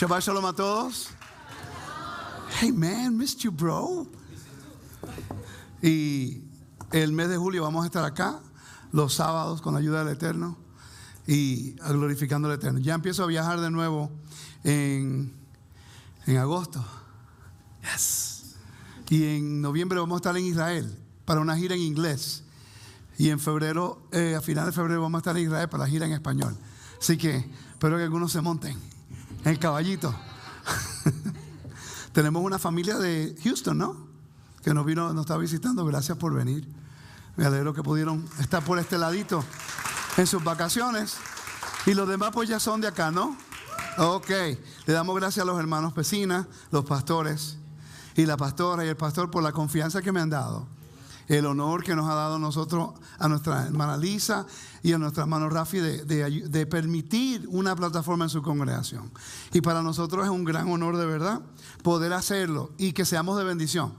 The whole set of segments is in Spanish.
Shabbat Shalom a todos. Hey man, missed you, bro. Y el mes de julio vamos a estar acá los sábados con la ayuda del Eterno y glorificando al Eterno. Ya empiezo a viajar de nuevo en agosto. Yes. Y en noviembre vamos a estar en Israel para una gira en inglés. Y en febrero, a finales de febrero vamos a estar en Israel para la gira en español. Así que espero que algunos se monten en el caballito. Tenemos una familia de Houston, ¿no? Que nos está visitando. Gracias por venir. Me alegro que pudieron estar por este ladito en sus vacaciones. Y los demás pues ya son de acá, ¿no? Ok. Le damos gracias a los hermanos Pesina, los pastores y la pastora y el pastor por la confianza que me han dado. El honor que nos ha dado nosotros, a nuestra hermana Lisa y a nuestra hermana Rafi de permitir una plataforma en su congregación. Y para nosotros es un gran honor de verdad poder hacerlo y que seamos de bendición.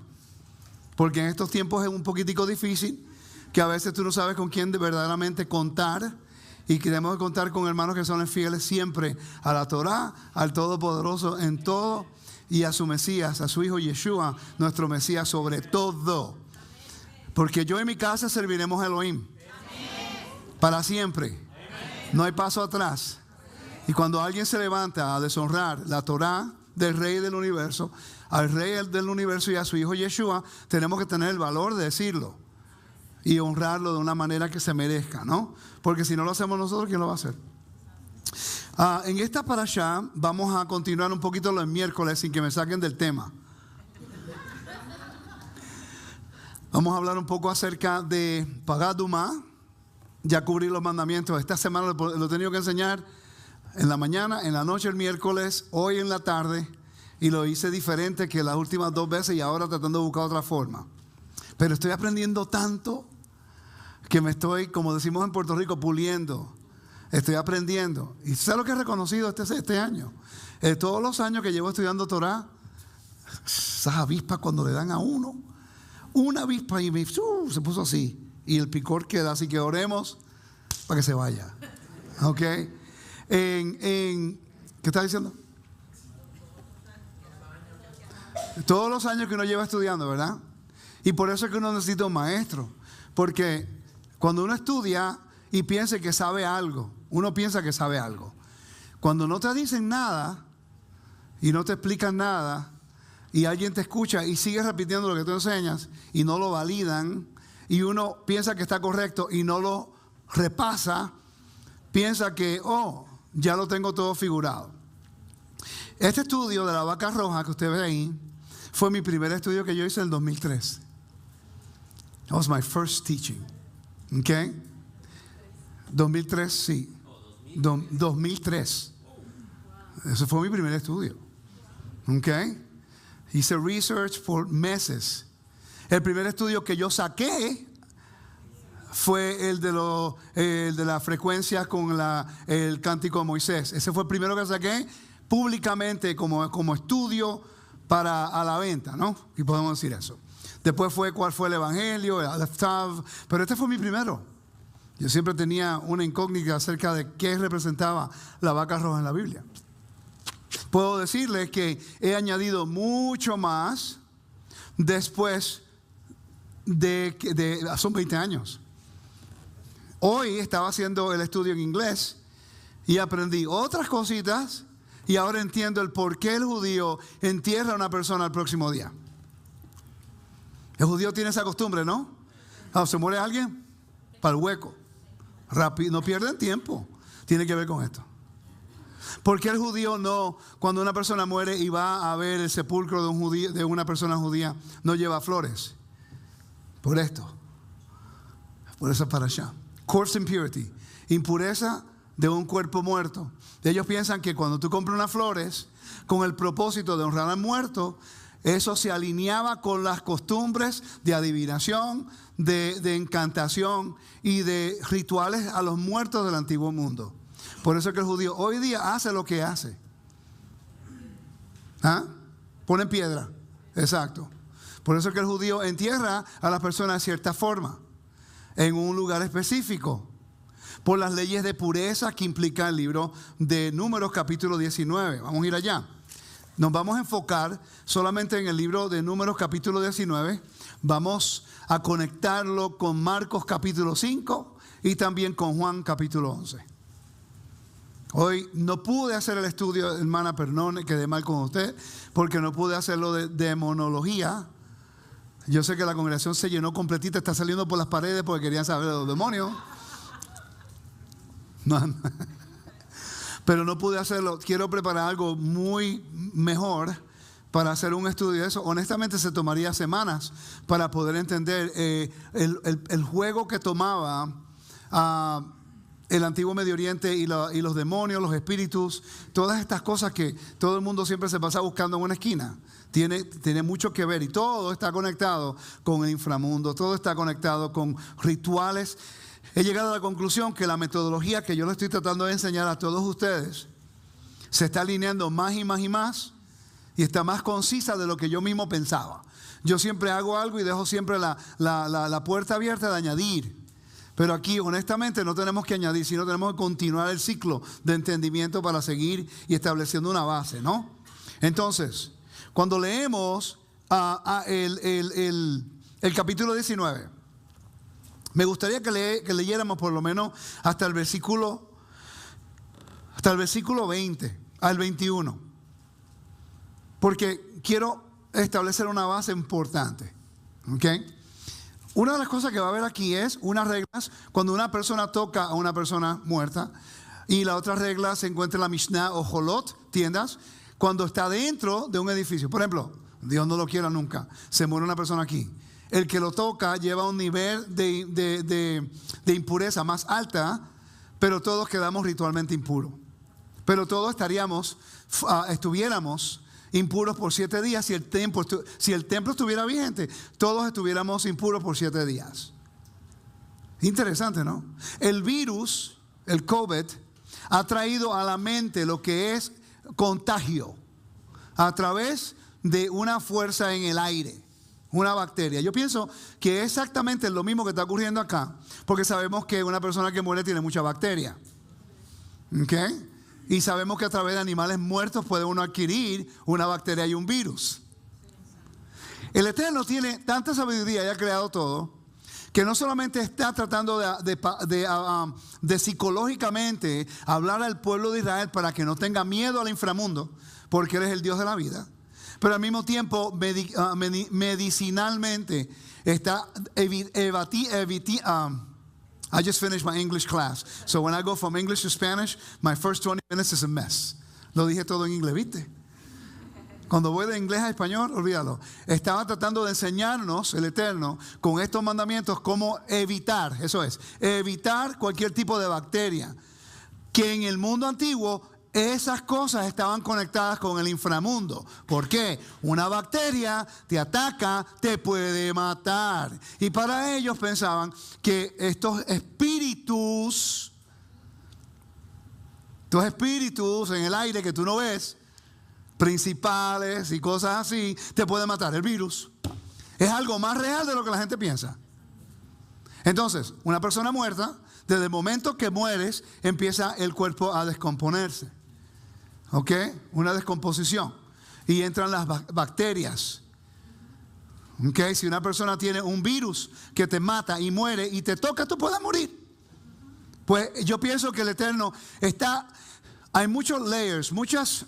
Porque en estos tiempos es un poquitico difícil, que a veces tú no sabes con quién verdaderamente contar. Y queremos contar con hermanos que son fieles siempre a la Torah, al Todopoderoso en todo y a su Mesías, a su Hijo Yeshua, nuestro Mesías sobre todo. Porque yo en mi casa serviremos a Elohim. Para siempre. No hay paso atrás. Y cuando alguien se levanta a deshonrar la Torah del Rey del Universo, al Rey del Universo y a su Hijo Yeshua, tenemos que tener el valor de decirlo y honrarlo de una manera que se merezca, ¿no? Porque si no lo hacemos nosotros, ¿quién lo va a hacer? En esta parashá vamos a continuar un poquito los miércoles sin que me saquen del tema. Vamos a hablar un poco acerca de Pagadumá. Ya cubrí los mandamientos. Esta semana lo he tenido que enseñar en la mañana, en la noche el miércoles, hoy en la tarde. Y lo hice diferente que las últimas 2 veces y ahora tratando de buscar otra forma. Pero estoy aprendiendo tanto que me estoy, como decimos en Puerto Rico, puliendo. Estoy aprendiendo. Y sé lo que he reconocido este año. Todos los años que llevo estudiando Torah, esas avispas cuando le dan a uno. Una avispa y se puso así. Y el picor queda así que oremos para que se vaya. ¿Ok? ¿Qué está diciendo? Todos los años que uno lleva estudiando, ¿verdad? Y por eso es que uno necesita un maestro. Porque cuando uno estudia y piensa que sabe algo, uno piensa que sabe algo. Cuando no te dicen nada y no te explican nada, y alguien te escucha y sigue repitiendo lo que tú enseñas y no lo validan, y uno piensa que está correcto y no lo repasa, piensa que, ya lo tengo todo figurado. Este estudio de la vaca roja que usted ve ahí fue mi primer estudio que yo hice en el 2003. That was my first teaching. ¿Ok? 2003, sí. 2003. Ese fue mi primer estudio. ¿Ok? Hice research por meses. El primer estudio que yo saqué fue el de la frecuencia con el cántico de Moisés. Ese fue el primero que saqué públicamente como estudio a la venta, ¿no? Y podemos decir eso. Después fue cuál fue el evangelio, el Aleph Tav, pero este fue mi primero. Yo siempre tenía una incógnita acerca de qué representaba la vaca roja en la Biblia. Puedo decirles que he añadido mucho más después son 20 años. Hoy estaba haciendo el estudio en inglés y aprendí otras cositas y ahora entiendo el por qué el judío entierra a una persona el próximo día. El judío tiene esa costumbre, ¿no? Se muere alguien, para el hueco. Rápido, no pierden tiempo. Tiene que ver con esto. ¿Por qué el judío no, cuando una persona muere y va a ver el sepulcro de una persona judía, no lleva flores? Por esto. Por eso para allá. Corpse impurity. Impureza de un cuerpo muerto. Ellos piensan que cuando tú compras unas flores con el propósito de honrar al muerto, eso se alineaba con las costumbres de adivinación, de encantación y de rituales a los muertos del antiguo mundo. Por eso es que el judío hoy día hace lo que hace. Pone piedra. Exacto. Por eso es que el judío entierra a las personas de cierta forma, en un lugar específico. por las leyes de pureza que implica el libro de Números capítulo 19. Vamos a ir allá. Nos vamos a enfocar solamente en el libro de Números capítulo 19. Vamos a conectarlo con Marcos capítulo 5 y también con Juan capítulo 11. Hoy no pude hacer el estudio, hermana, perdón, quedé mal con usted, porque no pude hacerlo de demonología. Yo sé que la congregación se llenó completita, está saliendo por las paredes porque querían saber de los demonios. No. Pero no pude hacerlo. Quiero preparar algo muy mejor para hacer un estudio de eso. Honestamente se tomaría semanas para poder entender el juego que tomaba el antiguo Medio Oriente y los demonios, los espíritus, todas estas cosas que todo el mundo siempre se pasa buscando en una esquina. Tiene mucho que ver y todo está conectado con el inframundo, todo está conectado con rituales. He llegado a la conclusión que la metodología que yo le estoy tratando de enseñar a todos ustedes se está alineando más y más y más y está más concisa de lo que yo mismo pensaba. Yo siempre hago algo y dejo siempre la puerta abierta de añadir. Pero aquí honestamente no tenemos que añadir, sino tenemos que continuar el ciclo de entendimiento para seguir y estableciendo una base, ¿no? Entonces, cuando leemos el capítulo 19, me gustaría que leyéramos por lo menos hasta el versículo 20 al 21. Porque quiero establecer una base importante. ¿Ok? Una de las cosas que va a haber aquí es unas reglas cuando una persona toca a una persona muerta. Y la otra regla se encuentra en la Mishnah o Jolot, tiendas, cuando está dentro de un edificio. Por ejemplo, Dios no lo quiera nunca, se muere una persona aquí. El que lo toca lleva un nivel de impureza más alta, pero todos quedamos ritualmente impuros. Pero todos estuviéramos impuros por 7 días si el templo estuviera vigente. Todos estuviéramos impuros por 7 días. Interesante, ¿no? El virus, el COVID, ha traído a la mente lo que es contagio a través de una fuerza en el aire. Una bacteria. Yo pienso que es exactamente lo mismo que está ocurriendo acá, porque sabemos que una persona que muere tiene mucha bacteria. ¿Ok? Y sabemos que a través de animales muertos puede uno adquirir una bacteria y un virus. El Eterno tiene tanta sabiduría y ha creado todo, que no solamente está tratando de psicológicamente hablar al pueblo de Israel para que no tenga miedo al inframundo, porque Él es el Dios de la vida. Pero al mismo tiempo, medicinalmente, está I just finished my English class. So when I go from English to Spanish, my first 20 minutes is a mess. Lo dije todo en inglés, ¿viste? Cuando voy de inglés a español, olvídalo. Estaba tratando de enseñarnos, el Eterno, con estos mandamientos, cómo evitar, eso es, evitar cualquier tipo de bacteria. Que en el mundo antiguo, esas cosas estaban conectadas con el inframundo. ¿Por qué? Una bacteria te ataca, te puede matar. Y para ellos pensaban que estos espíritus en el aire que tú no ves, principales y cosas así, te pueden matar. El virus es algo más real de lo que la gente piensa. Entonces, una persona muerta, desde el momento que mueres, empieza el cuerpo a descomponerse. ¿Ok? Una descomposición. Y entran las bacterias. ¿Ok? Si una persona tiene un virus que te mata y muere y te toca, tú puedes morir. Pues yo pienso que el Eterno hay muchos layers, muchas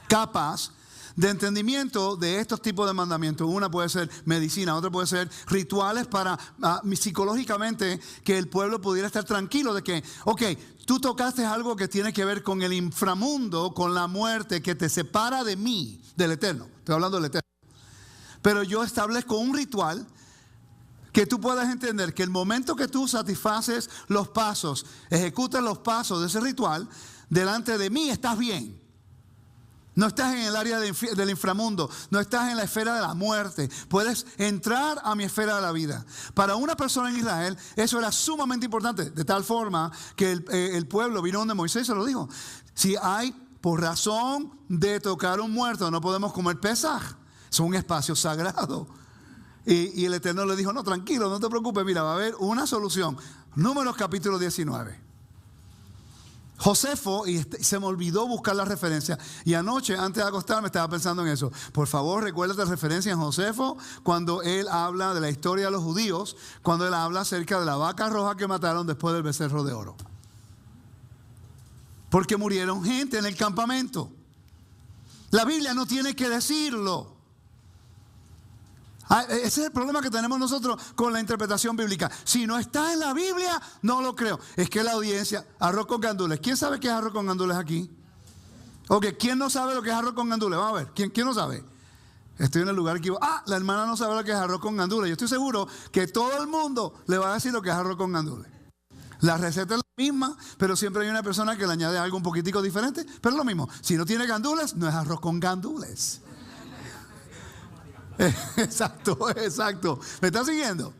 capas de entendimiento de estos tipos de mandamientos. Una puede ser medicina, otra puede ser rituales para psicológicamente que el pueblo pudiera estar tranquilo de que, ok, tú tocaste algo que tiene que ver con el inframundo, con la muerte que te separa de mí, del Eterno. Estoy hablando del Eterno. Pero yo establezco un ritual que tú puedas entender que el momento que tú satisfaces los pasos, ejecutas los pasos de ese ritual, delante de mí estás bien. No estás en el área del inframundo, no estás en la esfera de la muerte. Puedes entrar a mi esfera de la vida. Para una persona en Israel, eso era sumamente importante, de tal forma que el pueblo vino donde Moisés se lo dijo. Si hay, por razón de tocar un muerto, no podemos comer Pesaj. Es un espacio sagrado. Y el Eterno le dijo, no, tranquilo, no te preocupes, mira, va a haber una solución. Números capítulo 19. Josefo, y se me olvidó buscar la referencia, y anoche antes de acostarme estaba pensando en eso. Por favor, recuérdate la referencia en Josefo cuando él habla de la historia de los judíos, cuando él habla acerca de la vaca roja que mataron después del becerro de oro. Porque murieron gente en el campamento. La Biblia no tiene que decirlo. Ese es el problema que tenemos nosotros con la interpretación bíblica. Si no está en la Biblia, no lo creo. Es que la audiencia, arroz con gandules. ¿Quién sabe qué es arroz con gandules aquí? Ok, ¿quién no sabe lo que es arroz con gandules? Vamos a ver, ¿quién no sabe? Estoy en el lugar equivocado. La hermana no sabe lo que es arroz con gandules. Yo estoy seguro que todo el mundo le va a decir lo que es arroz con gandules. La receta es la misma, pero siempre hay una persona que le añade algo un poquitico diferente, pero es lo mismo. Si no tiene gandules, no es arroz con gandules. Exacto, exacto. ¿Me estás siguiendo?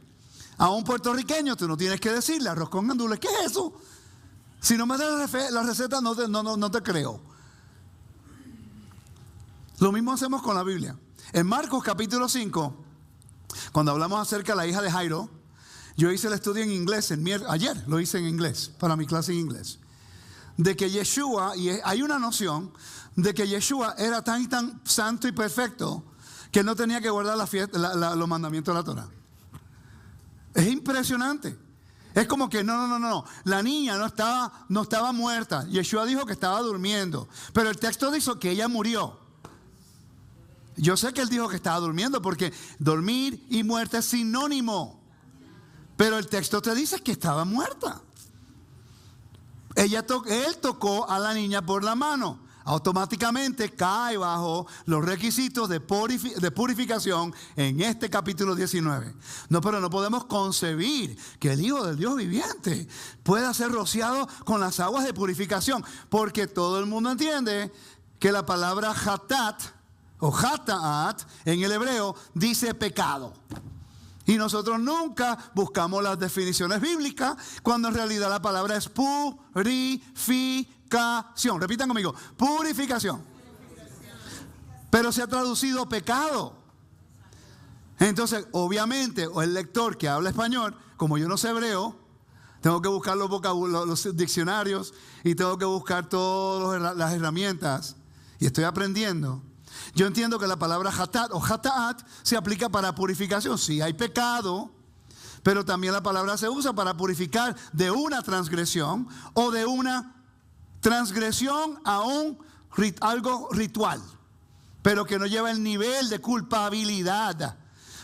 A un puertorriqueño tú no tienes que decirle arroz con gandules. ¿Qué es eso? Si no me das la receta, no te creo. Lo mismo hacemos con la Biblia. En Marcos capítulo 5, cuando hablamos acerca de la hija de Jairo, yo hice el estudio en inglés, ayer lo hice en inglés, para mi clase en inglés. De que Yeshua, y hay una noción de que Yeshua era tan santo y perfecto que no tenía que guardar los mandamientos de la Torah. Es impresionante. Es como que no. La niña no estaba muerta. Yeshua dijo que estaba durmiendo. Pero el texto dice que ella murió. Yo sé que él dijo que estaba durmiendo porque dormir y muerte es sinónimo. Pero el texto te dice que estaba muerta. Él tocó a la niña por la mano. Automáticamente cae bajo los requisitos de purificación en este capítulo 19. No, pero no podemos concebir que el Hijo del Dios viviente pueda ser rociado con las aguas de purificación, porque todo el mundo entiende que la palabra hatat o hataat en el hebreo dice pecado. Y nosotros nunca buscamos las definiciones bíblicas cuando en realidad la palabra es purificación. Repitan conmigo, purificación. Pero se ha traducido pecado. Entonces, obviamente, el lector que habla español, como yo no sé hebreo, tengo que buscar los diccionarios y tengo que buscar todas las herramientas. Y estoy aprendiendo. Yo entiendo que la palabra hatat o hataat se aplica para purificación. Sí, hay pecado, pero también la palabra se usa para purificar de una transgresión o de una transgresión a algo ritual, pero que no lleva el nivel de culpabilidad.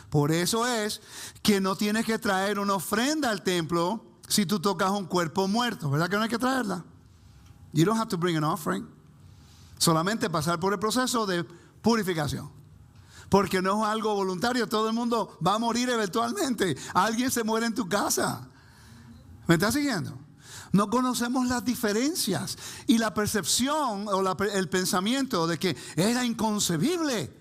Por eso es que no tienes que traer una ofrenda al templo si tú tocas un cuerpo muerto. ¿Verdad que no hay que traerla? You don't have to bring an offering. Solamente pasar por el proceso de purificación. Porque no es algo voluntario. Todo el mundo va a morir eventualmente. Alguien se muere en tu casa. ¿Me estás siguiendo? No conocemos las diferencias y la percepción o el pensamiento de que era inconcebible.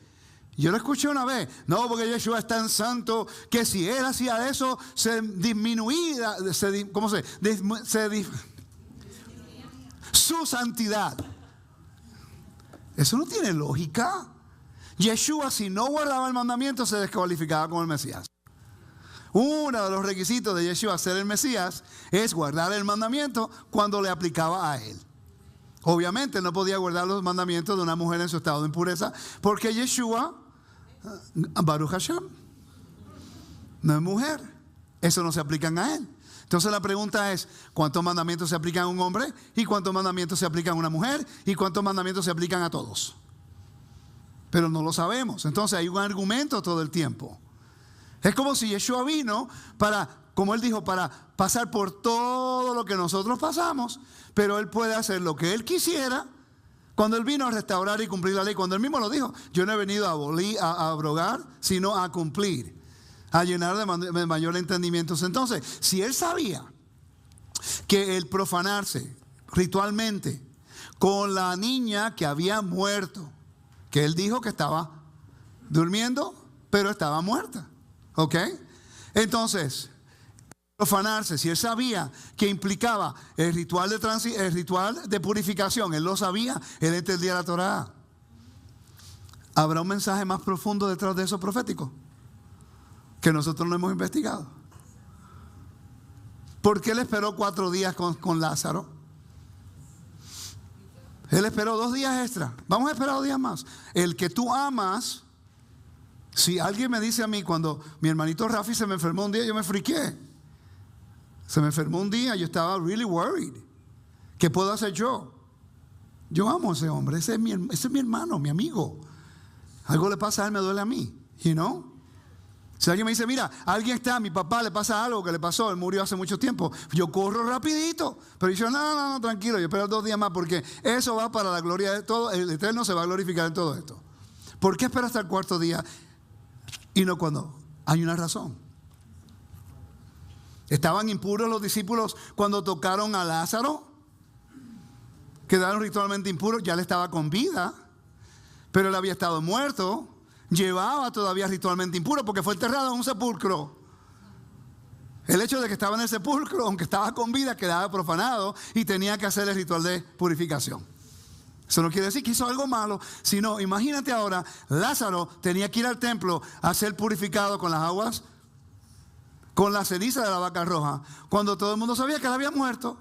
Yo lo escuché una vez. No, porque Yeshua es tan santo que si él hacía eso se disminuía, su santidad. Eso no tiene lógica. Yeshua, si no guardaba el mandamiento, se descalificaba como el Mesías. Uno de los requisitos de Yeshua ser el Mesías es guardar el mandamiento cuando le aplicaba a él. Obviamente no podía guardar los mandamientos de una mujer en su estado de impureza, porque Yeshua, Baruch Hashem, no es mujer. Eso no se aplican a él. Entonces la pregunta es, ¿cuántos mandamientos se aplican a un hombre? ¿Y cuántos mandamientos se aplican a una mujer? ¿Y cuántos mandamientos se aplican a todos? Pero no lo sabemos. Entonces hay un argumento todo el tiempo. Es como si Yeshua vino para, como él dijo, para pasar por todo lo que nosotros pasamos, pero él puede hacer lo que él quisiera. Cuando él vino a restaurar y cumplir la ley, cuando él mismo lo dijo, yo no he venido a abrogar, sino a cumplir, a llenar de mayor entendimiento. Entonces, si él sabía que el profanarse ritualmente con la niña que había muerto, que él dijo que estaba durmiendo, pero estaba muerta. ¿Ok? Entonces, profanarse, si él sabía que implicaba el ritual de purificación, él lo sabía, él entendía la Torá. ¿Habrá un mensaje más profundo detrás de eso profético? que nosotros no hemos investigado. ¿Por qué él esperó 4 días con Lázaro? Él esperó 2 días extra. Vamos a esperar 2 días más. El que tú amas, si alguien me dice a mí, cuando mi hermanito Rafi se me enfermó un día, yo me friqué. Se me enfermó un día, yo estaba really worried. ¿Qué puedo hacer yo? Yo amo a ese hombre, ese es mi hermano, mi amigo. Algo le pasa a él, me duele a mí, you know? Si alguien me dice, mira, alguien está, a mi papá le pasa algo que le pasó, él murió hace mucho tiempo, yo corro rapidito. Pero yo, no, tranquilo, yo espero 2 días más porque eso va para la gloria de todo, el Eterno se va a glorificar en todo esto. ¿Por qué espera hasta el 4.º día y no cuando? Hay una razón. ¿Estaban impuros los discípulos cuando tocaron a Lázaro? Quedaron ritualmente impuros, ya él estaba con vida, pero él había estado muerto, llevaba todavía ritualmente impuro porque fue enterrado en un sepulcro. El hecho de que estaba en el sepulcro, aunque estaba con vida, quedaba profanado y tenía que hacer el ritual de purificación. Eso no quiere decir que hizo algo malo, sino, imagínate ahora, Lázaro tenía que ir al templo a ser purificado con las aguas, con la ceniza de la vaca roja, cuando todo el mundo sabía que él había muerto.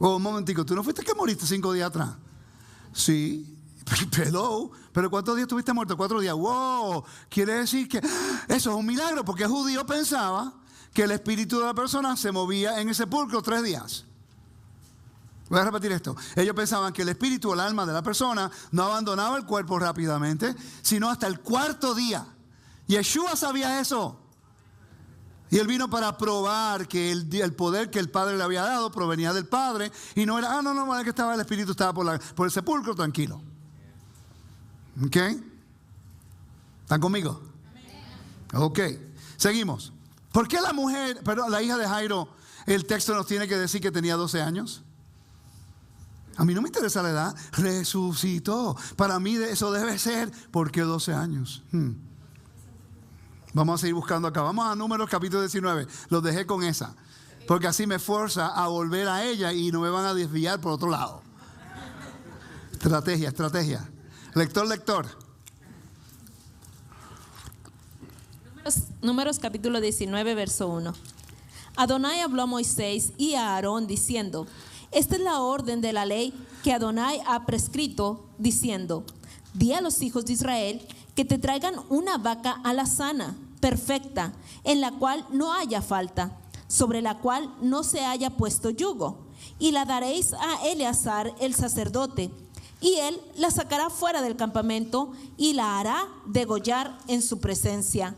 Un momentico, ¿tú no fuiste que moriste 5 días atrás? Sí, pero ¿cuántos días estuviste muerto? 4 días. Wow, quiere decir que eso es un milagro, porque el judío pensaba que el espíritu de la persona se movía en el sepulcro 3 días. Voy a repetir esto. Ellos pensaban que el espíritu o el alma de la persona no abandonaba el cuerpo rápidamente, sino hasta el 4.º día. Yeshua sabía eso. Y él vino para probar que el poder que el Padre le había dado provenía del Padre. Y no era, no, que estaba el Espíritu, estaba por el sepulcro, tranquilo. ¿Ok? ¿Están conmigo? Ok, seguimos. ¿Por qué la hija de Jairo, el texto nos tiene que decir que tenía 12 años? A mí no me interesa la edad. Resucitó. Para mí eso debe ser, ¿por qué 12 años? Vamos a seguir buscando acá. Vamos a Números capítulo 19. Los dejé con esa. Porque así me fuerza a volver a ella y no me van a desviar por otro lado. Estrategia. Lector. Números capítulo 19, verso 1. Adonai habló a Moisés y a Aarón diciendo: esta es la orden de la ley que Adonai ha prescrito, diciendo: di a los hijos de Israel que te traigan una vaca alazana, perfecta, en la cual no haya falta, sobre la cual no se haya puesto yugo, y la daréis a Eleazar el sacerdote, y él la sacará fuera del campamento y la hará degollar en su presencia.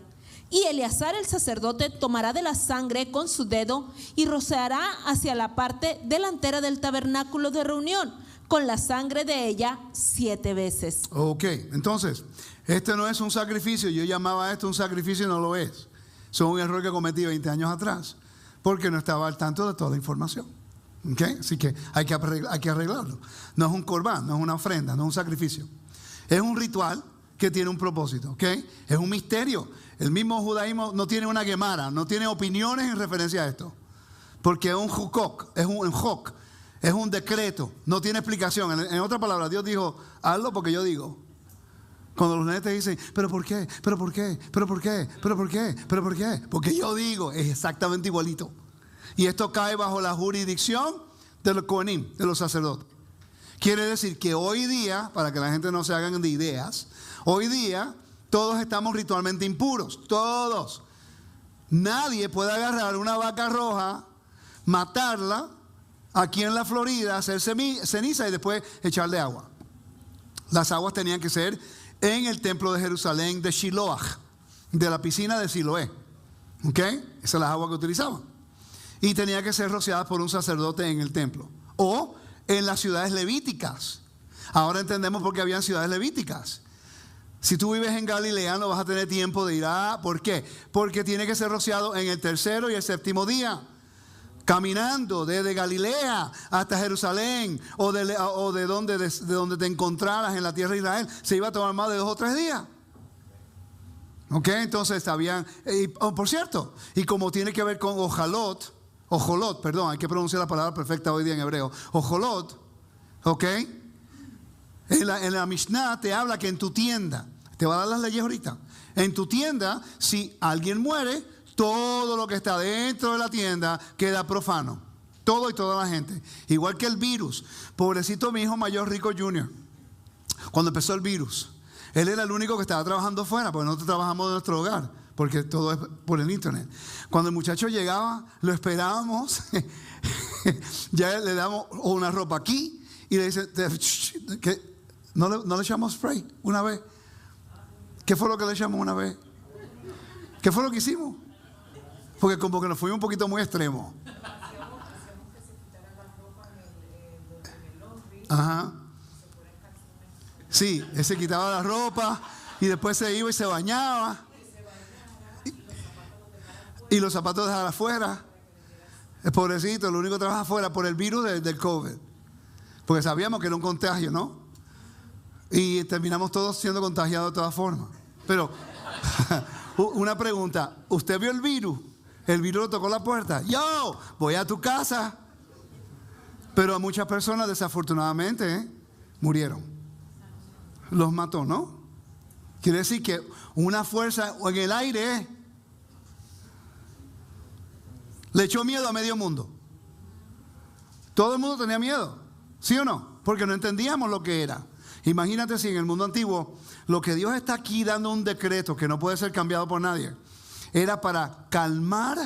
Y Eleazar el sacerdote tomará de la sangre con su dedo y rociará hacia la parte delantera del tabernáculo de reunión con la sangre de ella 7 veces. Ok, entonces, este no es un sacrificio. Yo llamaba esto un sacrificio y no lo es. Eso es un error que cometí 20 años atrás, porque no estaba al tanto de toda la información. ¿Okay? Así que hay que arreglarlo. No es un corbán, no es una ofrenda, no es un sacrificio. Es un ritual que tiene un propósito. ¿Okay? Es un misterio. El mismo judaísmo no tiene una gemara, no tiene opiniones en referencia a esto, porque es un jukok, es un decreto, no tiene explicación. En otras palabras, Dios dijo: hazlo porque yo digo. Cuando los nenes te dicen, ¿pero por qué? ¿Pero por qué? ¿Pero por qué? ¿Pero por qué? ¿Pero por qué? Porque yo digo, es exactamente igualito. Y esto cae bajo la jurisdicción de los kohanim, de los sacerdotes. Quiere decir que hoy día, para que la gente no se hagan de ideas, hoy día todos estamos ritualmente impuros, todos. Nadie puede agarrar una vaca roja, matarla aquí en la Florida, hacer ceniza y después echarle agua. Las aguas tenían que ser en el templo de Jerusalén de Shiloach, de la piscina de Siloé. ¿Ok? Esas son las aguas que utilizaban. Y tenía que ser rociadas por un sacerdote en el templo. O en las ciudades levíticas. Ahora entendemos por qué habían ciudades levíticas. Si tú vives en Galilea no vas a tener tiempo de ir ¿por qué? Porque tiene que ser rociado en el 3.º y el 7.º día. Caminando desde Galilea hasta Jerusalén o de donde te encontraras en la tierra de Israel, se iba a tomar más de 2 o 3 días. Ok, entonces por cierto, y como tiene que ver con ojolot, hay que pronunciar la palabra perfecta hoy día en hebreo, ojolot, ok, en la Mishnah te habla que en tu tienda Te va a dar las leyes ahorita. En tu tienda, si alguien muere, todo lo que está dentro de la tienda queda profano. Todo y toda la gente. Igual que el virus. Pobrecito mi hijo mayor, Rico Jr., cuando empezó el virus, él era el único que estaba trabajando fuera, porque nosotros trabajamos en nuestro hogar, porque todo es por el internet. Cuando el muchacho llegaba, lo esperábamos, ya le damos una ropa aquí y le dice, ¿no le echamos spray una vez? ¿Qué fue lo que le echamos una vez? ¿Qué fue lo que hicimos? Porque como que nos fuimos un poquito muy extremos. Ajá. Sí, él se quitaba la ropa y después se iba y se bañaba. Y los zapatos dejaban afuera. El pobrecito, lo único que trabaja afuera por el virus del COVID. Porque sabíamos que era un contagio, ¿no? Y terminamos todos siendo contagiados de todas formas. Pero, una pregunta. ¿Usted vio el virus? El virus lo tocó la puerta. Yo, voy a tu casa. Pero a muchas personas desafortunadamente murieron. Los mató, ¿no? Quiere decir que una fuerza en el aire le echó miedo a medio mundo. Todo el mundo tenía miedo, ¿sí o no? Porque no entendíamos lo que era. Imagínate si en el mundo antiguo lo que Dios está aquí dando un decreto que no puede ser cambiado por nadie, era para calmar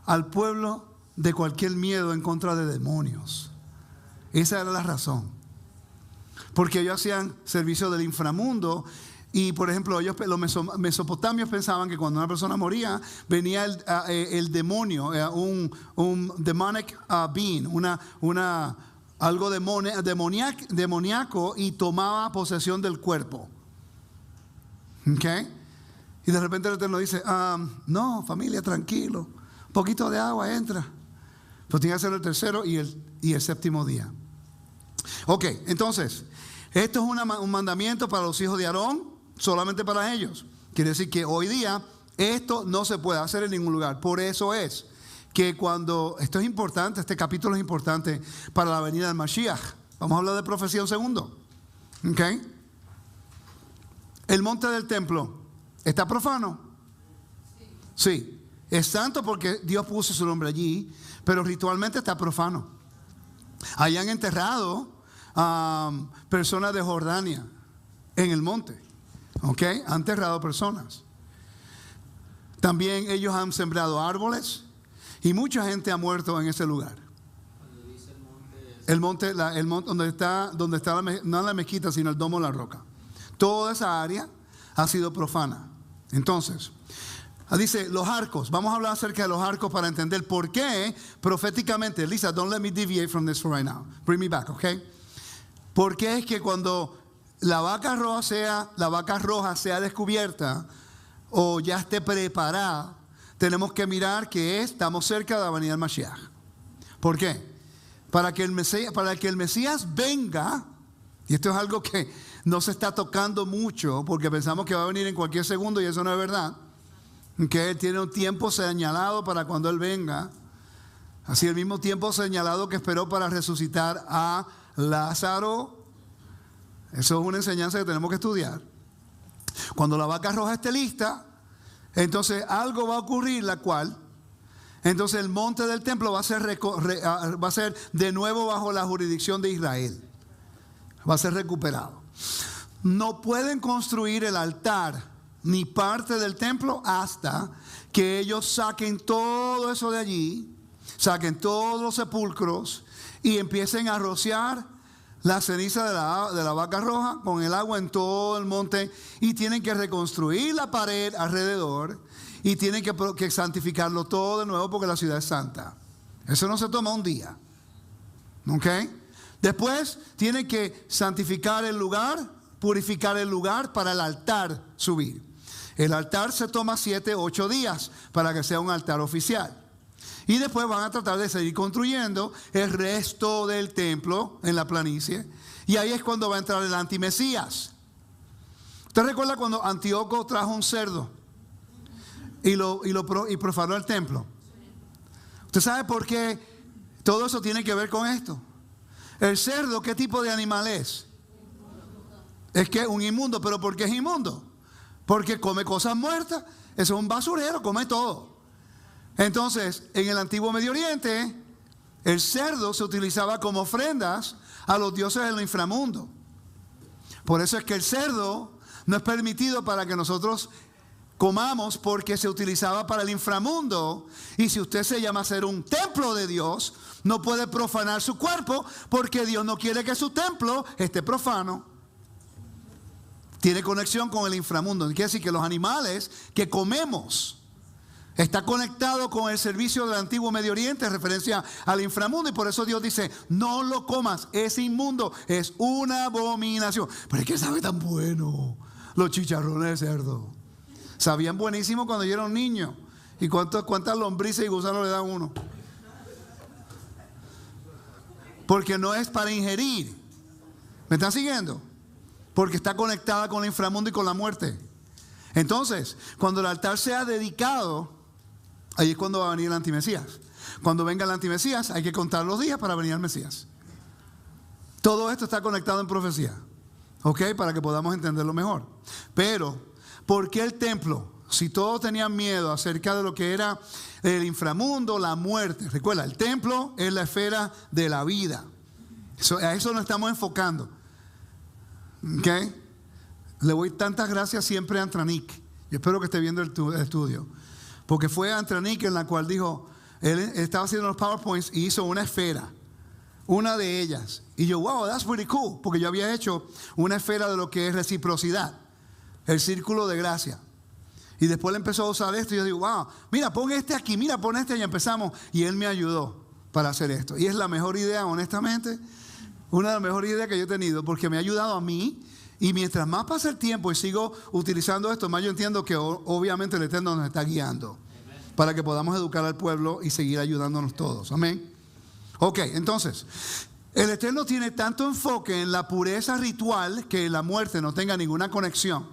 al pueblo de cualquier miedo en contra de demonios. Esa era la razón. Porque ellos hacían servicio del inframundo. Y por ejemplo, los mesopotamios pensaban que cuando una persona moría, venía el demonio, un demonic being, algo demoníaco, y tomaba posesión del cuerpo. ¿Okay? Y de repente el Eterno dice, no, familia, tranquilo, un poquito de agua entra. Pues tiene que ser el tercero y el séptimo día. Ok, entonces, esto es un mandamiento para los hijos de Aarón, solamente para ellos. Quiere decir que hoy día esto no se puede hacer en ningún lugar. Por eso es que esto es importante, este capítulo es importante para la venida del Mashiach. Vamos a hablar de profecía un segundo. Ok. El monte del templo, ¿está profano? Sí. Es santo porque Dios puso su nombre allí, pero ritualmente está profano. Allá han enterrado personas de Jordania en el monte. ¿Ok? Han enterrado personas. También ellos han sembrado árboles y mucha gente ha muerto en ese lugar. Cuando dice el monte donde está no la mezquita, sino el domo de la roca. Toda esa área ha sido profana. Entonces, dice los arcos. Vamos a hablar acerca de los arcos para entender por qué proféticamente. Lisa, don't let me deviate from this for right now. Bring me back, okay? ¿Por qué es que cuando la vaca roja sea descubierta o ya esté preparada, tenemos que mirar que estamos cerca de la venida del Mashiach? ¿Por qué? Para que el Mesías venga, y esto es algo que no se está tocando mucho porque pensamos que va a venir en cualquier segundo y eso no es verdad. Que Él tiene un tiempo señalado para cuando Él venga. Así el mismo tiempo señalado que esperó para resucitar a Lázaro. Eso es una enseñanza que tenemos que estudiar. Cuando la vaca roja esté lista, entonces algo va a ocurrir, la cual, entonces el monte del templo va a ser de nuevo bajo la jurisdicción de Israel. Va a ser recuperado. No pueden construir el altar ni parte del templo hasta que ellos saquen todo eso de allí, saquen todos los sepulcros y empiecen a rociar la ceniza de la vaca roja con el agua en todo el monte, y tienen que reconstruir la pared alrededor y tienen que santificarlo todo de nuevo porque la ciudad es santa. Eso no se toma un día. ¿Ok? Después tienen que santificar el lugar, purificar el lugar para el altar subir. El altar se toma 7, 8 días para que sea un altar oficial. Y después van a tratar de seguir construyendo el resto del templo en la planicie. Y ahí es cuando va a entrar el antimesías. ¿Usted recuerda cuando Antíoco trajo un cerdo y profanó el templo? ¿Usted sabe por qué todo eso tiene que ver con esto? El cerdo, ¿qué tipo de animal es? Es que un inmundo, ¿pero por qué es inmundo? Porque come cosas muertas. Eso es un basurero, come todo. Entonces, en el antiguo Medio Oriente, el cerdo se utilizaba como ofrendas a los dioses del inframundo. Por eso es que el cerdo no es permitido para que nosotros comamos, porque se utilizaba para el inframundo. Y si usted se llama a ser un templo de Dios, no puede profanar su cuerpo, porque Dios no quiere que su templo esté profano. Tiene conexión con el inframundo. Quiere decir que los animales que comemos está conectado con el servicio del antiguo Medio Oriente en referencia al inframundo. Y por eso Dios dice, no lo comas, es inmundo, es una abominación. Pero es que sabe tan bueno los chicharrones de cerdo. Sabían buenísimo cuando yo era un niño. ¿Y cuántas lombrices y gusanos le dan uno? Porque no es para ingerir. ¿Me están siguiendo? Porque está conectada con el inframundo y con la muerte. Entonces, cuando el altar sea dedicado, ahí es cuando va a venir el antimesías. Cuando venga el antimesías, hay que contar los días para venir el Mesías. Todo esto está conectado en profecía. ¿Ok? Para que podamos entenderlo mejor. Pero, ¿por qué el templo? Si todos tenían miedo acerca de lo que era el inframundo, la muerte. Recuerda, el templo es la esfera de la vida. A eso nos estamos enfocando. ¿Ok? Le doy tantas gracias siempre a Antranik. Yo espero que esté viendo el estudio. Porque fue Antranik en la cual dijo, él estaba haciendo los PowerPoints y hizo una esfera. Una de ellas. Y yo, wow, that's pretty cool. Porque yo había hecho una esfera de lo que es reciprocidad. El círculo de gracia. Y después le empezó a usar esto y yo digo, wow, mira, pon este aquí, mira, pon este, y empezamos. Y él me ayudó para hacer esto. Y es la mejor idea, honestamente, una de las mejores ideas que yo he tenido, porque me ha ayudado a mí. Y mientras más pasa el tiempo y sigo utilizando esto, más yo entiendo que obviamente el Eterno nos está guiando. Para que podamos educar al pueblo y seguir ayudándonos todos. Amén. Ok, entonces, el Eterno tiene tanto enfoque en la pureza ritual, que la muerte no tenga ninguna conexión,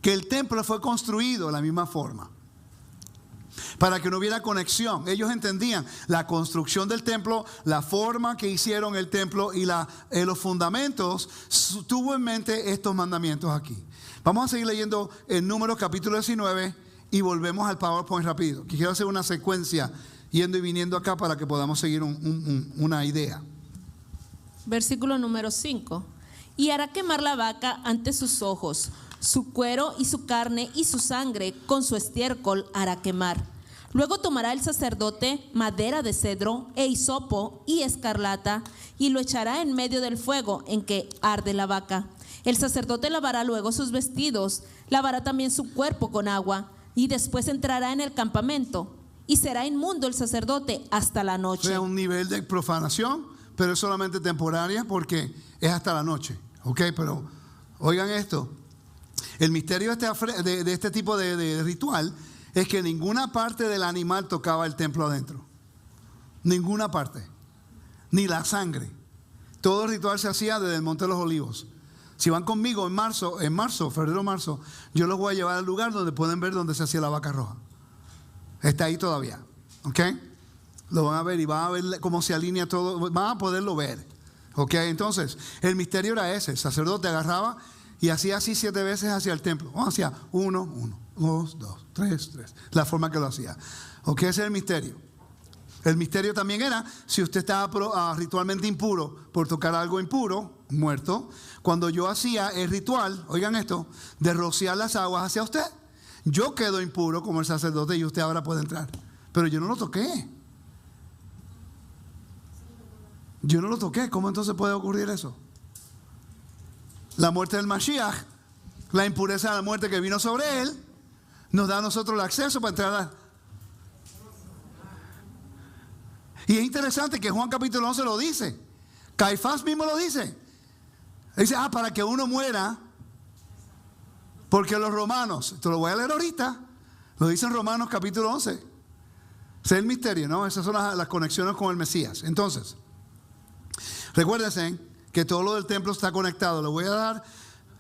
que el templo fue construido de la misma forma, para que no hubiera conexión. Ellos entendían la construcción del templo, la forma que hicieron el templo y los fundamentos. Tuvo en mente estos mandamientos aquí. Vamos a seguir leyendo en Números capítulo 19 y volvemos al PowerPoint rápido. Quiero hacer una secuencia yendo y viniendo acá para que podamos seguir una idea. Versículo número 5. Y hará quemar la vaca ante sus ojos, su cuero y su carne y su sangre con su estiércol hará quemar. Luego tomará el sacerdote madera de cedro e hisopo y escarlata y lo echará en medio del fuego en que arde la vaca. El sacerdote lavará luego sus vestidos, lavará también su cuerpo con agua y después entrará en el campamento y será inmundo el sacerdote hasta la noche. O sea, un nivel de profanación, pero es solamente temporaria porque es hasta la noche. Ok, pero oigan esto. El misterio de este tipo de ritual es que ninguna parte del animal tocaba el templo adentro. Ninguna parte. Ni la sangre. Todo el ritual se hacía desde el Monte de los Olivos. Si van conmigo febrero-marzo, yo los voy a llevar al lugar donde pueden ver donde se hacía la vaca roja. Está ahí todavía. ¿Ok? Lo van a ver y van a ver cómo se alinea todo. Van a poderlo ver. ¿Ok? Entonces, el misterio era ese. El sacerdote agarraba y hacía así 7 veces hacia el templo. Hacía 1, 2, 3. La forma que lo hacía. ¿Ok? Ese es el misterio. El misterio también era, si usted estaba ritualmente impuro por tocar algo impuro, muerto, cuando yo hacía el ritual, oigan esto, de rociar las aguas hacia usted, yo quedo impuro como el sacerdote y usted ahora puede entrar. Pero yo no lo toqué. Yo no lo toqué. ¿Cómo entonces puede ocurrir eso? La muerte del Mashiach, la impureza de la muerte que vino sobre él, nos da a nosotros el acceso para entrar Y es interesante que Juan capítulo 11 lo dice. Caifás mismo lo dice. Dice, para que uno muera, porque los romanos, te lo voy a leer ahorita, lo dice en Romanos capítulo 11. Ese es el misterio, ¿no? Esas son las conexiones con el Mesías. Entonces, recuérdense que todo lo del templo está conectado. Le voy a dar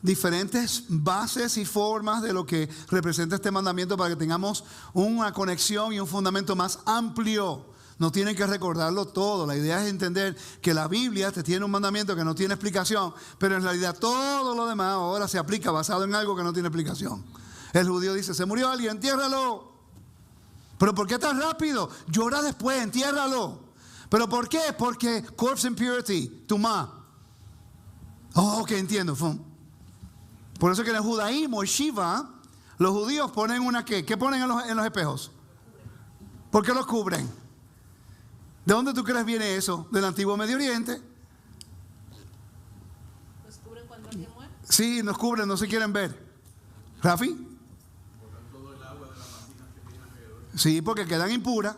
diferentes bases y formas de lo que representa este mandamiento para que tengamos una conexión y un fundamento más amplio no tienen que recordarlo todo. La idea es entender que la Biblia te tiene un mandamiento que no tiene explicación, pero en realidad todo lo demás ahora se aplica basado en algo que no tiene explicación. El judío dice, se murió alguien, entiérralo. ¿Pero por qué tan rápido? Llora después, entiérralo. ¿Pero por qué? Porque corpse impurity, tumá. Oh, ok, entiendo. Por eso que en el judaísmo, el Shiva, los judíos ponen una ¿qué? ¿Qué ponen en los espejos? ¿Por qué los cubren? ¿De dónde tú crees viene eso? ¿Del antiguo Medio Oriente? ¿Los cubren cuando alguien muere? Sí, nos cubren, no se quieren ver. ¿Rafi? Sí, porque quedan impuras.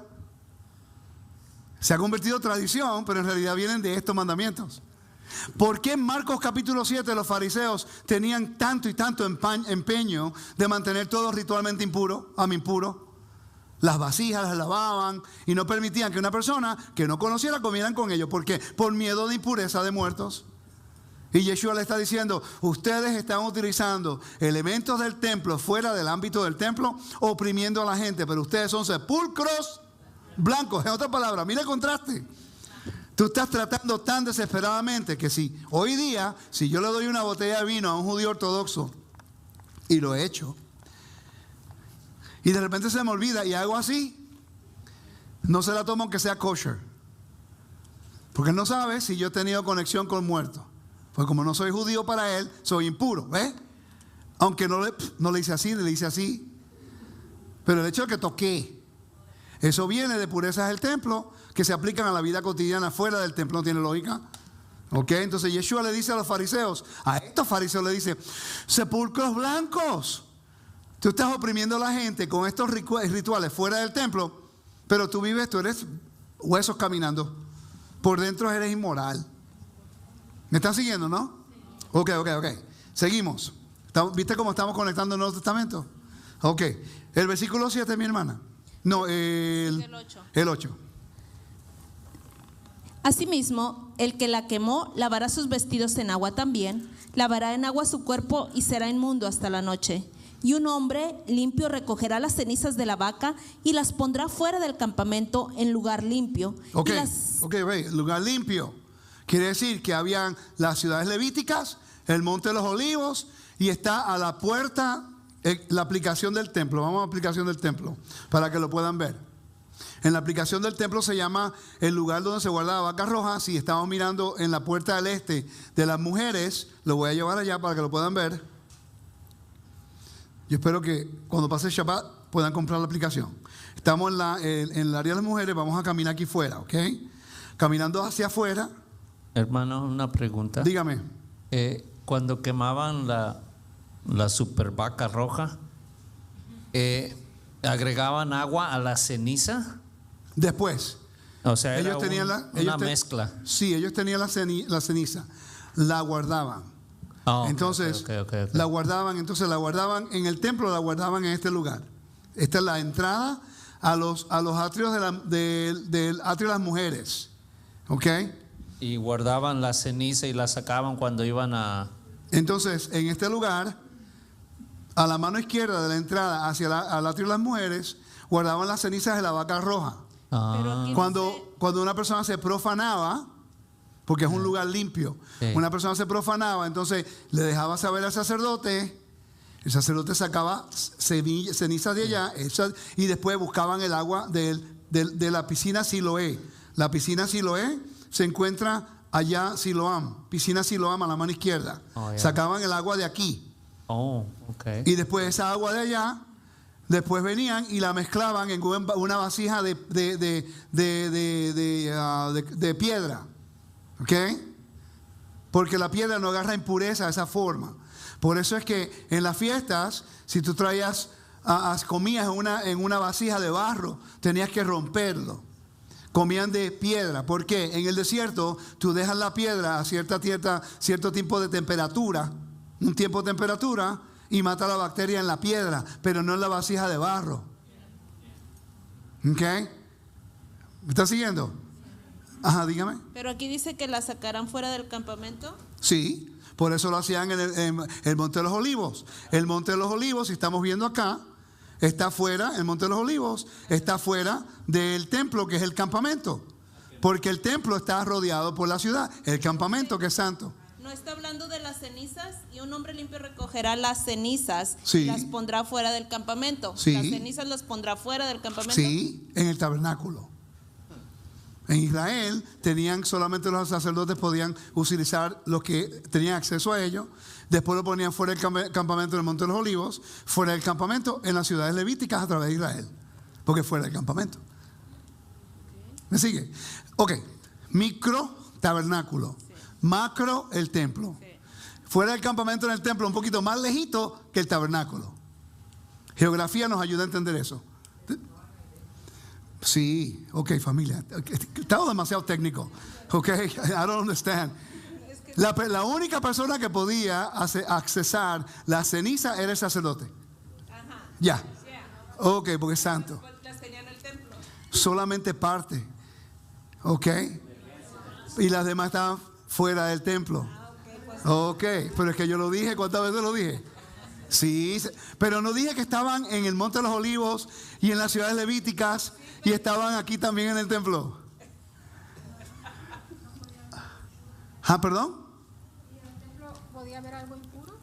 Se ha convertido en tradición, pero en realidad vienen de estos mandamientos. ¿Por qué en Marcos capítulo 7 los fariseos tenían tanto y tanto empeño de mantener todo ritualmente impuro? Las vasijas las lavaban y no permitían que una persona que no conociera comieran con ellos. ¿Por qué? Por miedo de impureza de muertos. Y Yeshua le está diciendo, ustedes están utilizando elementos del templo fuera del ámbito del templo, oprimiendo a la gente, pero ustedes son sepulcros blancos. En otras palabras, mira el contraste. Tú estás tratando tan desesperadamente que si hoy día, si yo le doy una botella de vino a un judío ortodoxo, y lo he hecho, y de repente se me olvida y hago así, no se la tomo aunque sea kosher, porque él no sabe si yo he tenido conexión con muertos. Pues como no soy judío para él, soy impuro, ¿ves? Aunque no le hice así, le hice así. Pero el hecho de que toqué, eso viene de purezas del templo que se aplican a la vida cotidiana fuera del templo. ¿No tiene lógica? ¿Ok? Entonces Yeshua le dice a los fariseos, a estos fariseos le dice, sepulcros blancos. Tú estás oprimiendo a la gente con estos rituales fuera del templo, pero tú eres huesos caminando. Por dentro eres inmoral. ¿Me están siguiendo, no? Ok. Seguimos. ¿Viste cómo estamos conectando el Nuevo Testamento? Ok. El versículo 7, mi hermana. No, el 8. El 8. Asimismo, el que la quemó lavará sus vestidos en agua también, lavará en agua su cuerpo y será inmundo hasta la noche. Y un hombre limpio recogerá las cenizas de la vaca y las pondrá fuera del campamento en lugar limpio. Ok, lugar limpio. Quiere decir que habían las ciudades levíticas, el monte de los olivos, y está a la puerta la aplicación del templo. Vamos a la aplicación del templo para que lo puedan ver. En la aplicación del templo se llama el lugar donde se guarda la vaca roja. Si estamos mirando en la puerta del este de las mujeres, lo voy a llevar allá para que lo puedan ver. Yo espero que cuando pase el Shabbat puedan comprar la aplicación. Estamos en el área de las mujeres, vamos a caminar aquí fuera, ¿ok? Caminando hacia afuera. Hermano, una pregunta. Dígame. Cuando quemaban la super vaca roja, ¿agregaban agua a la ceniza? Después. O sea, ellos era tenían una mezcla. Sí, ellos tenían la ceniza, la guardaban. Entonces, okay. la guardaban en el templo, la guardaban en este lugar. Esta es la entrada a los atrios del atrio de las mujeres. ¿Ok? Y guardaban la ceniza y la sacaban cuando iban a... Entonces, en este lugar, a la mano izquierda de la entrada al atrio de las mujeres, guardaban las cenizas de la vaca roja. Cuando una persona se profanaba, porque es un lugar limpio, una persona se profanaba, entonces le dejaba saber al sacerdote, el sacerdote sacaba cenizas de allá, y después buscaban el agua de la piscina Siloé. La piscina Siloé se encuentra allá, Siloam, piscina Siloam a la mano izquierda. Sacaban el agua de aquí. Y después esa agua de allá, después venían y la mezclaban en una vasija de piedra. ¿Ok? Porque la piedra no agarra impureza de esa forma. Por eso es que en las fiestas, si tú traías, comías en una vasija de barro, tenías que romperlo. Comían de piedra. ¿Por qué? En el desierto tú dejas la piedra a cierto tiempo de temperatura, un tiempo de temperatura, y mata la bacteria en la piedra, pero no en la vasija de barro. ¿Ok? ¿Me está siguiendo? Ajá, dígame. Pero aquí dice que la sacarán fuera del campamento. Sí, por eso lo hacían en el Monte de los Olivos. El Monte de los Olivos, si estamos viendo acá, está fuera, el Monte de los Olivos está fuera del templo, que es el campamento. Porque el templo está rodeado por la ciudad, el campamento que es santo. No está hablando de las cenizas, y un hombre limpio recogerá las cenizas Sí. y las pondrá fuera del campamento. Sí. Las cenizas las pondrá fuera del campamento. Sí, en el tabernáculo. En Israel solamente los sacerdotes podían utilizar los que tenían acceso a ellos. Después lo ponían fuera del campamento en el Monte de los Olivos, fuera del campamento en las ciudades levíticas a través de Israel, porque fuera del campamento. ¿Me sigue? Ok, micro tabernáculo, macro el templo. Fuera del campamento en el templo, un poquito más lejito que el tabernáculo. Geografía nos ayuda a entender eso. Sí, ok, familia. Estamos demasiado técnico. Ok, I don't understand. La única persona que podía accesar la ceniza era el sacerdote. Ya. Ok, porque es santo. Las tenía en el templo. Solamente parte. Ok. Y las demás estaban fuera del templo. Ok, pero es que yo lo dije. ¿Cuántas veces lo dije? Sí, pero no dije que estaban en el Monte de los Olivos y en las ciudades levíticas y estaban aquí también en el templo. ¿Ah, perdón? ¿Y en el templo podía haber algo impuro?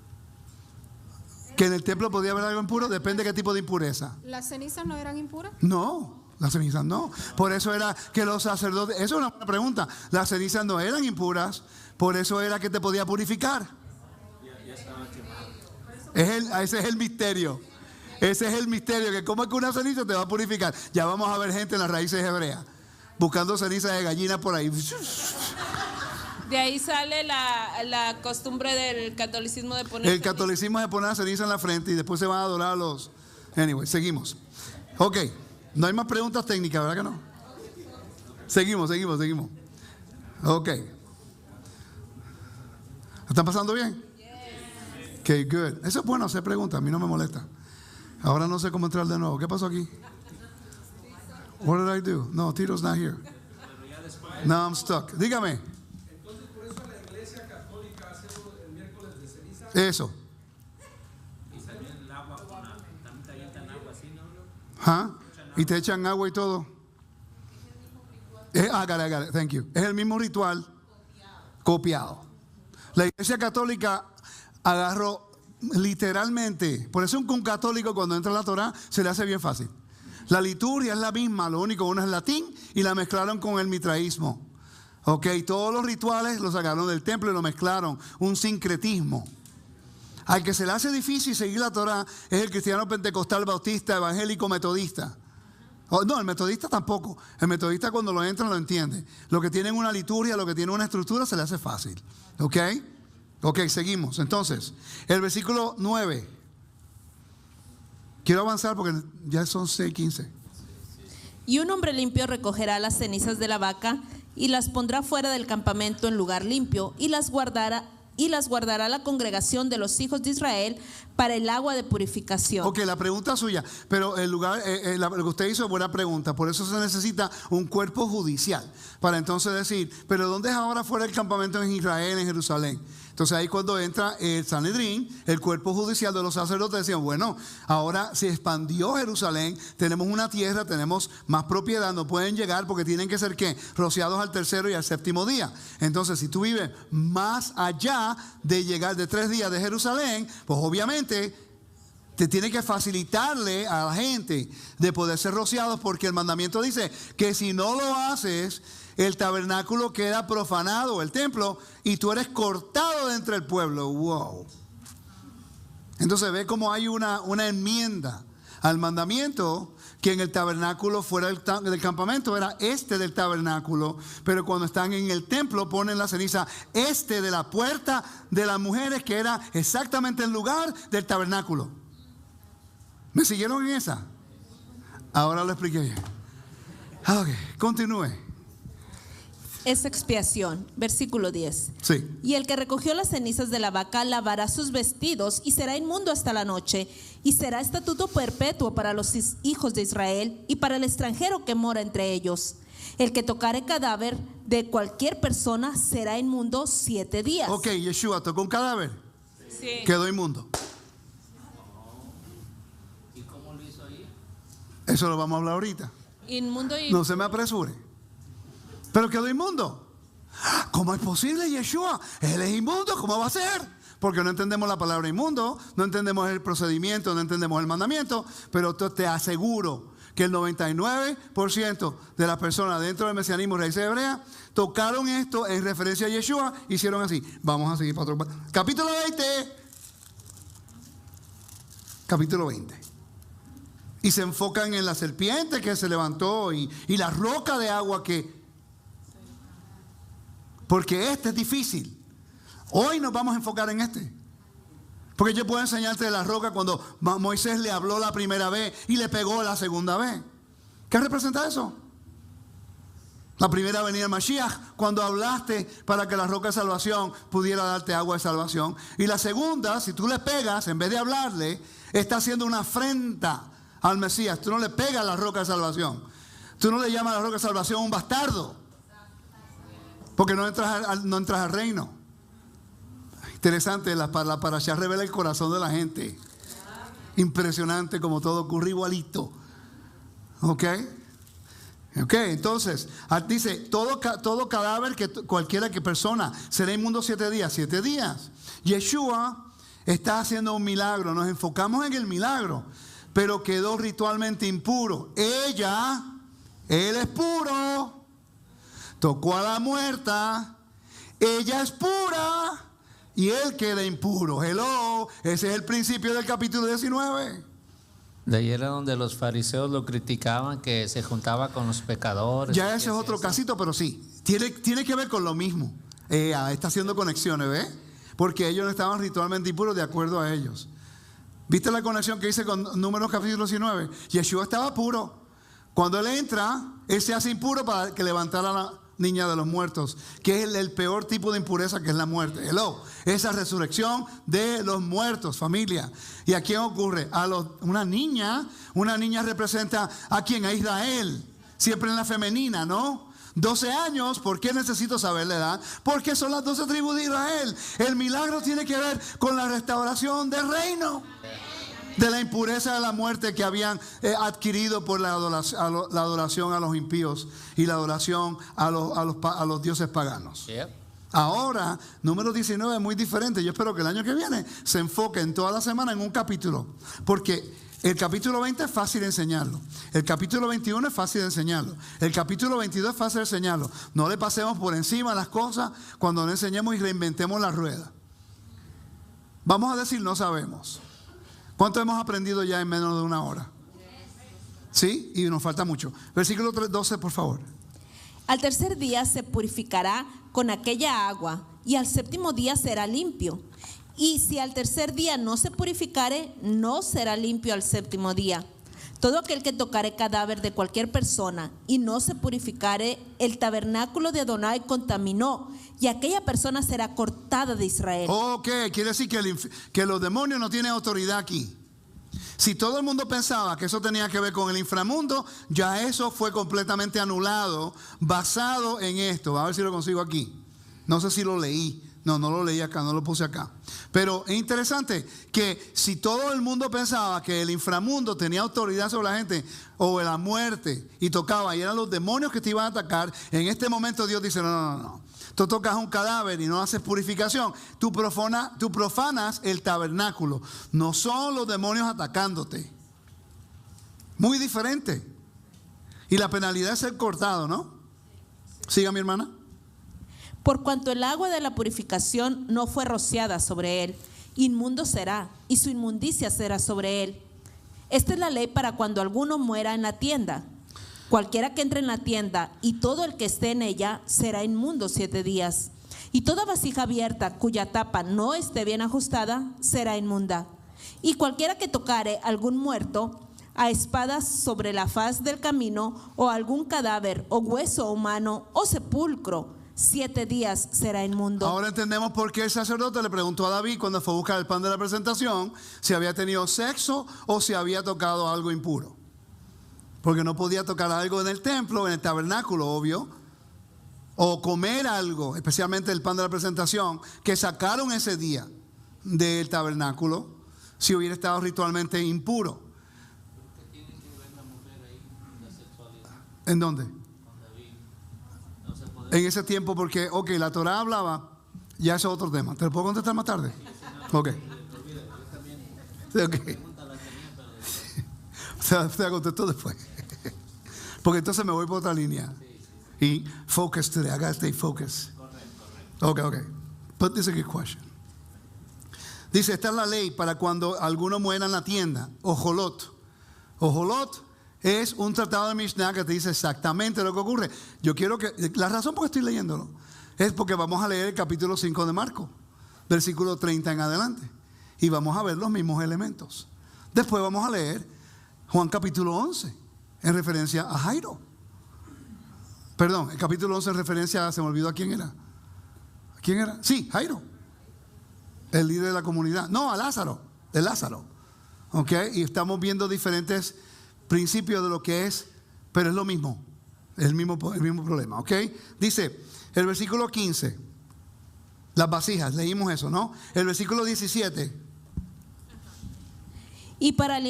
¿Que en el templo podía haber algo impuro? Depende de qué tipo de impureza. ¿Las cenizas no eran impuras? No, las cenizas no. Por eso era que los sacerdotes, eso es una buena pregunta. Las cenizas no eran impuras, por eso era que te podía purificar. Ese es el misterio. Ese es el misterio, que como es que una ceniza te va a purificar. Ya vamos a ver gente en las raíces hebreas buscando cenizas de gallina por ahí. De ahí sale la costumbre del catolicismo de poner. El catolicismo es de poner la ceniza en la frente y después se van a adorar a los. Anyway, seguimos. Ok, no hay más preguntas técnicas, ¿verdad que no? Seguimos. Ok. ¿Están pasando bien? Ok, good. Eso es bueno hacer preguntas, a mí no me molesta. Ahora no sé cómo entrar de nuevo. ¿Qué pasó aquí? What did I do? No, Tito's not here. No, I'm stuck. Dígame. Entonces, por eso la iglesia católica hace el miércoles de ceniza. Eso. Y también el agua también te avientan agua así, ¿no? ¿Ah? Y te echan agua y todo. Got it. Thank you. Es el mismo ritual copiado. La iglesia católica agarró literalmente, por eso un católico cuando entra a la Torah se le hace bien fácil. La liturgia es la misma, lo único, uno es latín y la mezclaron con el mitraísmo. Ok, todos los rituales los sacaron del templo y lo mezclaron, un sincretismo. Al que se le hace difícil seguir la Torah es el cristiano pentecostal, bautista, evangélico, metodista. No, el metodista tampoco. El metodista cuando lo entra lo entiende. Lo que tienen una liturgia, lo que tiene una estructura se le hace fácil. Ok. Ok, seguimos. Entonces, el versículo 9. Quiero avanzar porque ya son 6:15. Y un hombre limpio recogerá las cenizas de la vaca y las pondrá fuera del campamento en lugar limpio y las guardará la congregación de los hijos de Israel para el agua de purificación. Ok, la pregunta suya, pero el lugar, lo que usted hizo es buena pregunta, por eso se necesita un cuerpo judicial, para entonces decir, pero ¿dónde es ahora fuera el campamento en Israel, en Jerusalén? Entonces ahí cuando entra el Sanedrín, el cuerpo judicial de los sacerdotes decían, bueno, ahora se expandió Jerusalén, tenemos una tierra, tenemos más propiedad, no pueden llegar porque tienen que ser ¿qué? Rociados al tercero y al séptimo día. Entonces si tú vives más allá de llegar de 3 días de Jerusalén, pues obviamente te tiene que facilitarle a la gente de poder ser rociados, porque el mandamiento dice que si no lo haces, el tabernáculo queda profanado, el templo, y tú eres cortado de entre el pueblo. Wow. Entonces ve cómo hay una enmienda al mandamiento, que en el tabernáculo fuera del campamento era del tabernáculo, pero cuando están en el templo ponen la ceniza de la puerta de las mujeres, que era exactamente el lugar del tabernáculo. ¿Me siguieron en esa? Ahora lo expliqué bien. Ok, continúe. Es expiación, versículo 10. Sí. Y el que recogió las cenizas de la vaca lavará sus vestidos y será inmundo hasta la noche, y será estatuto perpetuo para los hijos de Israel y para el extranjero que mora entre ellos. El que tocare cadáver de cualquier persona será inmundo 7 días. Ok, Yeshua tocó un cadáver, Sí. quedó inmundo. ¿Y cómo lo hizo Eso lo vamos a hablar ahorita. Inmundo y No se me apresure. Pero quedó inmundo. ¿Cómo es posible, Yeshua? Él es inmundo, ¿cómo va a ser? Porque no entendemos la palabra inmundo, no entendemos el procedimiento, no entendemos el mandamiento, pero te aseguro que el 99% de las personas dentro del mesianismo raíz hebrea tocaron esto en referencia a Yeshua, hicieron así. Vamos a seguir para otro. Capítulo 20. Capítulo 20. Y se enfocan en la serpiente que se levantó y la roca de agua que... Porque este es difícil. Hoy nos vamos a enfocar en este. Porque yo puedo enseñarte de la roca cuando Moisés le habló la primera vez y le pegó la segunda vez. ¿Qué representa eso? La primera venida del Mashiach, cuando hablaste para que la roca de salvación pudiera darte agua de salvación. Y la segunda, si tú le pegas, en vez de hablarle, está haciendo una afrenta al Mesías. Tú no le pegas a la roca de salvación. Tú no le llamas a la roca de salvación un bastardo. Porque no entras al reino. Interesante, la parashá revela el corazón de la gente. Impresionante como todo ocurre igualito. ¿Ok? Entonces, dice, todo cadáver, cualquiera que persona, será inmundo 7 días. 7 días. Yeshua está haciendo un milagro. Nos enfocamos en el milagro. Pero quedó ritualmente impuro. Él es puro. Tocó a la muerta. Ella es pura. Y él queda impuro. Hello. Ese es el principio del capítulo 19. De ahí era donde los fariseos lo criticaban, que se juntaba con los pecadores. Ya ese es otro casito, pero sí. Tiene que ver con lo mismo. Está haciendo conexiones, ¿ves? Porque ellos no estaban ritualmente impuros de acuerdo a ellos. ¿Viste la conexión que hice con Números capítulo 19? Yeshua estaba puro. Cuando él entra, él se hace impuro para que levantara a la niña de los muertos, que es el peor tipo de impureza, que es la muerte. Hello. Esa resurrección de los muertos, familia. ¿Y a quién ocurre? Una niña representa a quién, a Israel, siempre en la femenina, ¿no? 12 años, ¿por qué necesito saber la edad? Porque son las 12 tribus de Israel. El milagro tiene que ver con la restauración del reino, de la impureza de la muerte que habían adquirido por la adoración a los impíos y la adoración a los dioses paganos. Ahora, número 19 es muy diferente. Yo espero que el año que viene se enfoque en toda la semana en un capítulo, porque el capítulo 20 es fácil de enseñarlo, el capítulo 21 es fácil de enseñarlo, el capítulo 22 es fácil de enseñarlo. No le pasemos por encima las cosas cuando no enseñemos y reinventemos la rueda. Vamos a decir no sabemos. ¿Cuánto hemos aprendido ya en menos de una hora? ¿Sí? Y nos falta mucho. Versículo 12, por favor. Al tercer día se purificará con aquella agua, y al séptimo día será limpio. Y si al tercer día no se purificare, no será limpio al séptimo día. Todo aquel que tocare cadáver de cualquier persona y no se purificare, el tabernáculo de Adonai contaminó, y aquella persona será cortada de Israel. Ok, quiere decir que los demonios no tienen autoridad aquí. Si todo el mundo pensaba que eso tenía que ver con el inframundo, ya eso fue completamente anulado, basado en esto. A ver si lo consigo aquí. No sé si lo leí. No lo leí acá, no lo puse acá. Pero es interesante que si todo el mundo pensaba que el inframundo tenía autoridad sobre la gente, o la muerte, y tocaba, y eran los demonios que te iban a atacar, en este momento Dios dice, no. Tú tocas un cadáver y no haces purificación, tú profanas el tabernáculo. No son los demonios atacándote. Muy diferente. Y la penalidad es ser cortado, ¿no? Siga, mi hermana. Por cuanto el agua de la purificación no fue rociada sobre él, inmundo será, y su inmundicia será sobre él. Esta es la ley para cuando alguno muera en la tienda. Cualquiera que entre en la tienda y todo el que esté en ella será inmundo 7 días. Y toda vasija abierta cuya tapa no esté bien ajustada será inmunda. Y cualquiera que tocare algún muerto a espadas sobre la faz del camino, o algún cadáver o hueso humano o sepulcro, 7 días será inmundo. Ahora entendemos por qué el sacerdote le preguntó a David cuando fue a buscar el pan de la presentación si había tenido sexo o si había tocado algo impuro. Porque no podía tocar algo en el templo, en el tabernáculo, obvio, o comer algo, especialmente el pan de la presentación, que sacaron ese día del tabernáculo, si hubiera estado ritualmente impuro. ¿Qué tiene que ver la mujer ¿En dónde? En ese tiempo, porque, ok, la Torah hablaba, ya eso es otro tema. ¿Te lo puedo contestar más tarde? Ok. Ok. Te contesto después. Porque entonces me voy por otra línea. Y focus today. I gotta stay focused. Ok. But this is a good question. Dice, esta es la ley para cuando alguno muera en la tienda. Ojolot. Ojolot es un tratado de Mishnah que te dice exactamente lo que ocurre. Yo quiero que, la razón por que estoy leyéndolo es porque vamos a leer el capítulo 5 de Marcos, versículo 30 en adelante. Y vamos a ver los mismos elementos. Después vamos a leer Juan capítulo 11, en referencia a Jairo. Perdón, el capítulo 11 en referencia a, se me olvidó a quién era. ¿A quién era? Sí, Jairo. El líder de la comunidad. No, a Lázaro, de Lázaro. ¿Ok? Y estamos viendo diferentes principios de lo que es, pero es lo mismo. El mismo problema. ¿Ok? Dice el versículo 15. Las vasijas, leímos eso, ¿no? El versículo 17. Y para el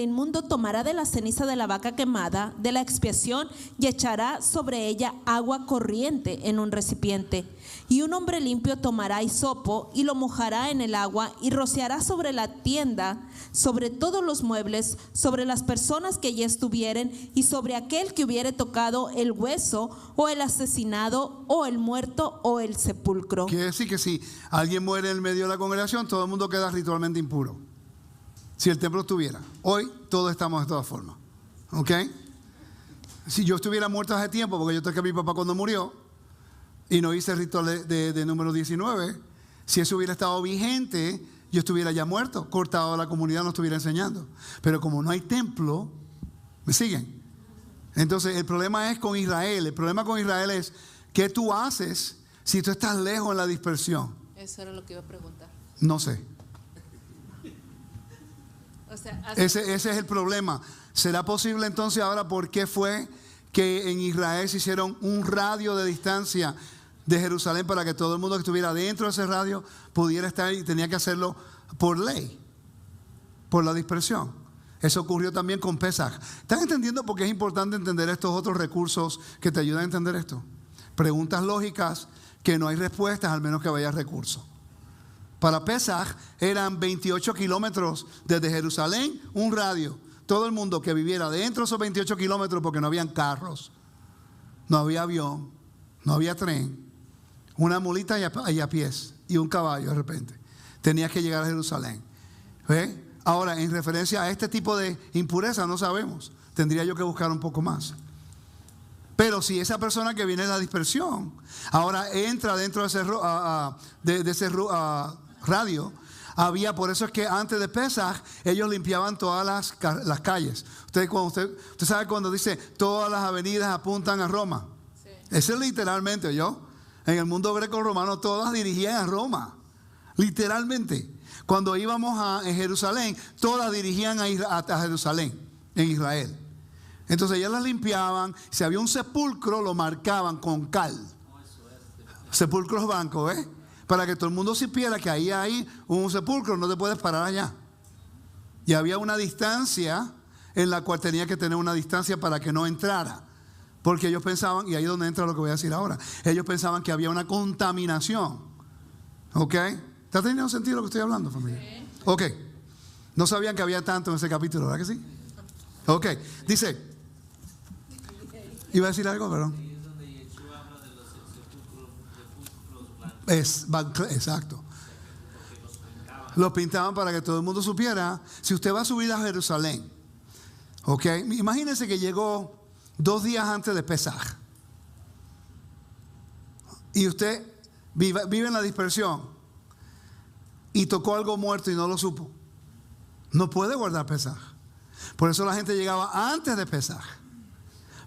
inmundo tomará de la ceniza de la vaca quemada, de la expiación, y echará sobre ella agua corriente en un recipiente. Y un hombre limpio tomará hisopo y lo mojará en el agua y rociará sobre la tienda, sobre todos los muebles, sobre las personas que allí estuvieren y sobre aquel que hubiere tocado el hueso o el asesinado o el muerto o el sepulcro. Quiere decir que si alguien muere en medio de la congregación, todo el mundo queda ritualmente impuro. Si el templo estuviera. Hoy todos estamos de todas formas. ¿Ok? Si yo estuviera muerto hace tiempo, porque yo toqué a mi papá cuando murió y no hice el ritual de número 19, si eso hubiera estado vigente, yo estuviera ya muerto, cortado de la comunidad, no estuviera enseñando. Pero como no hay templo, ¿me siguen? Entonces el problema es con Israel. El problema con Israel es ¿qué tú haces si tú estás lejos en la dispersión? Eso era lo que iba a preguntar. No sé. O sea, ese es el problema. ¿Será posible entonces ahora por qué fue que en Israel se hicieron un radio de distancia de Jerusalén para que todo el mundo que estuviera dentro de ese radio pudiera estar, y tenía que hacerlo por ley, por la dispersión? Eso ocurrió también con Pesaj. ¿Están entendiendo por qué es importante entender estos otros recursos que te ayudan a entender esto? Preguntas lógicas que no hay respuestas al menos que vaya recurso. Para Pesaj eran 28 kilómetros desde Jerusalén, un radio. Todo el mundo que viviera dentro de esos 28 kilómetros, porque no habían carros, no había avión, no había tren, una mulita y a pies y un caballo de repente. Tenías que llegar a Jerusalén. ¿Ve? Ahora, en referencia a este tipo de impureza, no sabemos. Tendría yo que buscar un poco más. Pero si esa persona que viene de la dispersión ahora entra dentro de ese radio, había, por eso es que antes de Pesaj ellos limpiaban todas las calles. Usted sabe cuando dice todas las avenidas apuntan a Roma. Sí. Eso es literalmente, en el mundo greco-romano todas dirigían a Roma, literalmente. Cuando íbamos a Jerusalén, todas dirigían a Jerusalén, en Israel. Entonces ellas las limpiaban. Si había un sepulcro, lo marcaban con cal. Sepulcros blancos, ¿eh? Para que todo el mundo supiera que ahí hay un sepulcro, no te puedes parar allá. Y había una distancia en la cual tenía que tener una distancia para que no entrara. Porque ellos pensaban, y ahí es donde entra lo que voy a decir ahora, ellos pensaban que había una contaminación. ¿Ok? ¿Está teniendo sentido lo que estoy hablando, familia? Sí. Ok. No sabían que había tanto en ese capítulo, ¿verdad que sí? Ok. Dice, ¿iba a decir algo? Perdón. Exacto. Los pintaban para que todo el mundo supiera. Si usted va a subir a Jerusalén, ok, imagínense que llegó 2 días antes de Pesaj y usted vive en la dispersión y tocó algo muerto y no lo supo. No puede guardar Pesaj. Por eso la gente llegaba antes de Pesaj,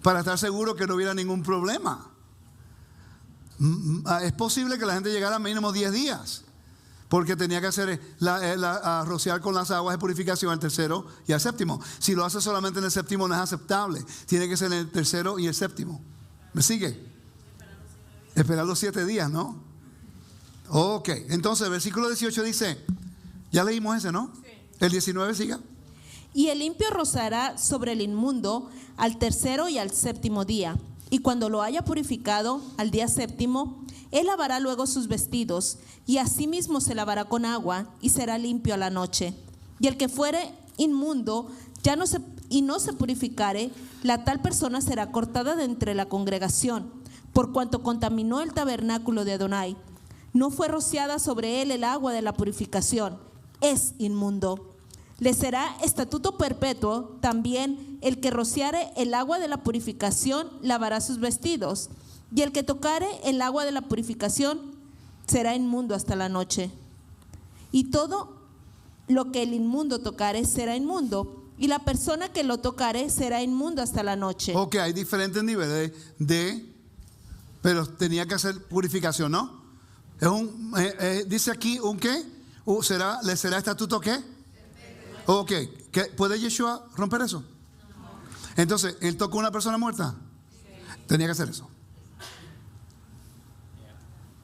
para estar seguro que no hubiera ningún problema. Es posible que la gente llegara mínimo 10 días, porque tenía que hacer rociar con las aguas de purificación al tercero y al séptimo. Si lo hace solamente en el séptimo no es aceptable, tiene que ser en el tercero y el séptimo. ¿Me sigue? Esperar los 7 días, ¿no? Ok, entonces el versículo 18 dice, ya leímos ese, ¿no? Sí. El 19 siga. Y el limpio rociará sobre el inmundo al tercero y al séptimo día. Y cuando lo haya purificado al día séptimo, él lavará luego sus vestidos, y asimismo se lavará con agua, y será limpio a la noche. Y el que fuere inmundo y no se purificare, la tal persona será cortada de entre la congregación, por cuanto contaminó el tabernáculo de Adonai. No fue rociada sobre él el agua de la purificación, es inmundo. Le será estatuto perpetuo también el que rociare el agua de la purificación lavará sus vestidos, y el que tocare el agua de la purificación será inmundo hasta la noche. Y todo lo que el inmundo tocare será inmundo, y la persona que lo tocare será inmundo hasta la noche. Ok, hay diferentes niveles pero tenía que hacer purificación, ¿no? Dice aquí un qué, ¿le será estatuto qué? Ok, ¿puede Yeshua romper eso? Entonces, ¿él tocó a una persona muerta? Tenía que hacer eso.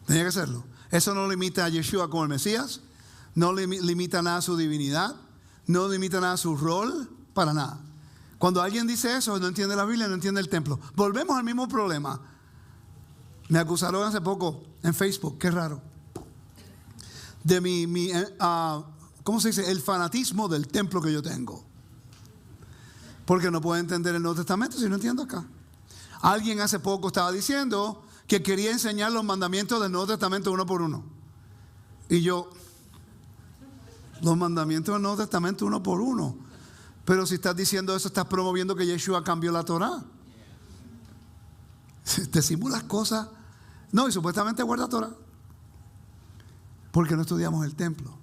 Tenía que hacerlo. Eso no limita a Yeshua como el Mesías, no limita nada a su divinidad, no limita nada a su rol, para nada. Cuando alguien dice eso, no entiende la Biblia, no entiende el templo. Volvemos al mismo problema. Me acusaron hace poco en Facebook, qué raro, de ¿cómo se dice? El fanatismo del templo que yo tengo. Porque no puedo entender el Nuevo Testamento si no entiendo acá. Alguien hace poco estaba diciendo que quería enseñar los mandamientos del Nuevo Testamento uno por uno. Y yo, los mandamientos del Nuevo Testamento uno por uno. Pero si estás diciendo eso, estás promoviendo que Yeshua cambió la Torah. Decimos las cosas. No, y supuestamente guarda Torah. Porque no estudiamos el templo.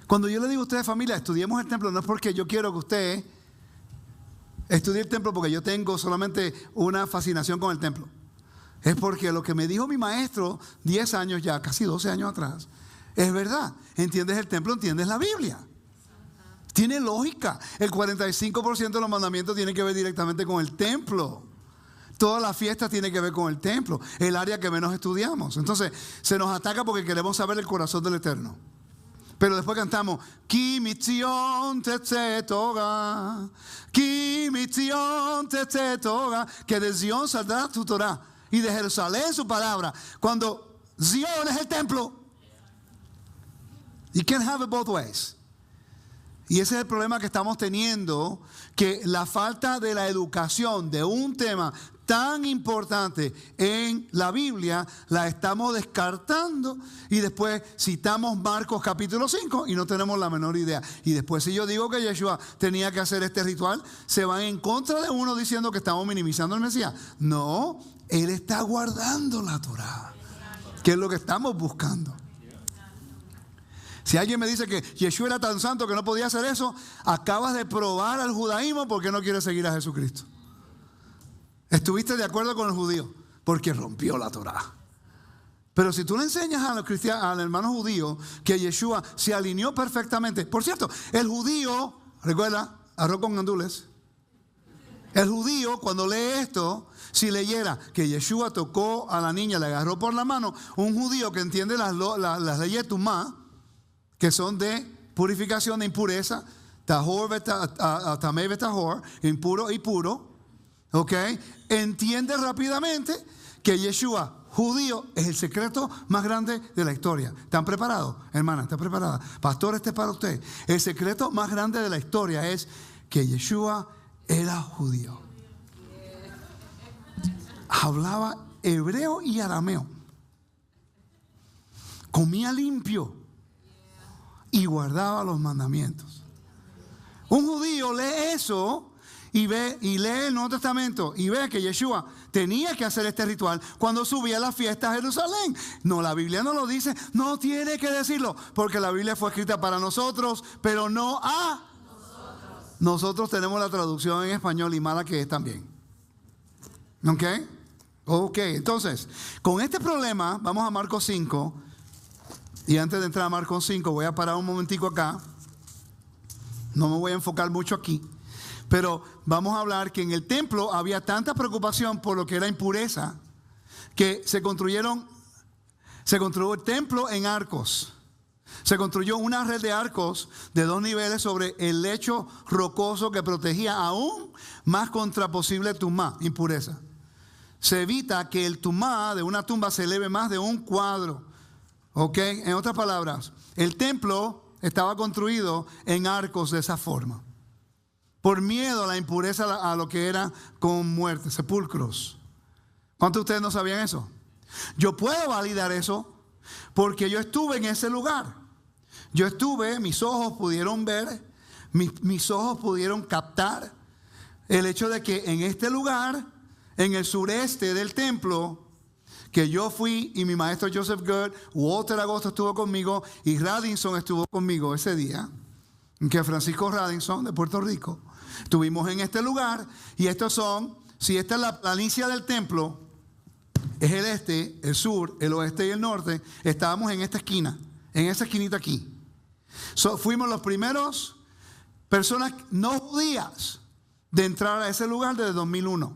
Cuando yo le digo a ustedes, familia, estudiemos el templo, no es porque yo quiero que usted estudie el templo porque yo tengo solamente una fascinación con el templo. Es porque lo que me dijo mi maestro 10 años ya, casi 12 años atrás, es verdad. Entiendes el templo, entiendes la Biblia. Tiene lógica. El 45% de los mandamientos tiene que ver directamente con el templo. Todas las fiestas tienen que ver con el templo, el área que menos estudiamos. Entonces, se nos ataca porque queremos saber el corazón del Eterno. Pero después cantamos, Ki mitzion tetze Torah, Ki mitzion tetze Torah, que de Zion saldrá tu Torah y de Jerusalén su palabra. Cuando Zion es el templo, you can't have it both ways. Y ese es el problema que estamos teniendo, que la falta de la educación de un tema tan importante en la Biblia la estamos descartando, y después citamos Marcos capítulo 5 y no tenemos la menor idea. Y después, si yo digo que Yeshua tenía que hacer este ritual, se van en contra de uno diciendo que estamos minimizando al Mesías. No, él está guardando la Torah, que es lo que estamos buscando. Si alguien me dice que Yeshua era tan santo que no podía hacer eso, acabas de probar al judaísmo porque no quiere seguir a Jesucristo. Estuviste de acuerdo con el judío porque rompió la Torah. Pero si tú le enseñas a los cristianos, al hermano judío, que Yeshua se alineó perfectamente. Por cierto, el judío, recuerda, arroz con gandules. El judío, cuando lee esto, si leyera que Yeshua tocó a la niña, le agarró por la mano, un judío que entiende las leyes de Tumá, que son de purificación de impureza, tahor, tamei betahor, impuro y puro, ¿ok? Entiende rápidamente que Yeshua, judío, es el secreto más grande de la historia. ¿Están preparados, hermana? ¿Están preparadas? Pastor, este es para usted. El secreto más grande de la historia es que Yeshua era judío. Hablaba hebreo y arameo. Comía limpio y guardaba los mandamientos. Un judío lee eso y lee el Nuevo Testamento y ve que Yeshua tenía que hacer este ritual cuando subía a la fiesta a Jerusalén. No, la Biblia no lo dice, no tiene que decirlo, porque la Biblia fue escrita para nosotros, pero no a nosotros. Nosotros tenemos la traducción en español, y mala que es también. Ok, entonces, con este problema vamos a Marcos 5. Y antes de entrar a Marcos 5, voy a parar un momentico acá. No me voy a enfocar mucho aquí. Pero vamos a hablar que en el templo había tanta preocupación por lo que era impureza, que se construyó el templo en arcos. Se construyó una red de arcos de 2 niveles sobre el lecho rocoso que protegía aún más contra posible tumá, impureza. Se evita que el tumá de una tumba se eleve más de un cuadro. ¿Ok? En otras palabras, el templo estaba construido en arcos de esa forma. Por miedo a la impureza, a lo que era con muerte, sepulcros. ¿Cuántos de ustedes no sabían eso? Yo puedo validar eso porque yo estuve en ese lugar. Yo estuve, mis ojos pudieron ver, mis ojos pudieron captar el hecho de que en este lugar, en el sureste del templo, que yo fui y mi maestro Joseph Good, Walter Agosto estuvo conmigo y Radisson estuvo conmigo ese día, que Francisco Radisson de Puerto Rico. Estuvimos en este lugar y estos son, si esta es la planicie del templo, es el este, el sur, el oeste y el norte. Estábamos en esta esquina, en esa esquinita aquí. Fuimos los primeros personas no judías de entrar a ese lugar desde 2001.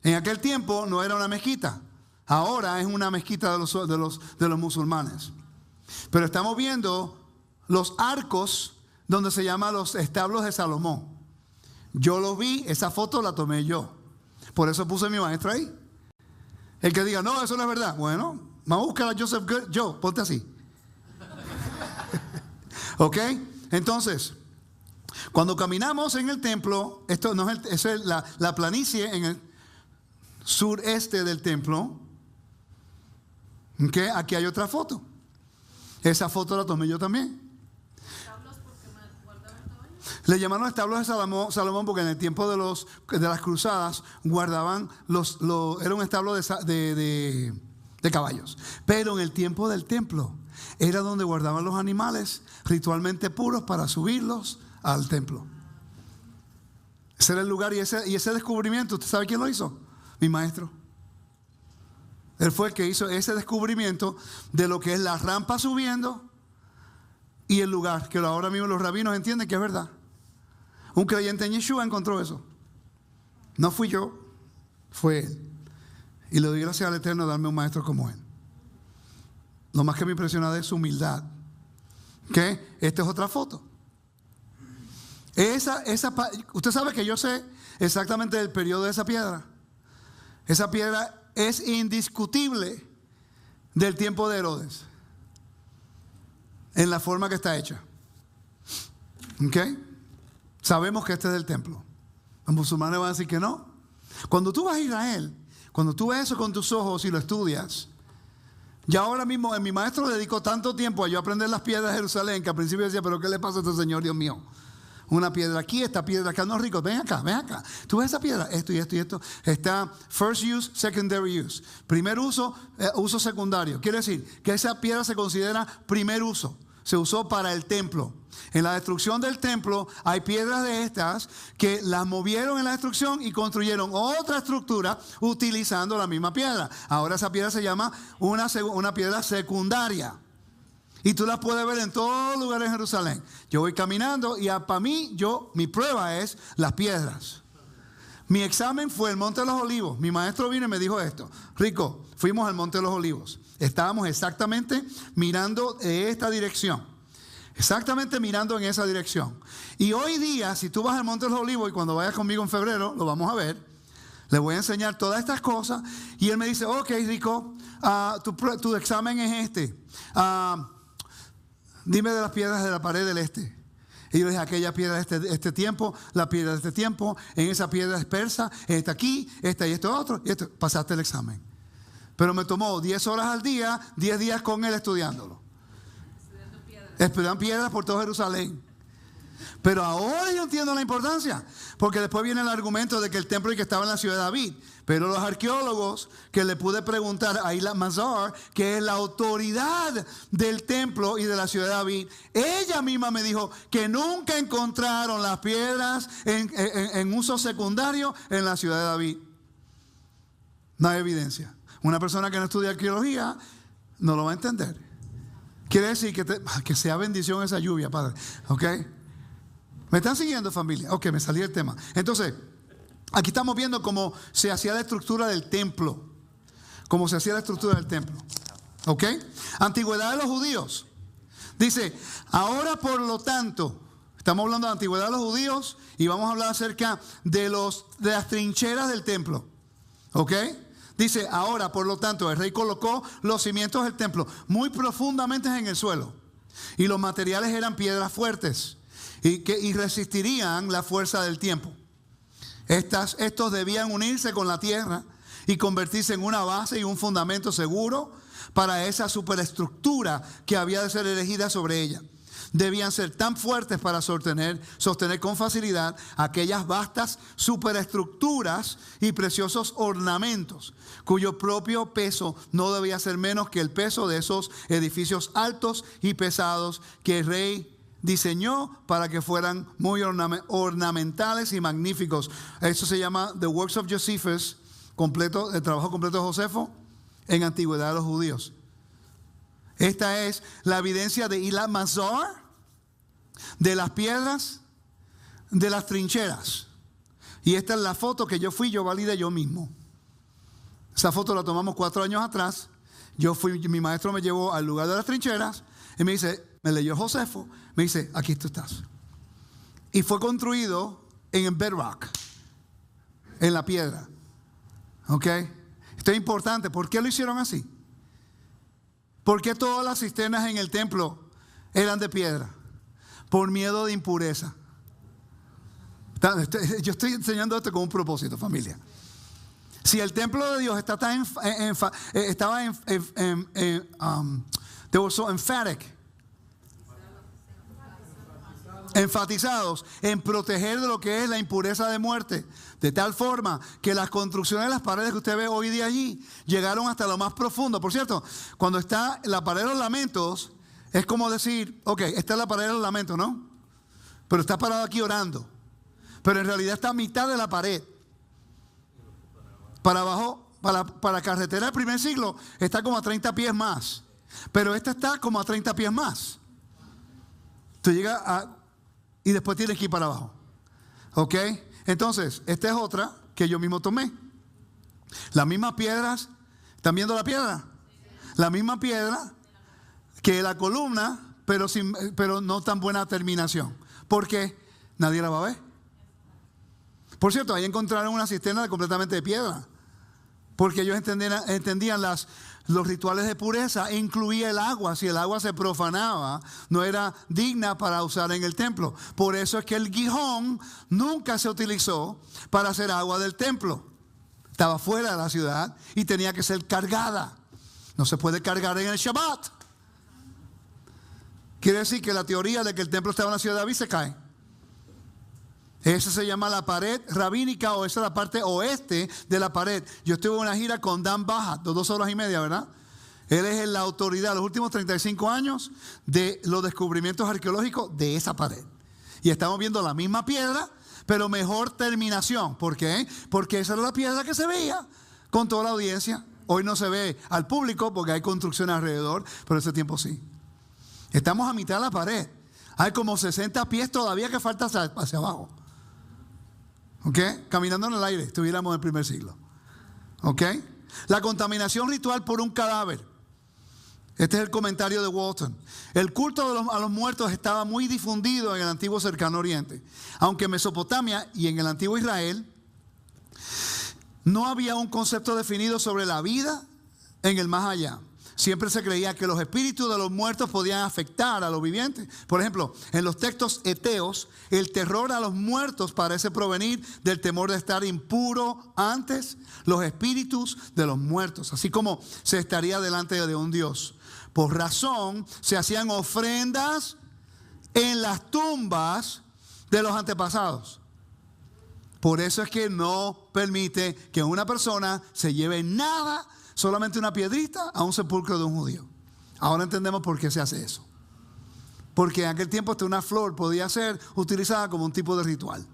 En aquel tiempo no era una mezquita, ahora es una mezquita de los musulmanes. Pero estamos viendo los arcos donde se llama los establos de Salomón. Yo los vi, esa foto la tomé yo. Por eso puse a mi maestro ahí. El que diga, no, eso no es verdad. Bueno, vamos a buscar a Joseph Good. Yo, ponte así. ¿Ok? Entonces, cuando caminamos en el templo, esto no es la planicie en el sureste del templo. ¿Ok? Aquí hay otra foto. Esa foto la tomé yo también. Le llamaron establos de Salomón porque en el tiempo de las cruzadas guardaban era un establo de caballos. Pero en el tiempo del templo era donde guardaban los animales ritualmente puros para subirlos al templo. Ese era el lugar y ese descubrimiento, ¿usted sabe quién lo hizo? Mi maestro. Él fue el que hizo ese descubrimiento de lo que es la rampa subiendo y el lugar, que ahora mismo los rabinos entienden que es verdad. Un creyente en Yeshua encontró eso. No fui yo, fue él. Y le doy gracias al Eterno de darme un maestro como él. Lo más que me impresiona es su humildad. ¿Qué? Esta es otra foto. Usted sabe que yo sé exactamente el periodo de esa piedra. Esa piedra es indiscutible del tiempo de Herodes. En la forma que está hecha. ¿Ok? Sabemos que este es del templo. Los musulmanes van a decir que no. Cuando tú vas a Israel, cuando tú ves eso con tus ojos y lo estudias, ya ahora mismo mi maestro dedicó tanto tiempo a yo aprender las piedras de Jerusalén que al principio decía, pero ¿qué le pasa a este señor, Dios mío? Una piedra aquí, esta piedra acá, no ricos, ven acá, ven acá. Tú ves esa piedra, esto y esto y esto. Está first use, secondary use. Primer uso, uso secundario. Quiere decir que esa piedra se considera primer uso. Se usó para el templo. En la destrucción del templo hay piedras de estas que las movieron en la destrucción y construyeron otra estructura utilizando la misma piedra. Ahora esa piedra se llama una piedra secundaria. Y tú las puedes ver en todos los lugares en Jerusalén. Yo voy caminando y para mí, mi prueba es las piedras. Mi examen fue el Monte de los Olivos. Mi maestro vino y me dijo esto. Rico, fuimos al Monte de los Olivos. Estábamos exactamente mirando en esta dirección. Exactamente mirando en esa dirección. Y hoy día, si tú vas al Monte de los Olivos y cuando vayas conmigo en febrero, lo vamos a ver. Le voy a enseñar todas estas cosas. Y él me dice, ok, Rico, tu examen es este. Dime de las piedras de la pared del este. Y yo le dije, aquella piedra de este tiempo, la piedra de este tiempo, en esa piedra es persa, esta aquí, esta y esto otro, y esto. Pasaste el examen. Pero me tomó 10 horas al día, 10 días con él estudiándolo. Estudian piedras por todo Jerusalén. Pero ahora yo entiendo la importancia, porque después viene el argumento de que el templo que estaba en la ciudad de David. Pero los arqueólogos que le pude preguntar a Ilan Mazar, que es la autoridad del templo y de la ciudad de David, ella misma me dijo que nunca encontraron las piedras en uso secundario en la ciudad de David. No hay evidencia. Una persona que no estudia arqueología no lo va a entender. Quiere decir que sea bendición esa lluvia, Padre. ¿Ok? ¿Me están siguiendo, familia? Ok, me salí del tema. Entonces, aquí estamos viendo cómo se hacía la estructura del templo. Cómo se hacía la estructura del templo. ¿Ok? Antigüedad de los judíos. Dice, ahora por lo tanto, estamos hablando de la antigüedad de los judíos y vamos a hablar acerca de las trincheras del templo. ¿Ok? Dice, ahora por lo tanto, el rey colocó los cimientos del templo muy profundamente en el suelo. Y los materiales eran piedras fuertes y resistirían la fuerza del tiempo. Estos debían unirse con la tierra y convertirse en una base y un fundamento seguro para esa superestructura que había de ser erigida sobre ella. Debían ser tan fuertes para sostener con facilidad aquellas vastas superestructuras y preciosos ornamentos, cuyo propio peso no debía ser menos que el peso de esos edificios altos y pesados que el rey diseñó para que fueran muy ornamentales y magníficos. Eso se llama The Works of Josephus, el trabajo completo de Josefo en antigüedad de los judíos. Esta es la evidencia de Ilat Mazar, de las piedras, de las trincheras. Y esta es la foto que yo validé yo mismo. Esa foto la tomamos 4 años atrás. Mi maestro me llevó al lugar de las trincheras y me dice, me leyó Josefo, me dice, aquí tú estás. Y fue construido en el bedrock, en la piedra. ¿Ok? Esto es importante. ¿Por qué lo hicieron así? ¿Por qué todas las cisternas en el templo eran de piedra? Por miedo de impureza. Yo estoy enseñando esto con un propósito, familia. Si el templo de Dios está tan they were so enfatizados en proteger de lo que es la impureza de muerte, de tal forma que las construcciones de las paredes que usted ve hoy día allí llegaron hasta lo más profundo. Por cierto, cuando está la pared de los lamentos, es como decir, ok, esta es la pared de los lamentos, ¿no? Pero está parado aquí orando. Pero en realidad está a mitad de la pared. Para abajo, para carretera del primer siglo, está como a 30 pies más. Pero esta está como a 30 pies más. Tú llegas y después tienes que ir para abajo. ¿Ok? Entonces, esta es otra que yo mismo tomé. Las mismas piedras. ¿Están viendo la piedra? La misma piedra que la columna, pero no tan buena terminación. ¿Por qué? Nadie la va a ver. Por cierto, ahí encontraron una cisterna completamente de piedra. Porque ellos entendían los rituales de pureza e incluía el agua. Si el agua se profanaba, no era digna para usar en el templo. Por eso es que el Gihón nunca se utilizó para hacer agua del templo. Estaba fuera de la ciudad y tenía que ser cargada. No se puede cargar en el Shabbat. Quiere decir que la teoría de que el templo estaba en la ciudad de David se cae. Esa se llama la pared rabínica, o esa es la parte oeste de la pared. Yo estuve en una gira con Dan Baja, 2 horas y media, ¿verdad? Él es la autoridad los últimos 35 años de los descubrimientos arqueológicos de esa pared. Y estamos viendo la misma piedra, pero mejor terminación. ¿Por qué? Porque esa era la piedra que se veía con toda la audiencia. Hoy no se ve al público porque hay construcciones alrededor, pero ese tiempo sí. Estamos a mitad de la pared. Hay como 60 pies todavía que falta hacia abajo. ¿Ok? Caminando en el aire, estuviéramos en el primer siglo. ¿Ok? La contaminación ritual por un cadáver. Este es el comentario de Walton. El culto a los muertos estaba muy difundido en el antiguo cercano oriente. Aunque en Mesopotamia y en el antiguo Israel no había un concepto definido sobre la vida en el más allá. Siempre se creía que los espíritus de los muertos podían afectar a los vivientes. Por ejemplo, en los textos heteos, el terror a los muertos parece provenir del temor de estar impuro antes los espíritus de los muertos, así como se estaría delante de un Dios. Por razón, se hacían ofrendas en las tumbas de los antepasados. Por eso es que no permite que una persona se lleve nada, solamente una piedrita, a un sepulcro de un judío. Ahora entendemos por qué se hace eso. Porque en aquel tiempo hasta una flor podía ser utilizada como un tipo de ritual.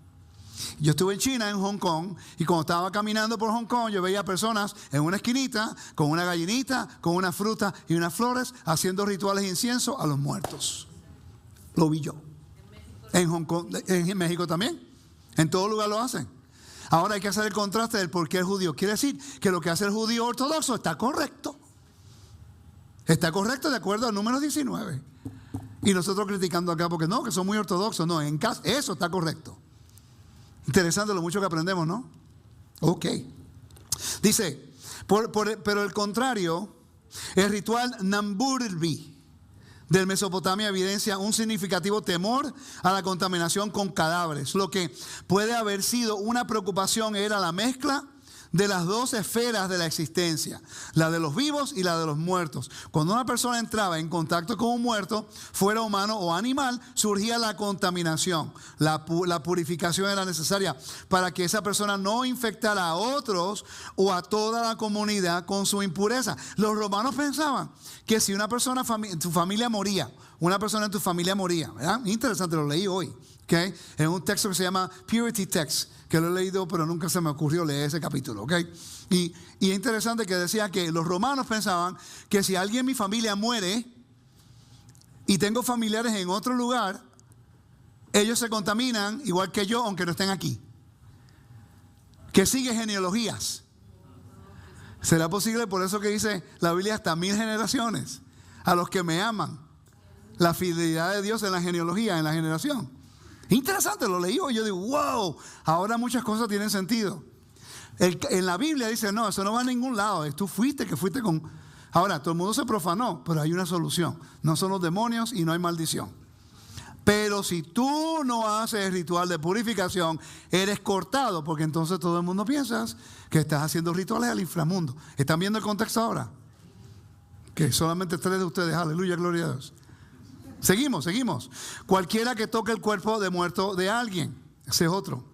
Yo estuve en China, en Hong Kong, y cuando estaba caminando por Hong Kong, yo veía personas en una esquinita, con una gallinita, con una fruta y unas flores, haciendo rituales de incienso a los muertos. Lo vi yo. En Hong Kong, en México también. En todo lugar lo hacen. Ahora hay que hacer el contraste del por qué el judío. Quiere decir que lo que hace el judío ortodoxo está correcto. Está correcto de acuerdo al número 19. Y nosotros criticando acá porque no, que son muy ortodoxos. No, en casa, eso está correcto. Interesante lo mucho que aprendemos, ¿no? Ok. Dice, pero el contrario, el ritual Namburbi del Mesopotamia evidencia un significativo temor a la contaminación con cadáveres. Lo que puede haber sido una preocupación era la mezcla de las dos esferas de la existencia, la de los vivos y la de los muertos. Cuando una persona entraba en contacto con un muerto, fuera humano o animal, surgía la contaminación. La purificación era necesaria para que esa persona no infectara a otros o a toda la comunidad con su impureza. Los romanos pensaban que si una persona en tu familia moría, una persona en tu familia moría, ¿verdad? Interesante, lo leí hoy, ¿okay? En un texto que se llama Purity Text, que lo he leído pero nunca se me ocurrió leer ese capítulo, ¿ok? Y es interesante que decía que los romanos pensaban que si alguien en mi familia muere y tengo familiares en otro lugar, ellos se contaminan igual que yo aunque no estén aquí. Que sigue genealogías. ¿Será posible? Por eso que dice la Biblia hasta 1000 generaciones a los que me aman. La fidelidad de Dios en la genealogía, en la generación. Interesante, lo leí hoy. Yo digo, wow, ahora muchas cosas tienen sentido. En la Biblia dice, no, eso no va a ningún lado. Tú fuiste con... Ahora, todo el mundo se profanó, pero hay una solución. No son los demonios y no hay maldición. Pero si tú no haces el ritual de purificación, eres cortado, porque entonces todo el mundo piensa que estás haciendo rituales al inframundo. ¿Están viendo el contexto ahora? Que solamente 3 de ustedes, aleluya, gloria a Dios. Seguimos. Cualquiera que toque el cuerpo de muerto de alguien. Ese es otro.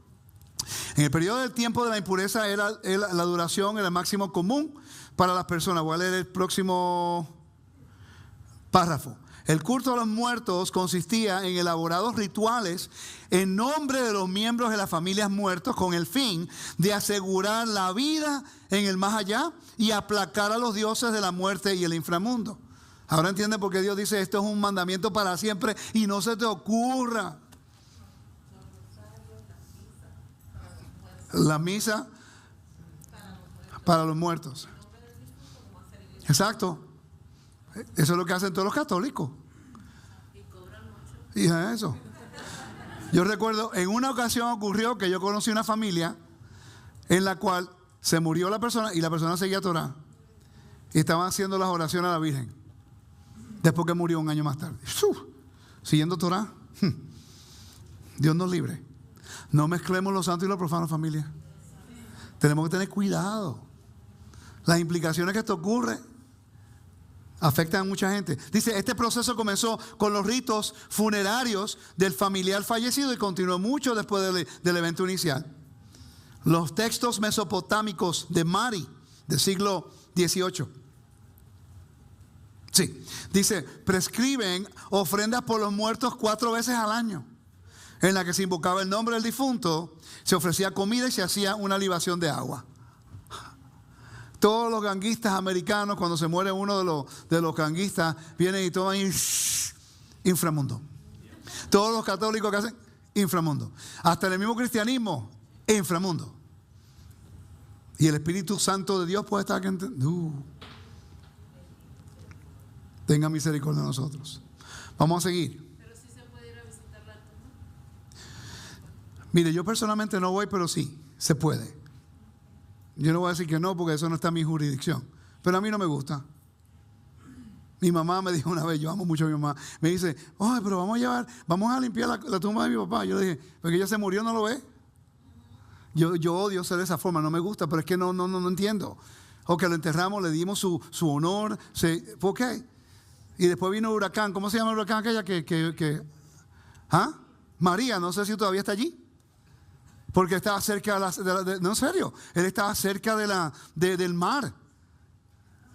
En el periodo del tiempo de la impureza la duración era el máximo común para las personas. Voy a leer el próximo párrafo. El culto a los muertos consistía en elaborados rituales en nombre de los miembros de las familias muertos con el fin de asegurar la vida en el más allá y aplacar a los dioses de la muerte y el inframundo. Ahora entiende por qué Dios dice esto es un mandamiento para siempre y no se te ocurra. La misa para los muertos. Exacto. Eso es lo que hacen todos los católicos. Y eso. Yo recuerdo, en una ocasión ocurrió que yo conocí una familia en la cual se murió la persona y la persona seguía Torá. Y estaban haciendo las oraciones a la Virgen. Después que murió un año más tarde. Siguiendo Torá. Dios nos libre. No mezclemos lo santo y lo profano, familia. Tenemos que tener cuidado. Las implicaciones que esto ocurre afectan a mucha gente. Dice, este proceso comenzó con los ritos funerarios del familiar fallecido y continuó mucho después del evento inicial. Los textos mesopotámicos de Mari, del siglo XVIII. Sí, dice, prescriben ofrendas por los muertos 4 veces al año, en la que se invocaba el nombre del difunto, se ofrecía comida y se hacía una libación de agua. Todos los ganguistas americanos, cuando se muere uno de los ganguistas, vienen y toman inframundo. Todos los católicos que hacen inframundo. Hasta el mismo cristianismo, inframundo. Y el Espíritu Santo de Dios puede estar aquí. Tenga misericordia de nosotros. Vamos a seguir. Pero sí se puede ir a visitar la tumba. Mire, yo personalmente no voy, pero sí, se puede. Yo no voy a decir que no, porque eso no está en mi jurisdicción. Pero a mí no me gusta. Mi mamá me dijo una vez, yo amo mucho a mi mamá, me dice, oh, pero vamos a limpiar la tumba de mi papá. Yo le dije, porque ella se murió, ¿no lo ve? Yo odio ser de esa forma, no me gusta, pero es que no entiendo. O que lo enterramos, le dimos su honor, ¿por qué? Y después vino el huracán. ¿Cómo se llama el huracán aquella ¿Ah? María, no sé si todavía está allí. Porque estaba cerca no, en serio. Él estaba cerca del mar.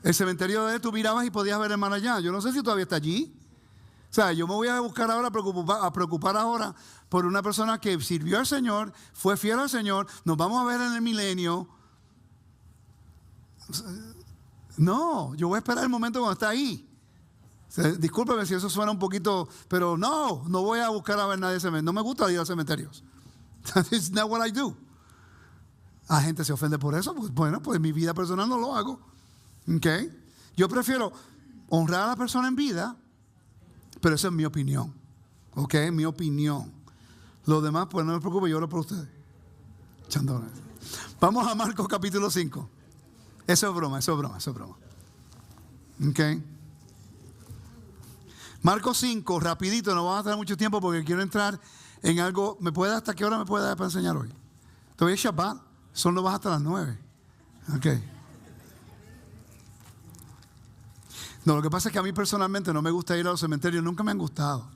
El cementerio de él, tú mirabas y podías ver el mar allá. Yo no sé si todavía está allí. O sea, yo me voy a buscar ahora, a preocupar ahora por una persona que sirvió al Señor, fue fiel al Señor. Nos vamos a ver en el milenio. No, yo voy a esperar el momento cuando está ahí. Discúlpeme si eso suena un poquito, pero no voy a buscar a ver nadie de cementerio. No me gusta ir a cementerios. That's not what I do. La gente se ofende por eso. Pues, bueno, pues en mi vida personal no lo hago. ¿Okay? Yo prefiero honrar a la persona en vida Pero esa es mi opinión. ¿Ok? Mi opinión. Los demás, pues no me preocupe, yo oro por ustedes. Chandones. Vamos a Marcos capítulo 5. Eso es broma, eso es broma, eso es broma. ¿Ok? Marcos 5, rapidito, no vamos a tener mucho tiempo porque quiero entrar en algo. ¿Hasta qué hora me puede dar para enseñar hoy? Todavía es Shabbat, son no vas hasta las 9. Ok. No, lo que pasa es que a mí personalmente no me gusta ir a los cementerios, nunca me han gustado.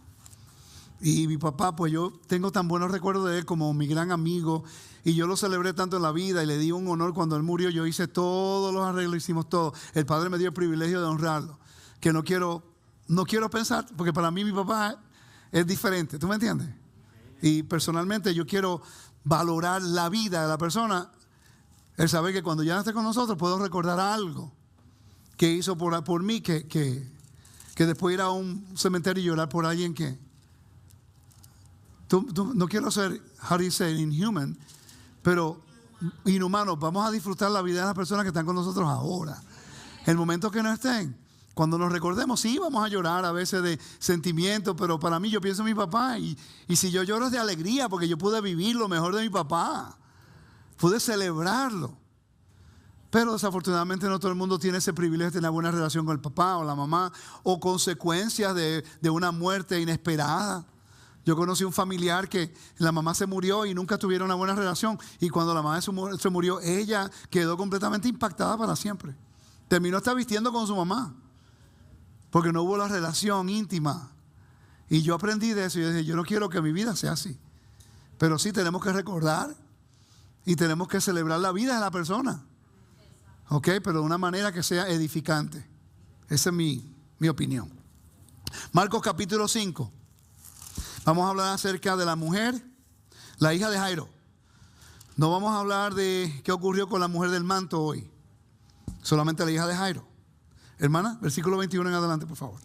Y mi papá, pues yo tengo tan buenos recuerdos de él como mi gran amigo. Y yo lo celebré tanto en la vida y le di un honor cuando él murió. Yo hice todos los arreglos, hicimos todo. El Padre me dio el privilegio de honrarlo. Que no quiero pensar, porque para mí mi papá es diferente. ¿Tú me entiendes? Y personalmente yo quiero valorar la vida de la persona. El saber que cuando ya no esté con nosotros puedo recordar algo que hizo por mí. Que después ir a un cementerio y llorar por alguien que... no quiero ser, how do you say, inhuman, pero inhumanos. Vamos a disfrutar la vida de las personas que están con nosotros ahora. El momento que no estén, cuando nos recordemos, sí, vamos a llorar a veces de sentimientos, pero para mí yo pienso en mi papá y si yo lloro es de alegría porque yo pude vivir lo mejor de mi papá, pude celebrarlo. Pero desafortunadamente no todo el mundo tiene ese privilegio de tener buena relación con el papá o la mamá o consecuencias de una muerte inesperada. Yo conocí un familiar que la mamá se murió y nunca tuvieron una buena relación. Y cuando la mamá se murió, ella quedó completamente impactada para siempre. Terminó hasta vistiendo con su mamá. Porque no hubo la relación íntima. Y yo aprendí de eso y dije, yo no quiero que mi vida sea así. Pero sí tenemos que recordar y tenemos que celebrar la vida de la persona. ¿Ok? Pero de una manera que sea edificante. Esa es mi opinión. Marcos capítulo 5. Vamos a hablar acerca de la mujer, la hija de Jairo. No vamos a hablar de qué ocurrió con la mujer del manto hoy. Solamente la hija de Jairo. Hermana, versículo 21 en adelante, por favor.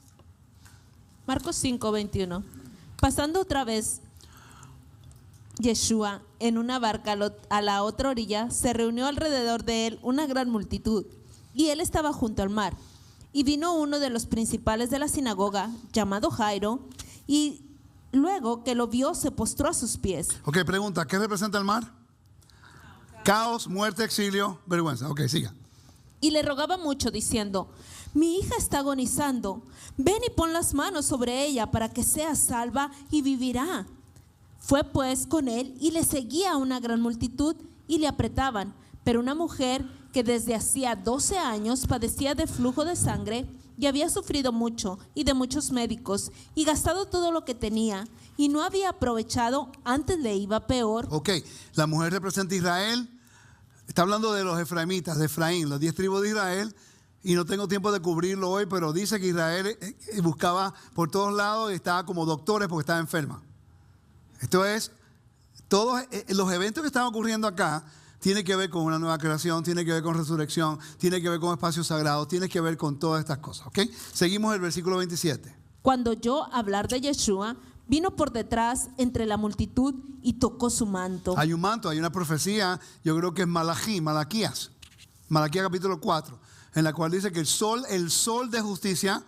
Marcos 5, 21. Pasando otra vez Yeshua en una barca a la otra orilla, se reunió alrededor de él una gran multitud, y él estaba junto al mar. Y vino uno de los principales de la sinagoga, llamado Jairo, y luego que lo vio, se postró a sus pies. Ok, pregunta, ¿qué representa el mar? Caos, muerte, exilio, vergüenza. Ok, siga. Y le rogaba mucho, diciendo: mi hija está agonizando, ven y pon las manos sobre ella para que sea salva y vivirá. Fue pues con él y le seguía una gran multitud y le apretaban. Pero una mujer que desde hacía 12 años padecía de flujo de sangre y había sufrido mucho y de muchos médicos y gastado todo lo que tenía y no había aprovechado, antes le iba peor. Ok, la mujer representa a Israel. Está hablando de los efraimitas, de Efraín, los 10 tribus de Israel. Y no tengo tiempo de cubrirlo hoy, pero dice que Israel buscaba por todos lados y estaba como doctores porque estaba enferma. Esto es, todos los eventos que están ocurriendo acá tienen que ver con una nueva creación, tiene que ver con resurrección, tiene que ver con espacios sagrados, tiene que ver con todas estas cosas. ¿Ok? Seguimos el versículo 27. Cuando oyó hablar de Yeshua, vino por detrás entre la multitud y tocó su manto. Hay un manto, hay una profecía, yo creo que es Malaquías capítulo 4, en la cual dice que el sol de justicia,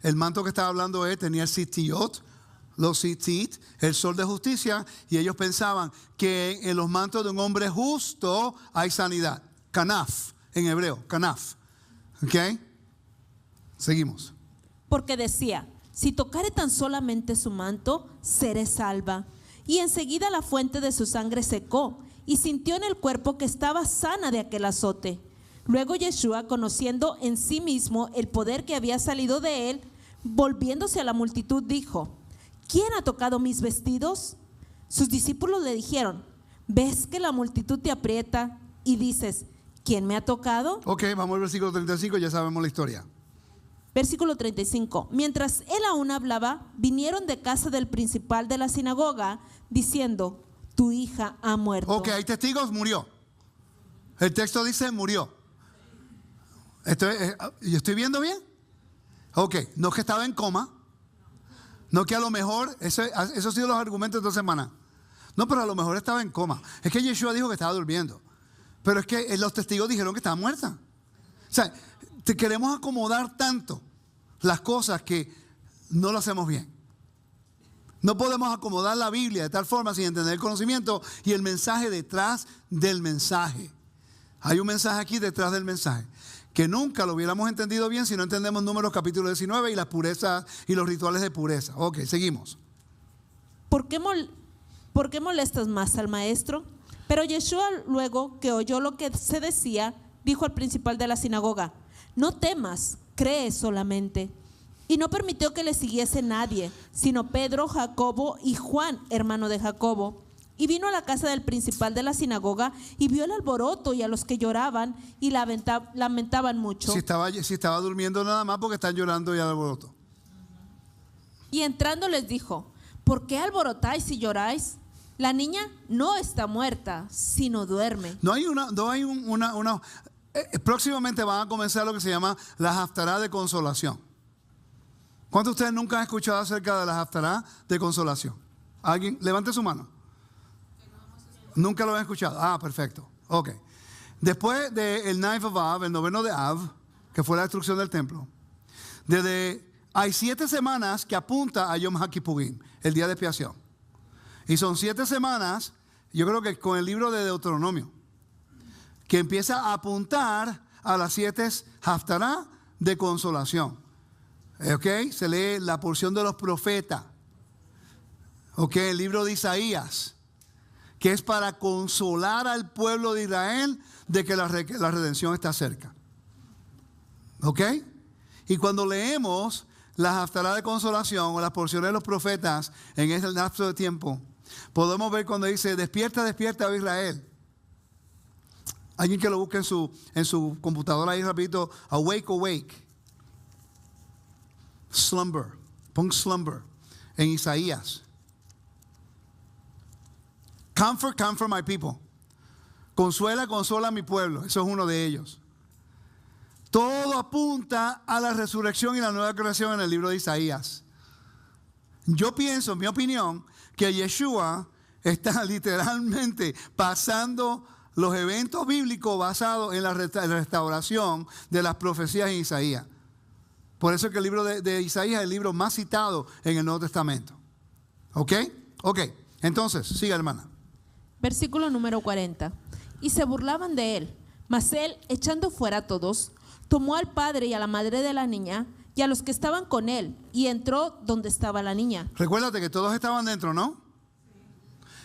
el manto que estaba hablando tenía el sitiot, los sitit, el sol de justicia, y ellos pensaban que en los mantos de un hombre justo hay sanidad. Kanaf, en hebreo, kanaf. ¿Ok? Seguimos. Porque decía: si tocare tan solamente su manto, seré salva. Y enseguida la fuente de su sangre secó, y sintió en el cuerpo que estaba sana de aquel azote. Luego Yeshua, conociendo en sí mismo el poder que había salido de él, volviéndose a la multitud, dijo: ¿quién ha tocado mis vestidos? Sus discípulos le dijeron: ¿ves que la multitud te aprieta y dices: ¿quién me ha tocado? Ok, vamos al versículo 35, ya sabemos la historia. Versículo 35. Mientras él aún hablaba, vinieron de casa del principal de la sinagoga, diciendo: tu hija ha muerto. Ok, hay testigos, murió. El texto dice murió. ¿Yo estoy viendo bien? Ok, no es que estaba en coma. No que a lo mejor, eso han sido los argumentos de 2 semanas. No, pero a lo mejor estaba en coma. Es que Yeshua dijo que estaba durmiendo. Pero es que los testigos dijeron que estaba muerta. O sea, te queremos acomodar tanto las cosas que no lo hacemos bien. No podemos acomodar la Biblia de tal forma sin entender el conocimiento y el mensaje detrás del mensaje. Hay un mensaje aquí detrás del mensaje, que nunca lo hubiéramos entendido bien si no entendemos Números capítulo 19 y las purezas y los rituales de pureza. Ok, seguimos. ¿Por qué molestas más al maestro? Pero Yeshua, luego que oyó lo que se decía, dijo al principal de la sinagoga: no temas, cree solamente. Y no permitió que le siguiese nadie, sino Pedro, Jacobo y Juan, hermano de Jacobo. Y vino a la casa del principal de la sinagoga y vio el alboroto y a los que lloraban y lamentaban mucho. Si estaba durmiendo nada más porque están llorando y al alboroto. Y entrando les dijo: ¿por qué alborotáis y lloráis? La niña no está muerta, sino duerme. Próximamente van a comenzar lo que se llama la haftará de consolación. ¿Cuántos de ustedes nunca han escuchado acerca de la haftará de consolación? ¿Alguien? Levante su mano. Nunca lo han escuchado. Ah, perfecto. Ok. Después del Ninth of Av, el noveno de Av, que fue la destrucción del templo, hay 7 semanas que apunta a Yom HaKippurim, el día de expiación. Y son 7 semanas, yo creo que con el libro de Deuteronomio, que empieza a apuntar a las 7 haftará de consolación. ¿Ok? Se lee la porción de los profetas. ¿Ok? El libro de Isaías, que es para consolar al pueblo de Israel de que la redención está cerca. ¿Ok? Y cuando leemos las haftará de consolación o las porciones de los profetas en ese lapso de tiempo, podemos ver cuando dice: despierta, despierta, oh Israel. Alguien que lo busque en su computadora ahí rapidito: awake, awake. Slumber. Pon slumber en Isaías. Comfort, comfort my people. Consuela, consola a mi pueblo. Eso es uno de ellos. Todo apunta a la resurrección y la nueva creación en el libro de Isaías. Yo pienso, en mi opinión, que Yeshua está literalmente pasando los eventos bíblicos basados en la restauración de las profecías en Isaías. Por eso es que el libro de Isaías es el libro más citado en el Nuevo Testamento. ¿Ok? Ok. Entonces, siga, hermana. Versículo número 40. Y se burlaban de él, mas él, echando fuera a todos, tomó al padre y a la madre de la niña y a los que estaban con él, y entró donde estaba la niña. Recuérdate que todos estaban dentro, ¿no?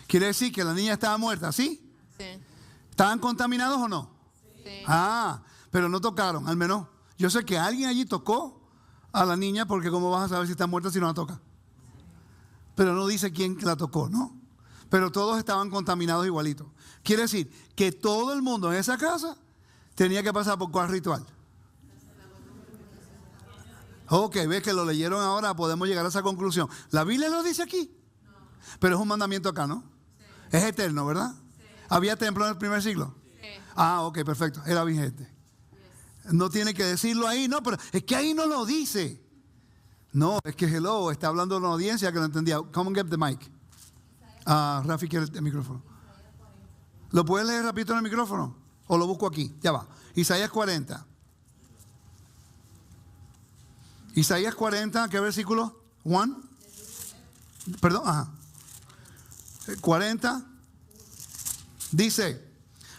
Quiere decir que la niña estaba muerta, ¿sí? Sí. ¿Estaban contaminados o no? Sí. Ah, pero no tocaron, al menos. Yo sé que alguien allí tocó a la niña, porque ¿cómo vas a saber si está muerta si no la toca? Pero no dice quién la tocó, ¿no? Pero todos estaban contaminados igualitos. Quiere decir que todo el mundo en esa casa tenía que pasar por cuál ritual. Ok, ves que lo leyeron ahora, podemos llegar a esa conclusión. ¿La Biblia lo dice aquí? No. Pero es un mandamiento acá, ¿no? Sí. Es eterno, ¿verdad? Sí. ¿Había templo en el primer siglo? Sí. Ah, ok, perfecto, era vigente. Yes. No tiene que decirlo ahí, no, pero es que ahí no lo dice. No, es que hello, está hablando de una audiencia que no entendía. Come and get the mic. Rafi quiere el micrófono. ¿Lo puedes leer rapidito en el micrófono? ¿O lo busco aquí? Ya va. Isaías 40. Isaías 40, ¿qué versículo? ¿Juan? Perdón, ajá. 40. Dice: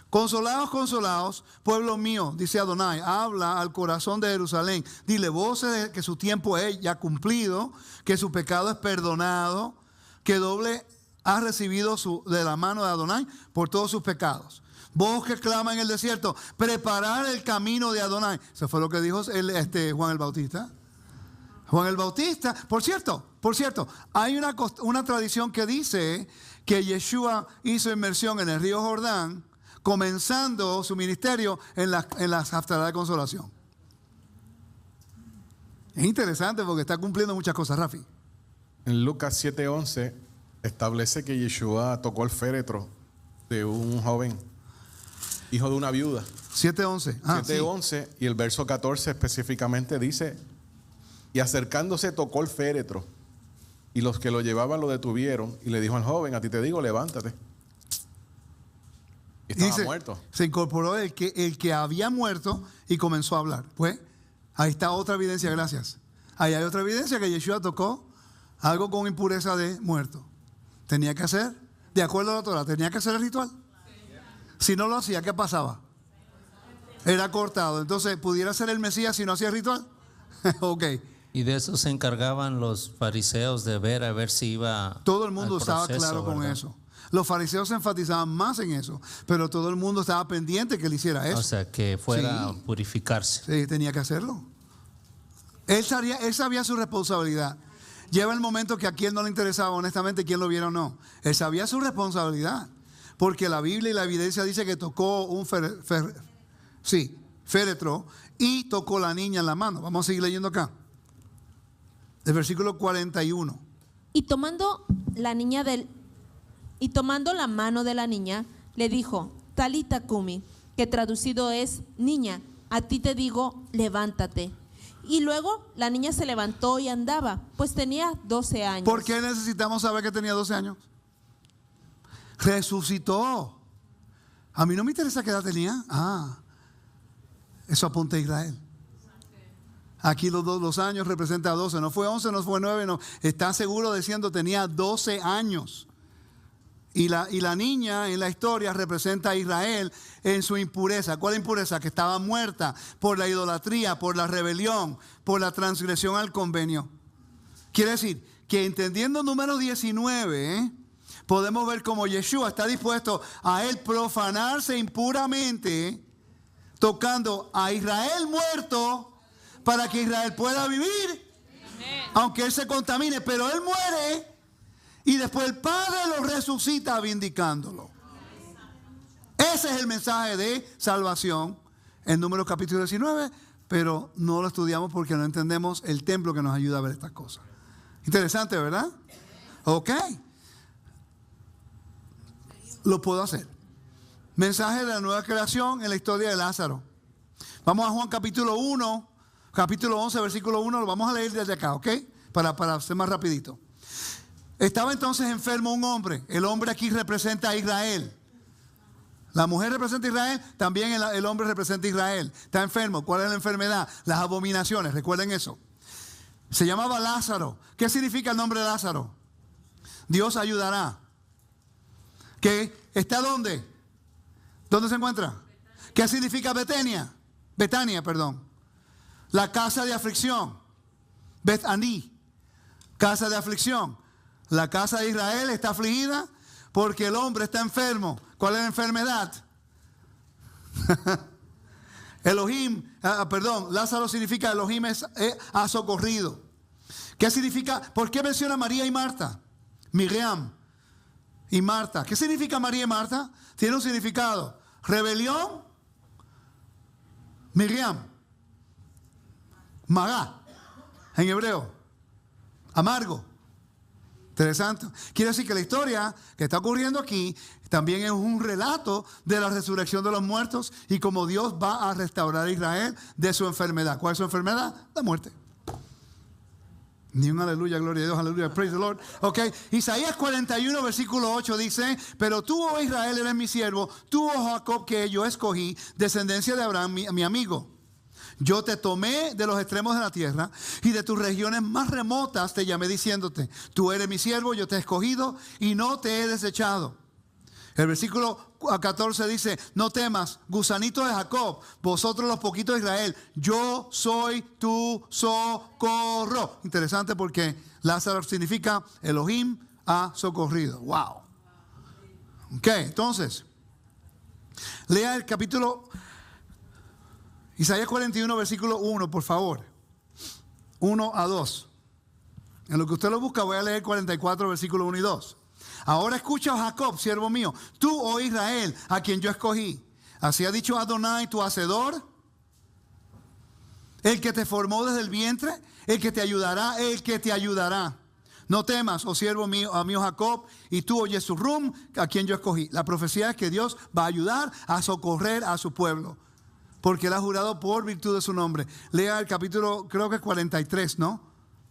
consolaos, consolaos, pueblo mío, dice Adonai, habla al corazón de Jerusalén. Dile voces de que su tiempo es ya cumplido, que su pecado es perdonado, que doble ha recibido de la mano de Adonai por todos sus pecados. Voz que clama en el desierto, preparar el camino de Adonai. Eso fue lo que dijo Juan el Bautista. Juan el Bautista, por cierto, hay una tradición que dice que Yeshua hizo inmersión en el río Jordán, comenzando su ministerio en las haftará de consolación. Es interesante porque está cumpliendo muchas cosas, Rafi. En Lucas 7:11 establece que Yeshua tocó el féretro de un joven, hijo de una viuda. 7:11. 7:11, sí. Y el verso 14 específicamente dice: y acercándose tocó el féretro, y los que lo llevaban lo detuvieron, y le dijo al joven: a ti te digo, levántate. Y estaba muerto. Se incorporó el que había muerto y comenzó a hablar. Pues ahí está otra evidencia, gracias. Ahí hay otra evidencia que Yeshua tocó algo con impureza de muerto, tenía que hacer, de acuerdo a la Torah, tenía que hacer el ritual. Si no lo hacía, ¿qué pasaba? Era cortado. Entonces, ¿pudiera ser el Mesías si no hacía el ritual? Ok. Y de eso se encargaban los fariseos de ver a ver si iba. Todo el mundo al estaba proceso, claro con ¿verdad? eso. Los fariseos se enfatizaban más en eso, pero todo el mundo estaba pendiente que él hiciera eso. O sea, que fuera a Sí. purificarse. Sí, tenía que hacerlo. Él sabía su responsabilidad. Llega el momento que a quien no le interesaba, honestamente, quién lo viera o no. Él sabía su responsabilidad. Porque la Biblia y la evidencia dice que tocó un féretro y tocó la niña en la mano. Vamos a seguir leyendo acá. El versículo 41. Y tomando la mano de la niña, le dijo, Talita Kumi, que traducido es, niña, a ti te digo, levántate. Y luego la niña se levantó y andaba, pues tenía 12 años. ¿Por qué necesitamos saber que tenía 12 años? Resucitó. A mí no me interesa qué edad tenía. Eso apunta a Israel. Aquí los años representa 12. No fue 11, no fue 9, no. Está seguro diciendo tenía 12 años. Y la niña en la historia representa a Israel en su impureza. ¿Cuál impureza? Que estaba muerta por la idolatría, por la rebelión, por la transgresión al convenio. Quiere decir que entendiendo número 19, podemos ver cómo Yeshua está dispuesto a él profanarse impuramente, tocando a Israel muerto para que Israel pueda vivir, aunque él se contamine, pero él muere. Y después el Padre lo resucita vindicándolo. Ese es el mensaje de salvación en Números capítulo 19, pero no lo estudiamos porque no entendemos el templo que nos ayuda a ver estas cosas. Interesante, ¿verdad? Ok. Lo puedo hacer. Mensaje de la nueva creación en la historia de Lázaro. Vamos a Juan capítulo 1, capítulo 11, versículo 1. Lo vamos a leer desde acá, ¿ok? Para ser más rapidito. Estaba entonces enfermo un hombre. El hombre aquí representa a Israel. La mujer representa a Israel, también el hombre representa a Israel. Está enfermo. ¿Cuál es la enfermedad? Las abominaciones. Recuerden eso. Se llamaba Lázaro. ¿Qué significa el nombre de Lázaro? Dios ayudará. ¿Qué? ¿Está dónde? ¿Dónde se encuentra? ¿Qué significa Betania? Betania, perdón. La casa de aflicción. Beth-Aní. Casa de aflicción. La casa de Israel está afligida porque el hombre está enfermo. ¿Cuál es la enfermedad? Elohim, Lázaro significa Elohim ha socorrido. ¿Qué significa? ¿Por qué menciona María y Marta? Miriam y Marta. ¿Qué significa María y Marta? Tiene un significado. Rebelión. Miriam. Magá. En hebreo. Amargo. Interesante. Quiere decir que la historia que está ocurriendo aquí también es un relato de la resurrección de los muertos y cómo Dios va a restaurar a Israel de su enfermedad. ¿Cuál es su enfermedad? La muerte. Ni un aleluya, gloria a Dios, aleluya, praise the Lord. Ok, Isaías 41, versículo 8 dice, pero tú, oh Israel, eres mi siervo, tú, oh Jacob, que yo escogí, descendencia de Abraham, mi amigo. Yo te tomé de los extremos de la tierra y de tus regiones más remotas te llamé diciéndote, tú eres mi siervo, yo te he escogido y no te he desechado. El versículo 14 dice, no temas, gusanito de Jacob, vosotros los poquitos de Israel, yo soy tu socorro. Interesante porque Lázaro significa Elohim ha socorrido. Wow. Ok, entonces, lea el capítulo Isaías 41, versículo 1, por favor. 1 a 2. En lo que usted lo busca, voy a leer 44, versículo 1 y 2. Ahora escucha, Jacob, siervo mío, tú, oh Israel, a quien yo escogí. Así ha dicho Adonai, tu hacedor, el que te formó desde el vientre, el que te ayudará. No temas, oh siervo mío, amigo Jacob, y tú, oh Yesurrum, a quien yo escogí. La profecía es que Dios va a ayudar a socorrer a su pueblo, porque él ha jurado por virtud de su nombre. Lea el capítulo, creo que es 43, ¿no?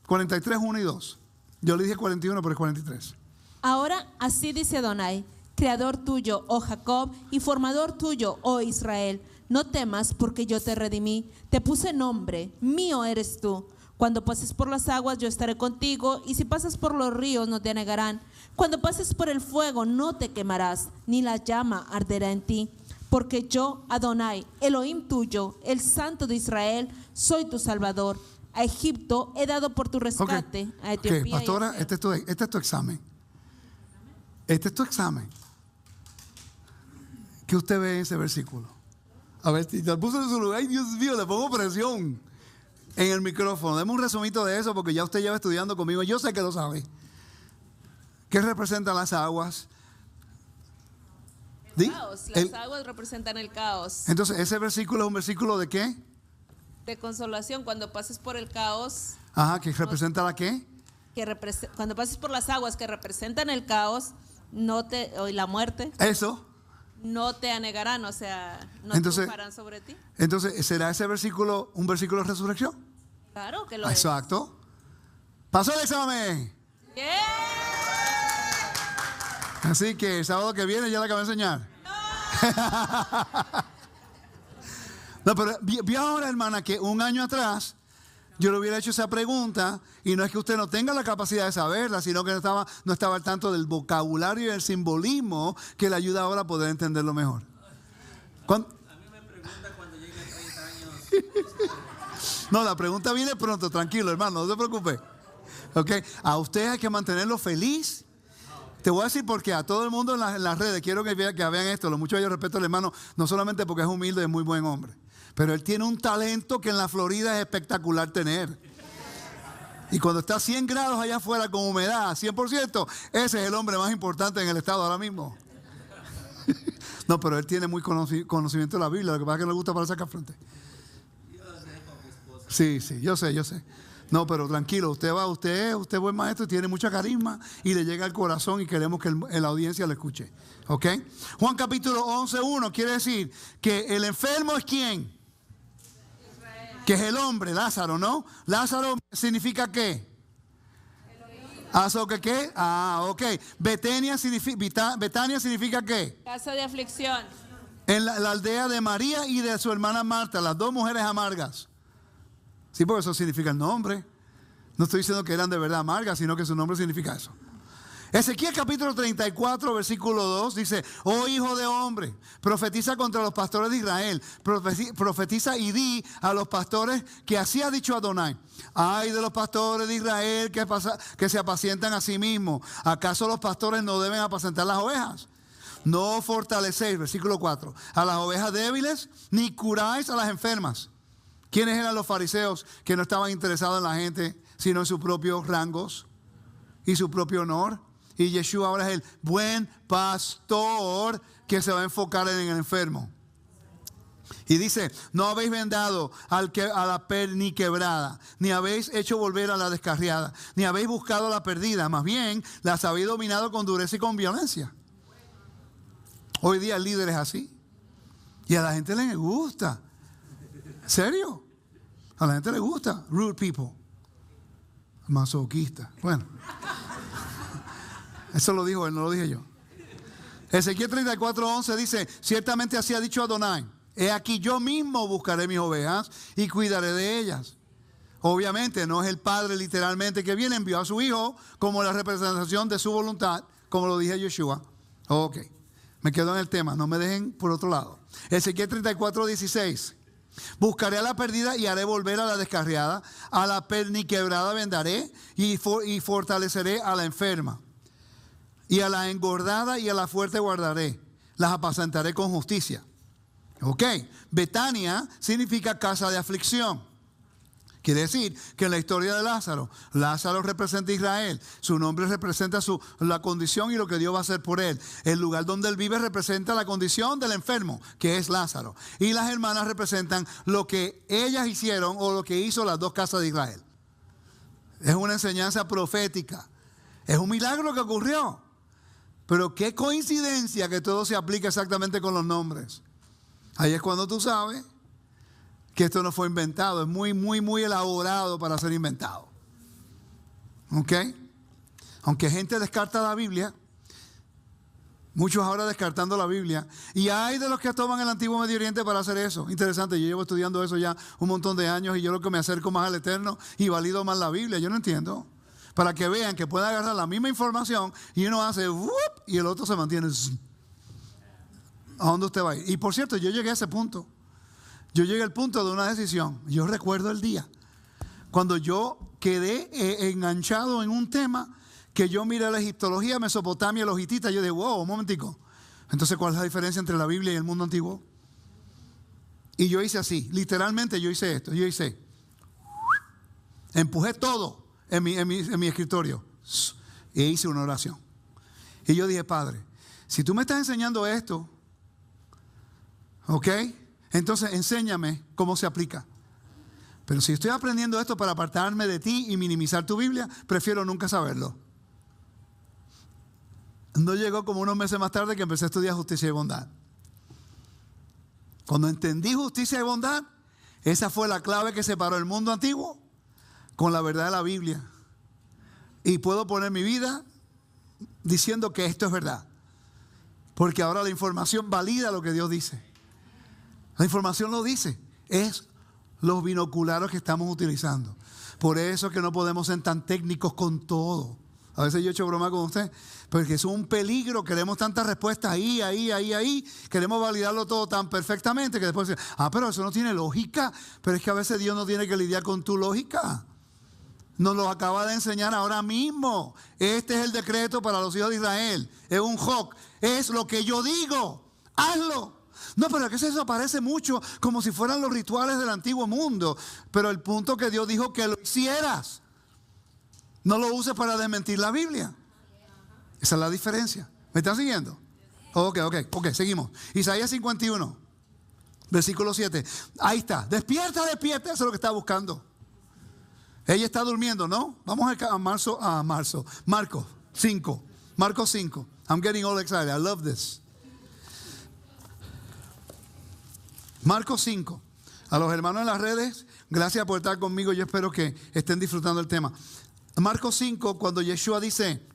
43, 1 y 2. Yo le dije 41, pero es 43. Ahora así dice Adonai, creador tuyo, oh Jacob, y formador tuyo, oh Israel. No temas porque yo te redimí, te puse nombre, mío eres tú. Cuando pases por las aguas, yo estaré contigo, y si pasas por los ríos, no te anegarán. Cuando pases por el fuego, no te quemarás, ni la llama arderá en ti. Porque yo, Adonai, Elohim tuyo, el Santo de Israel, soy tu Salvador. A Egipto he dado por tu rescate, a Etiopía. Pastora, y a este es tu examen. Este es tu examen. ¿Qué usted ve en ese versículo? A ver, si te puso en su lugar, ay Dios mío, le pongo presión en el micrófono. Deme un resumito de eso porque ya usted lleva estudiando conmigo. Yo sé que lo sabe. ¿Qué representan las aguas? El caos. Las aguas representan el caos. Entonces, ¿ese versículo es un versículo de qué? De consolación. Cuando pases por el caos. Ajá, ¿que representa la qué? Cuando pases por las aguas que representan el caos, y la muerte. Eso. No te anegarán, o sea, no triunfarán sobre ti. Entonces, ¿será ese versículo un versículo de resurrección? Claro que lo Exacto. Pasó el examen. es. Así que el sábado que viene ya la acabo de enseñar. No, pero vi ahora, hermana, que un año atrás yo le hubiera hecho esa pregunta y no es que usted no tenga la capacidad de saberla, sino que no estaba al tanto del vocabulario y del simbolismo que le ayuda ahora a poder entenderlo mejor. A mí me pregunta cuando llegue a 30 años. No, la pregunta viene pronto, tranquilo, hermano, no se preocupe. ¿Okay? A usted hay que mantenerlo feliz. Te voy a decir porque a todo el mundo en las redes, quiero que vean esto, lo mucho yo respeto al hermano, no solamente porque es humilde y muy buen hombre, pero él tiene un talento que en la Florida es espectacular tener. Y cuando está a 100 grados allá afuera con humedad, 100%, ese es el hombre más importante en el estado ahora mismo. No, pero él tiene muy conocimiento de la Biblia, lo que pasa es que no le gusta pararse acá al frente. Sí, yo sé. No, pero tranquilo, usted es buen maestro y tiene mucha carisma y le llega al corazón y queremos que la audiencia lo escuche. ¿Ok? Juan capítulo 11:1 quiere decir que el enfermo es ¿quién? Israel. Que es el hombre, Lázaro, ¿no? Lázaro significa ¿qué? ¿Qué? Ok. Betania significa ¿qué? Casa de aflicción. En la aldea de María y de su hermana Marta, las dos mujeres amargas. Sí, porque eso significa el nombre. No estoy diciendo que eran de verdad amargas, sino que su nombre significa eso. Ezequiel capítulo 34, versículo 2 dice: oh hijo de hombre, profetiza contra los pastores de Israel. Profetiza y di a los pastores que así ha dicho Adonai: ay de los pastores de Israel que se apacientan a sí mismos. ¿Acaso los pastores no deben apacentar las ovejas? No fortalecéis, versículo 4, a las ovejas débiles, ni curáis a las enfermas. ¿Quiénes eran los fariseos que no estaban interesados en la gente, sino en sus propios rangos y su propio honor? Y Yeshua ahora es el buen pastor que se va a enfocar en el enfermo. Y dice: no habéis vendado a la perniquebrada, ni habéis hecho volver a la descarriada, ni habéis buscado a la perdida, más bien las habéis dominado con dureza y con violencia. Hoy día el líder es así. Y a la gente le gusta. ¿Serio? A la gente le gusta rude people. Masoquista. Bueno. Eso lo dijo él, no lo dije yo. Ezequiel 34:11 dice: ciertamente así ha dicho Adonai: he aquí yo mismo buscaré mis ovejas y cuidaré de ellas. Obviamente no es el padre literalmente que viene, envió a su hijo como la representación de su voluntad, como lo dije Yeshua. Ok, me quedo en el tema, no me dejen por otro lado. Ezequiel 34:16: buscaré a la perdida y haré volver a la descarriada, a la perniquebrada vendaré y fortaleceré a la enferma. Y a la engordada y a la fuerte guardaré, las apacentaré con justicia. Ok, Betania significa casa de aflicción. Quiere decir que en la historia de Lázaro representa a Israel. Su nombre representa la condición y lo que Dios va a hacer por él. El lugar donde él vive representa la condición del enfermo, que es Lázaro. Y las hermanas representan lo que ellas hicieron o lo que hizo las dos casas de Israel. Es una enseñanza profética. Es un milagro que ocurrió. Pero qué coincidencia que todo se aplica exactamente con los nombres. Ahí es cuando tú sabes que esto no fue inventado. Es muy elaborado para ser inventado. ¿Ok? Aunque gente descarta la Biblia, Muchos ahora descartando la Biblia. Y hay de los que toman el antiguo Medio Oriente para hacer eso. Interesante, yo llevo estudiando eso ya un montón de años y yo lo que me acerco más al Eterno y valido más la Biblia. Yo no entiendo. Para que vean que pueden agarrar la misma información y uno hace ¡wup! Y el otro se mantiene. ¿A dónde usted va a ir? Y por cierto, yo llegué a ese punto. Yo llegué al punto de una decisión. Yo recuerdo el día cuando yo quedé enganchado en un tema que yo miré la egiptología, Mesopotamia, los hititas. Yo dije, wow, un momentico. Entonces, ¿cuál es la diferencia entre la Biblia y el mundo antiguo? Y yo hice así, literalmente yo hice esto. Yo hice, empujé todo en mi escritorio e hice una oración. Y yo dije, Padre, si tú me estás enseñando esto, ¿ok? Entonces enséñame cómo se aplica. Pero si estoy aprendiendo esto para apartarme de ti y minimizar tu Biblia, prefiero nunca saberlo. No llegó como unos meses más tarde que empecé a estudiar justicia y bondad. Cuando entendí justicia y bondad, esa fue la clave que separó el mundo antiguo con la verdad de la Biblia. Y puedo poner mi vida diciendo que esto es verdad. Porque ahora la información valida lo que Dios dice. La información lo dice. Es los binoculares que estamos utilizando. Por eso es que no podemos ser tan técnicos con todo. A veces yo he hecho broma con usted, porque es un peligro. Queremos tantas respuestas ahí. Queremos validarlo todo tan perfectamente que después pero eso no tiene lógica. Pero es que a veces Dios no tiene que lidiar con tu lógica. Nos lo acaba de enseñar ahora mismo. Este es el decreto para los hijos de Israel. Es un joc. Es lo que yo digo. Hazlo. No, pero es que eso parece mucho como si fueran los rituales del antiguo mundo. Pero el punto que Dios dijo que lo hicieras. No lo uses para desmentir la Biblia. Esa es la diferencia. ¿Me están siguiendo? Ok, seguimos. Isaías 51, versículo 7. Ahí está. Despierta. Eso es lo que está buscando. Ella está durmiendo, ¿no? Vamos a Marcos 5. Marcos 5. I'm getting all excited. I love this. Marcos 5. A los hermanos en las redes, gracias por estar conmigo. Yo espero que estén disfrutando el tema. Marcos 5, cuando Yeshua dice,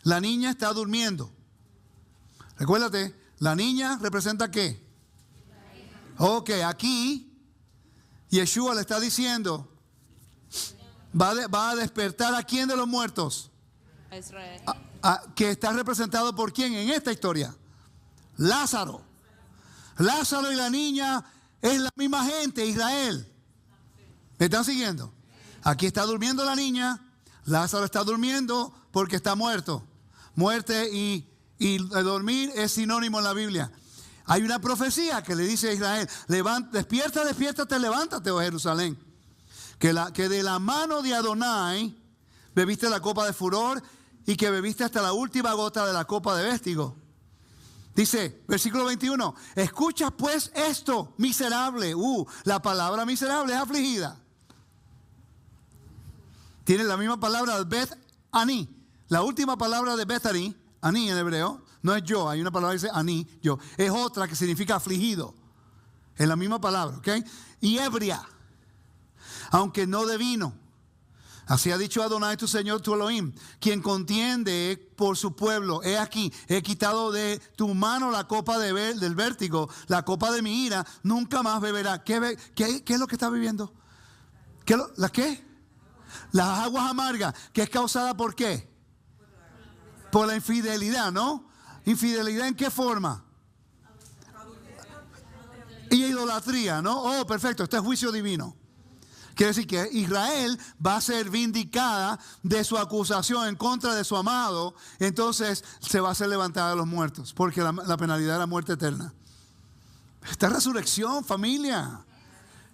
la niña está durmiendo. Recuérdate, la niña representa ¿qué? Ok, aquí Yeshua le está diciendo, va a despertar ¿a quién de los muertos? Israel. Que está representado por ¿quién en esta historia? Lázaro. Lázaro y la niña es la misma gente, Israel. ¿Me están siguiendo? Aquí está durmiendo la niña. Lázaro está durmiendo porque está muerto. Muerte y dormir es sinónimo en la Biblia. Hay una profecía que le dice a Israel, despiértate, levántate, oh Jerusalén. Que de la mano de Adonai bebiste la copa de furor y que bebiste hasta la última gota de la copa de vértigo. Dice, versículo 21, escucha pues esto, miserable. La palabra miserable es afligida. Tiene la misma palabra Bet Ani. La última palabra de Bet Ani en hebreo, no es yo, hay una palabra que dice Ani, yo. Es otra que significa afligido. Es la misma palabra, ¿ok? Y ebria, aunque no de vino. Así ha dicho Adonai tu Señor, tu Elohim, quien contiende por su pueblo. He aquí, he quitado de tu mano la copa del vértigo, la copa de mi ira, nunca más beberá. ¿Qué es lo que está viviendo? ¿La qué? Las aguas amargas, que es causada por qué? Por la infidelidad, ¿no? ¿Infidelidad en qué forma? Y idolatría, ¿no? Oh, perfecto, este es juicio divino. Quiere decir que Israel va a ser vindicada de su acusación en contra de su amado. Entonces se va a hacer levantada de los muertos, porque la penalidad es la muerte eterna. Esta es resurrección, familia.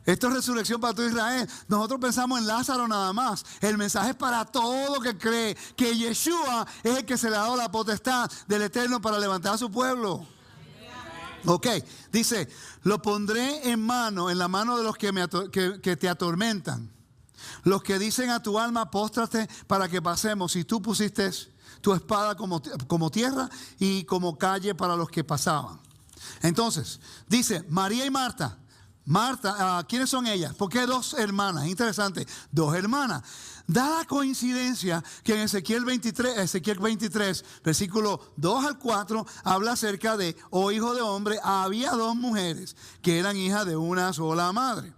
Esto es resurrección para todo Israel. Nosotros pensamos en Lázaro nada más. El mensaje es para todo que cree que Yeshua es el que se le ha dado la potestad del Eterno para levantar a su pueblo. Ok, dice, lo pondré en la mano de los que te atormentan. Los que dicen a tu alma, póstrate para que pasemos. Y tú pusiste tu espada como tierra y como calle para los que pasaban. Entonces, dice, María y Marta. ¿Quiénes son ellas? ¿Por qué dos hermanas? Interesante. Dos hermanas. Da la coincidencia que en Ezequiel 23, versículo 2 al 4, habla acerca de, oh hijo de hombre, había dos mujeres que eran hijas de una sola madre.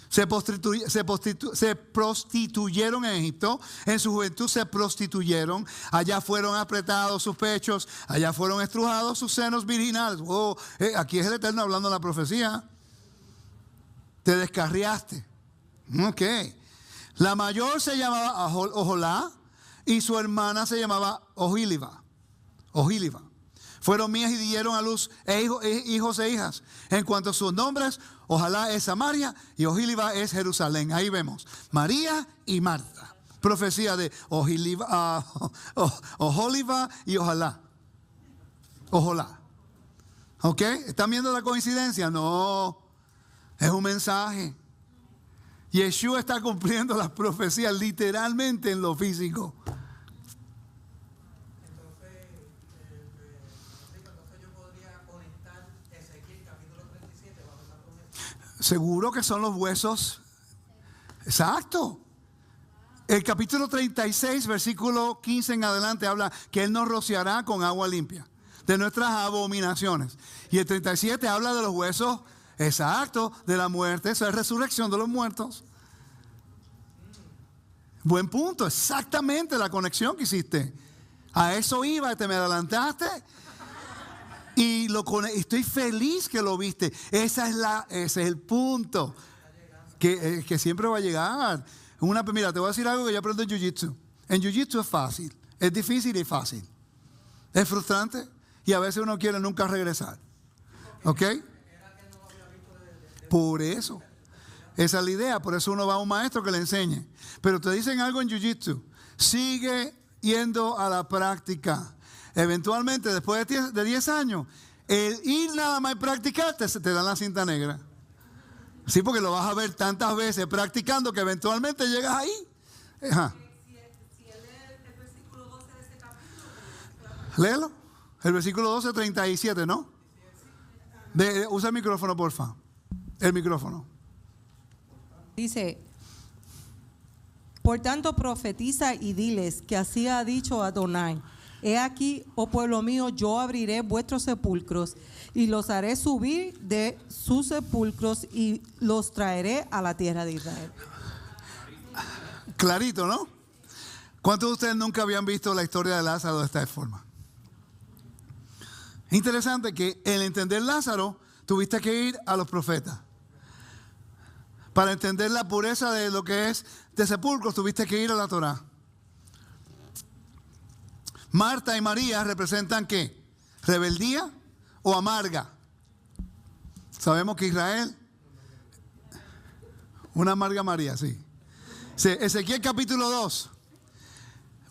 Se prostituyeron en Egipto, en su juventud se prostituyeron, allá fueron apretados sus pechos, allá fueron estrujados sus senos virginales. Oh, aquí es el Eterno hablando de la profecía. Te descarriaste. Ok. La mayor se llamaba Oholá y su hermana se llamaba Ohíliba. Fueron mías y dieron a luz hijos e hijas. En cuanto a sus nombres, Ojalá es Samaria y Ohíliba es Jerusalén. Ahí vemos María y Marta. Profecía de Ohíliba y Ojalá. ¿Ok? ¿Están viendo la coincidencia? No. Es un mensaje. Yeshua está cumpliendo las profecías literalmente en lo físico. Entonces yo podría conectar Ezequiel capítulo 37, vamos a empezar con eso. Seguro que son los huesos. Exacto. El capítulo 36, versículo 15 en adelante, habla que Él nos rociará con agua limpia de nuestras abominaciones. Y el 37 habla de los huesos. Exacto, de la muerte, eso es resurrección de los muertos. Buen punto, exactamente la conexión que hiciste. A eso iba, te me adelantaste. Y estoy feliz que lo viste. Ese es el punto. Que siempre va a llegar. Mira, te voy a decir algo que yo aprendo en Jiu-Jitsu. En Jiu-Jitsu es fácil, es difícil y fácil. Es frustrante y a veces uno quiere nunca regresar. ¿Ok? Por eso, esa es la idea, por eso uno va a un maestro que le enseñe. Pero te dicen algo en Jiu-Jitsu, sigue yendo a la práctica. Eventualmente, después de 10 años, el ir nada más y practicar, te dan la cinta negra. Sí, porque lo vas a ver tantas veces practicando que eventualmente llegas ahí. Ajá. Si él lee el versículo 12 de este capítulo, Léelo, el versículo 12, 37, ¿no? Usa el micrófono, porfa. El micrófono. Dice, por tanto profetiza y diles que así ha dicho Adonai. He aquí, oh pueblo mío, yo abriré vuestros sepulcros y los haré subir de sus sepulcros y los traeré a la tierra de Israel. Clarito, ¿no? ¿Cuántos de ustedes nunca habían visto la historia de Lázaro de esta forma? Interesante que en entender Lázaro tuviste que ir a los profetas. Para entender la pureza de lo que es de sepulcros, tuviste que ir a la Torá. Marta y María representan ¿qué? ¿Rebeldía o amarga? Sabemos que Israel, una amarga María, sí. Ezequiel capítulo 2,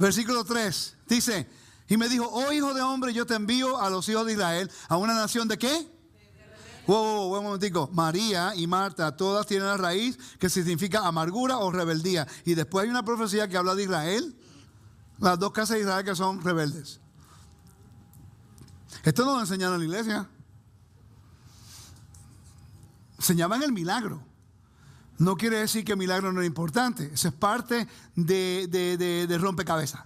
versículo 3, dice, y me dijo, oh hijo de hombre, yo te envío a los hijos de Israel, a una nación de ¿qué? Wow, un momentico. María y Marta, todas tienen la raíz que significa amargura o rebeldía. Y después hay una profecía que habla de Israel, las dos casas de Israel que son rebeldes. Esto no lo enseñaron en la iglesia. Enseñaban el milagro. No quiere decir que el milagro no es importante. Eso es parte de rompecabezas.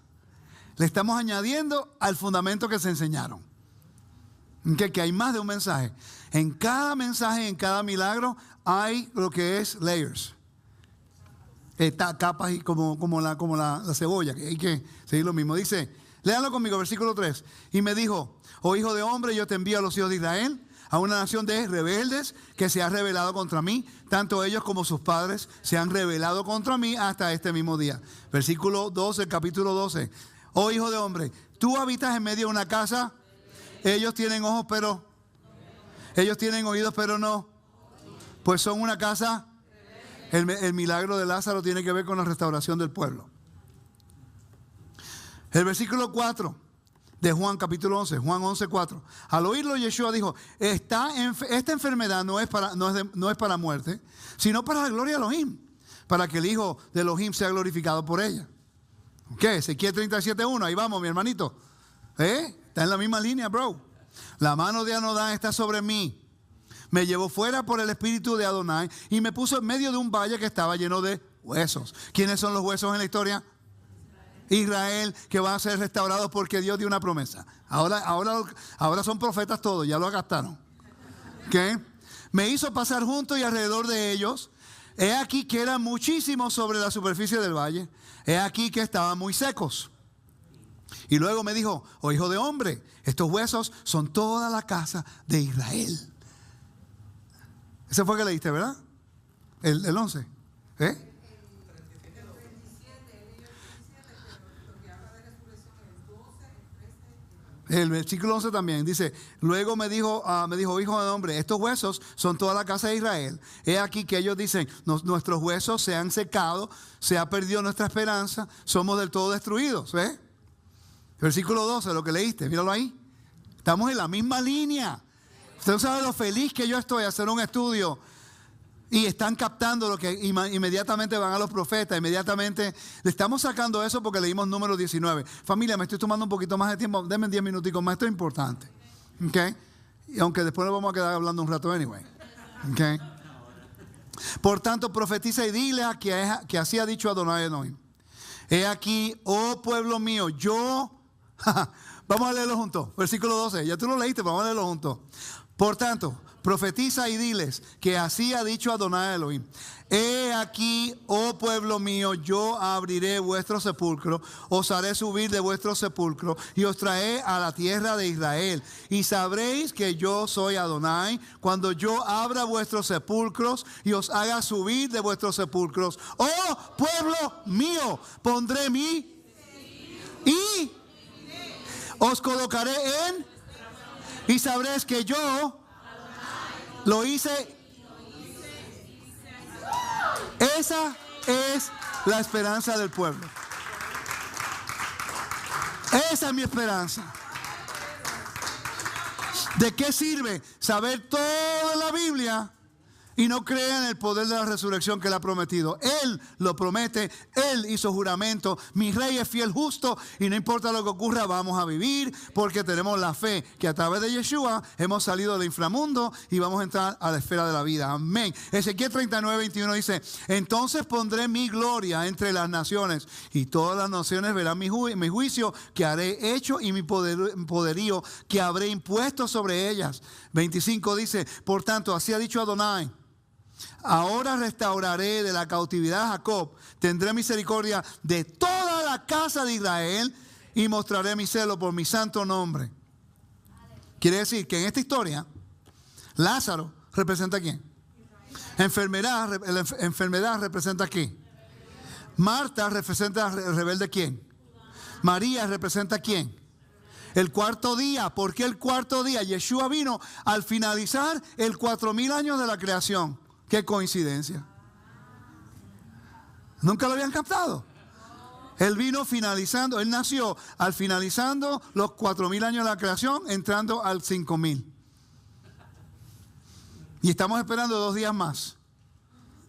Le estamos añadiendo al fundamento que se enseñaron. Que hay más de un mensaje. En cada mensaje, en cada milagro, hay lo que es layers. Capas y como la cebolla, que hay que seguir lo mismo. Dice, léanlo conmigo, versículo 3. Y me dijo, oh hijo de hombre, yo te envío a los hijos de Israel, a una nación de rebeldes que se ha rebelado contra mí. Tanto ellos como sus padres se han rebelado contra mí hasta este mismo día. Versículo 12, capítulo 12. Oh hijo de hombre, tú habitas en medio de una casa. Ellos tienen ojos, pero ellos tienen oídos, pero no. Pues son una casa. El milagro de Lázaro tiene que ver con la restauración del pueblo. El versículo 4 de Juan capítulo 11, Juan 11, 4. Al oírlo, Yeshua dijo, esta enfermedad no es para muerte, sino para la gloria de Elohim, para que el Hijo de Elohim sea glorificado por ella. ¿Qué? Ezequiel 37:1, ahí vamos, mi hermanito. Está en la misma línea, bro. La mano de Adonai está sobre mí. Me llevó fuera por el espíritu de Adonai y me puso en medio de un valle que estaba lleno de huesos. ¿Quiénes son los huesos en la historia? Israel, que van a ser restaurados porque Dios dio una promesa. Ahora son profetas todos, ya lo gastaron. ¿Okay? Me hizo pasar junto y alrededor de ellos. He aquí que eran muchísimos sobre la superficie del valle. He aquí que estaban muy secos. Y luego me dijo, oh hijo de hombre, estos huesos son toda la casa de Israel. Ese fue que leíste, ¿verdad? El 11. ¿Eh? El versículo 11 también dice, luego me dijo, hijo de hombre, estos huesos son toda la casa de Israel. He aquí que ellos dicen, nuestros huesos se han secado, se ha perdido nuestra esperanza, somos del todo destruidos. ¿Ves? Versículo 12, lo que leíste, míralo ahí. Estamos en la misma línea. Usted no sabe lo feliz que yo estoy de hacer un estudio. Y están captando lo que inmediatamente van a los profetas, inmediatamente le estamos sacando eso porque leímos número 19. Familia, me estoy tomando un poquito más de tiempo, denme 10 minuticos más, esto es importante. ¿Okay? Y aunque después nos vamos a quedar hablando un rato anyway. ¿Okay? Por tanto, profetiza y dile a que así ha dicho Adonai Elohim. He aquí, oh pueblo mío, yo... Vamos a leerlo juntos, versículo 12, ya tú lo leíste, vamos a leerlo juntos. Por tanto, profetiza y diles que así ha dicho Adonai Elohim. He aquí, oh pueblo mío, yo abriré vuestro sepulcro, os haré subir de vuestro sepulcro y os traeré a la tierra de Israel. Y sabréis que yo soy Adonai cuando yo abra vuestros sepulcros y os haga subir de vuestros sepulcros. Oh pueblo mío, pondré mi y os colocaré en y sabréis que yo lo hice. Esa es la esperanza del pueblo. Esa es mi esperanza. ¿De qué sirve saber toda la Biblia y no creer en el poder de la resurrección que Él ha prometido? Él lo promete, Él hizo juramento. Mi rey es fiel, justo, y no importa lo que ocurra, vamos a vivir porque tenemos la fe que a través de Yeshua hemos salido del inframundo y vamos a entrar a la esfera de la vida. Amén. Ezequiel 39:21 dice, entonces pondré mi gloria entre las naciones y todas las naciones verán mi juicio que haré hecho y mi poderío que habré impuesto sobre ellas. 25 dice, por tanto, así ha dicho Adonai. Ahora restauraré de la cautividad a Jacob, tendré misericordia de toda la casa de Israel y mostraré mi celo por mi santo nombre. Quiere decir que en esta historia, Lázaro representa a quién? Enfermedad representa a quién. Marta representa al rebelde quién. María representa a quién. El cuarto día. ¿Por qué el cuarto día? Yeshua vino al finalizar el 4000 años de la creación. Qué coincidencia. ¿Nunca lo habían captado? Él vino finalizando, Él nació al finalizando los 4000 años de la creación, entrando al 5000. Y estamos esperando 2 días más.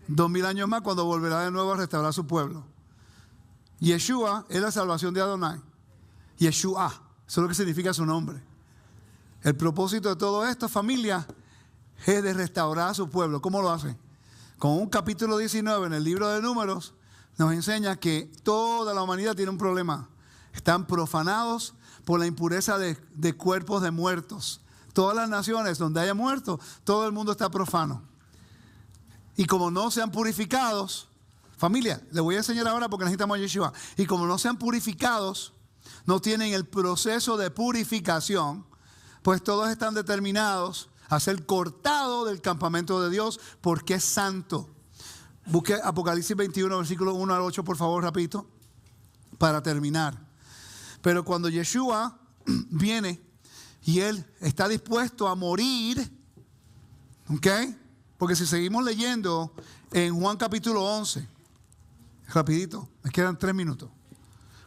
2000 años más cuando volverá de nuevo a restaurar su pueblo. Yeshua es la salvación de Adonai. Yeshua, eso es lo que significa su nombre. El propósito de todo esto, familia, es de restaurar a su pueblo. ¿Cómo lo hace? Con un capítulo 19 en el libro de Números nos enseña que toda la humanidad tiene un problema. Están profanados por la impureza de cuerpos de muertos. Todas las naciones donde haya muertos, todo el mundo está profano. Y como no sean purificados, familia, les voy a enseñar ahora porque necesitamos a Yeshua. Y como no sean purificados, no tienen el proceso de purificación, pues todos están determinados a ser cortado del campamento de Dios porque es santo. Busque Apocalipsis 21, versículo 1 al 8, por favor, rapidito, para terminar. Pero cuando Yeshua viene y Él está dispuesto a morir, ¿ok? Porque si seguimos leyendo en Juan capítulo 11, rapidito, me quedan 3 minutos.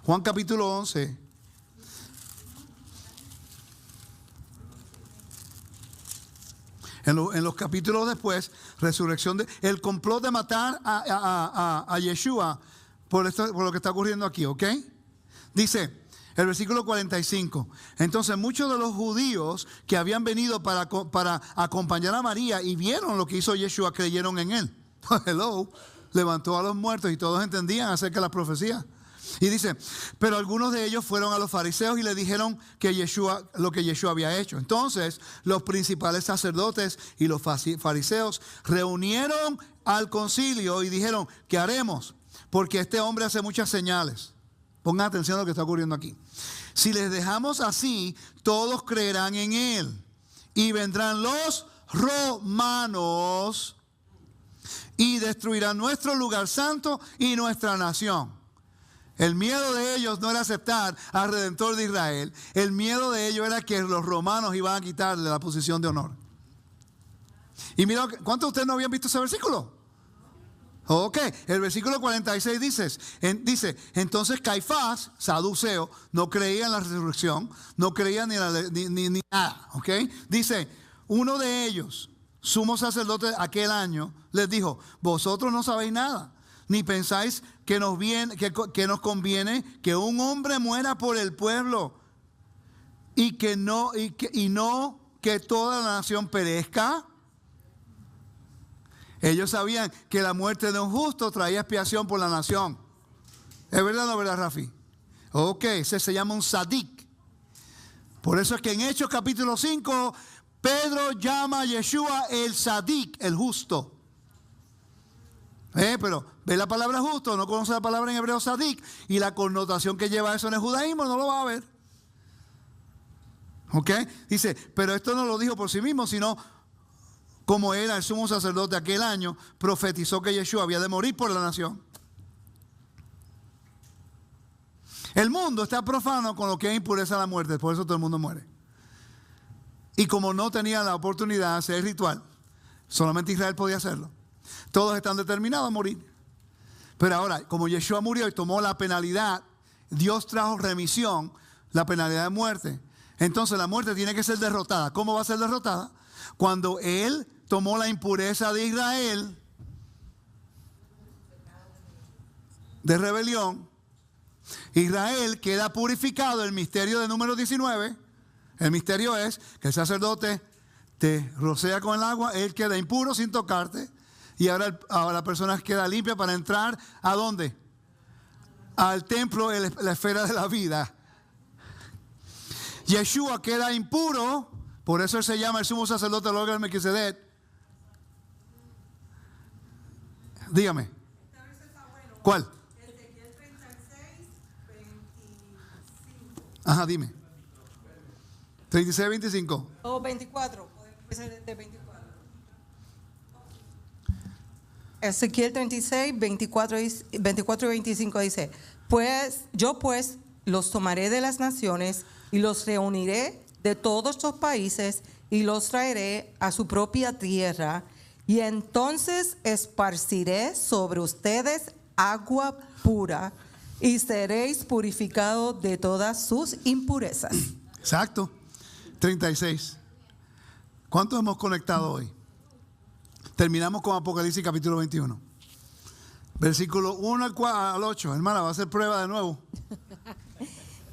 Juan capítulo 11. En los capítulos después, resurrección el complot de matar a Yeshua por lo que está ocurriendo aquí, ¿ok? Dice el versículo 45. Entonces muchos de los judíos que habían venido para acompañar a María y vieron lo que hizo Yeshua, creyeron en él. Hello. levantó a los muertos y todos entendían acerca de la profecía. Y dice, pero algunos de ellos fueron a los fariseos y le dijeron que lo que Yeshua había hecho. Entonces los principales sacerdotes y los fariseos reunieron al concilio y dijeron, ¿qué haremos? Porque este hombre hace muchas señales. Pongan atención a lo que está ocurriendo aquí. Si les dejamos así, todos creerán en él. Y vendrán los romanos y destruirán nuestro lugar santo y nuestra nación. El miedo de ellos no era aceptar al Redentor de Israel. El miedo de ellos era que los romanos iban a quitarle la posición de honor. Y mira, ¿cuántos de ustedes no habían visto ese versículo? Ok, el versículo 46 dice, entonces Caifás, saduceo, no creía en la resurrección, no creía ni nada, ok. Dice, uno de ellos, sumo sacerdote aquel año, les dijo, vosotros no sabéis nada, ni pensáis que nos conviene que un hombre muera por el pueblo y no que toda la nación perezca. Ellos sabían que la muerte de un justo traía expiación por la nación. ¿Es verdad o no es verdad, Rafi? Ok, ese se llama un sadik. Por eso es que en Hechos capítulo 5, Pedro llama a Yeshua el sadik, el justo. Pero ve la palabra justo, no conoce la palabra en hebreo sadik, y la connotación que lleva eso en el judaísmo no lo va a ver. Ok, dice, pero esto no lo dijo por sí mismo, sino como era el sumo sacerdote aquel año, profetizó que Yeshua había de morir por la nación. El mundo está profano con lo que es impureza a la muerte, por eso todo el mundo muere. Y como no tenía la oportunidad de hacer el ritual, solamente Israel podía hacerlo. Todos están determinados a morir. Pero ahora, como Yeshua murió y tomó la penalidad, Dios trajo remisión, la penalidad de muerte. Entonces la muerte tiene que ser derrotada. ¿Cómo va a ser derrotada? Cuando Él tomó la impureza de Israel, de rebelión, Israel queda purificado. El misterio de número 19, el misterio es que el sacerdote te rocea con el agua, él queda impuro sin tocarte, y ahora la persona queda limpia para entrar ¿a dónde? Al templo, la esfera de la vida. Yeshua queda impuro, por eso él se llama el sumo sacerdote del orden de Melquisedec. Dígame. ¿Cuál? Ezequiel 36, 25. Ajá, dime. 36, 25. O 24. Podemos empezar desde 24. Ezequiel 36, 24 y 25 dice, yo los tomaré de las naciones y los reuniré de todos los países y los traeré a su propia tierra, y entonces esparciré sobre ustedes agua pura y seréis purificados de todas sus impurezas. Exacto. 36. ¿Cuántos hemos conectado hoy? Terminamos con Apocalipsis capítulo 21. Versículo 1 al 8. Hermana, va a hacer prueba de nuevo.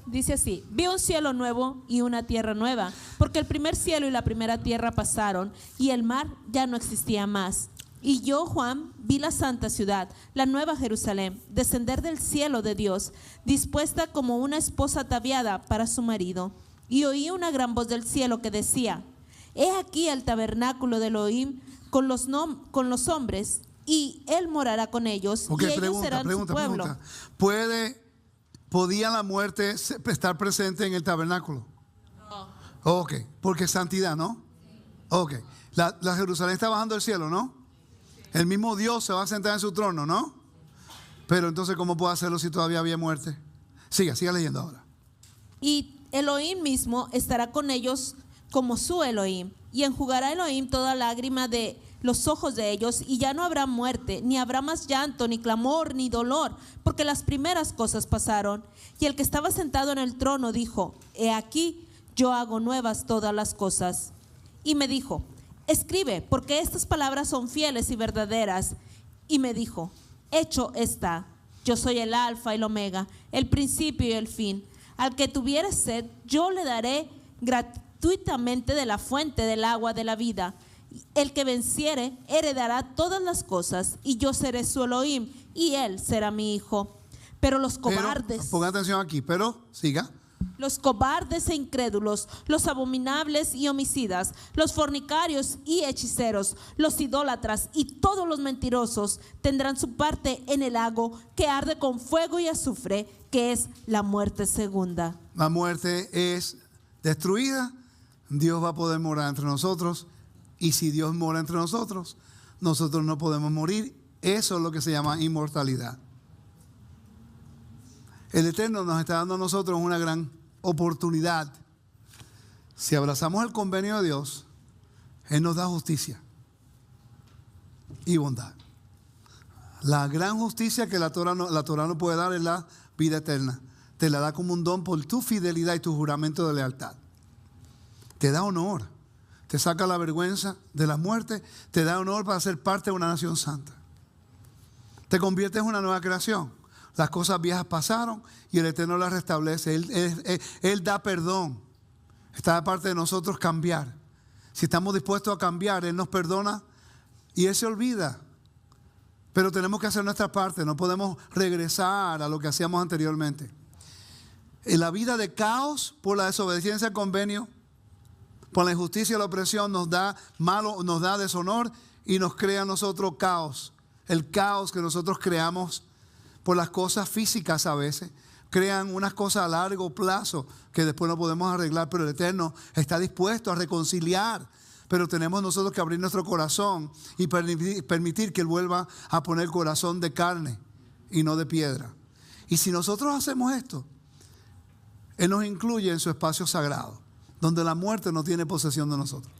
Dice así, vi un cielo nuevo y una tierra nueva, porque el primer cielo y la primera tierra pasaron y el mar ya no existía más. Y yo, Juan, vi la santa ciudad, la nueva Jerusalén, descender del cielo de Dios, dispuesta como una esposa ataviada para su marido. Y oí una gran voz del cielo que decía, he aquí el tabernáculo de Elohim con los hombres, y él morará con ellos, y ellos serán su pueblo. ¿Podía la muerte estar presente en el tabernáculo? No. Ok, porque es santidad, ¿no? Ok, la Jerusalén está bajando del cielo, ¿no? El mismo Dios se va a sentar en su trono, ¿no? Pero entonces, ¿cómo puede hacerlo si todavía había muerte? Siga leyendo ahora. Y Elohim mismo estará con ellos como su Elohim, y enjugará Elohim toda lágrima de los ojos de ellos, y ya no habrá muerte, ni habrá más llanto, ni clamor, ni dolor, porque las primeras cosas pasaron. Y el que estaba sentado en el trono dijo, he aquí, yo hago nuevas todas las cosas. Y me dijo, escribe, porque estas palabras son fieles y verdaderas. Y me dijo, hecho está, yo soy el alfa y el omega, el principio y el fin. Al que tuviere sed, yo le daré gratuitamente de la fuente del agua de la vida. El que venciere heredará todas las cosas, y yo seré su Elohim, y él será mi hijo. Pero los cobardes, Pongan atención aquí, pero siga. los cobardes e incrédulos, los abominables y homicidas, los fornicarios y hechiceros, los idólatras y todos los mentirosos tendrán su parte en el lago que arde con fuego y azufre, que es la muerte segunda. La muerte es destruida, Dios va a poder morar entre nosotros, y si Dios mora entre nosotros, nosotros no podemos morir. Eso es lo que se llama inmortalidad. El Eterno nos está dando a nosotros una gran oportunidad. Si abrazamos el convenio de Dios, Él nos da justicia y bondad. La gran justicia que la Torah no puede dar es la vida eterna. Te la da como un don por tu fidelidad y tu juramento de lealtad. Te da honor, te saca la vergüenza de la muerte, te da honor para ser parte de una nación santa. Te conviertes en una nueva creación. Las cosas viejas pasaron y el Eterno las restablece. Él da perdón. Está de parte de nosotros cambiar. Si estamos dispuestos a cambiar, Él nos perdona y Él se olvida. Pero tenemos que hacer nuestra parte. No podemos regresar a lo que hacíamos anteriormente. En la vida de caos por la desobediencia al convenio, por la injusticia y la opresión, nos da deshonor y nos crea a nosotros caos. El caos que nosotros creamos por las cosas físicas a veces, crean unas cosas a largo plazo que después no podemos arreglar, pero el Eterno está dispuesto a reconciliar. Pero tenemos nosotros que abrir nuestro corazón y permitir que Él vuelva a poner corazón de carne y no de piedra. Y si nosotros hacemos esto, Él nos incluye en su espacio sagrado, donde la muerte no tiene posesión de nosotros.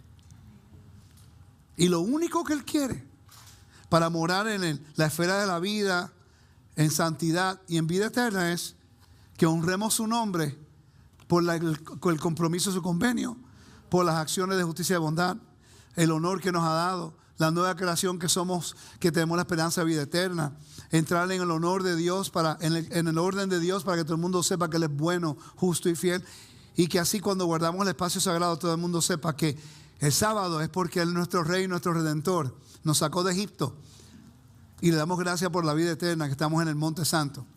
Y lo único que Él quiere para morar en la esfera de la vida, en santidad y en vida eterna, es que honremos su nombre por el compromiso de su convenio, por las acciones de justicia y bondad, el honor que nos ha dado, la nueva creación que somos, que tenemos la esperanza de vida eterna, entrar en el honor de Dios, en el orden de Dios, para que todo el mundo sepa que Él es bueno, justo y fiel, y que así cuando guardamos el espacio sagrado todo el mundo sepa que el sábado es porque Él es nuestro Rey, nuestro Redentor, nos sacó de Egipto. Y le damos gracias por la vida eterna que estamos en el Monte Santo.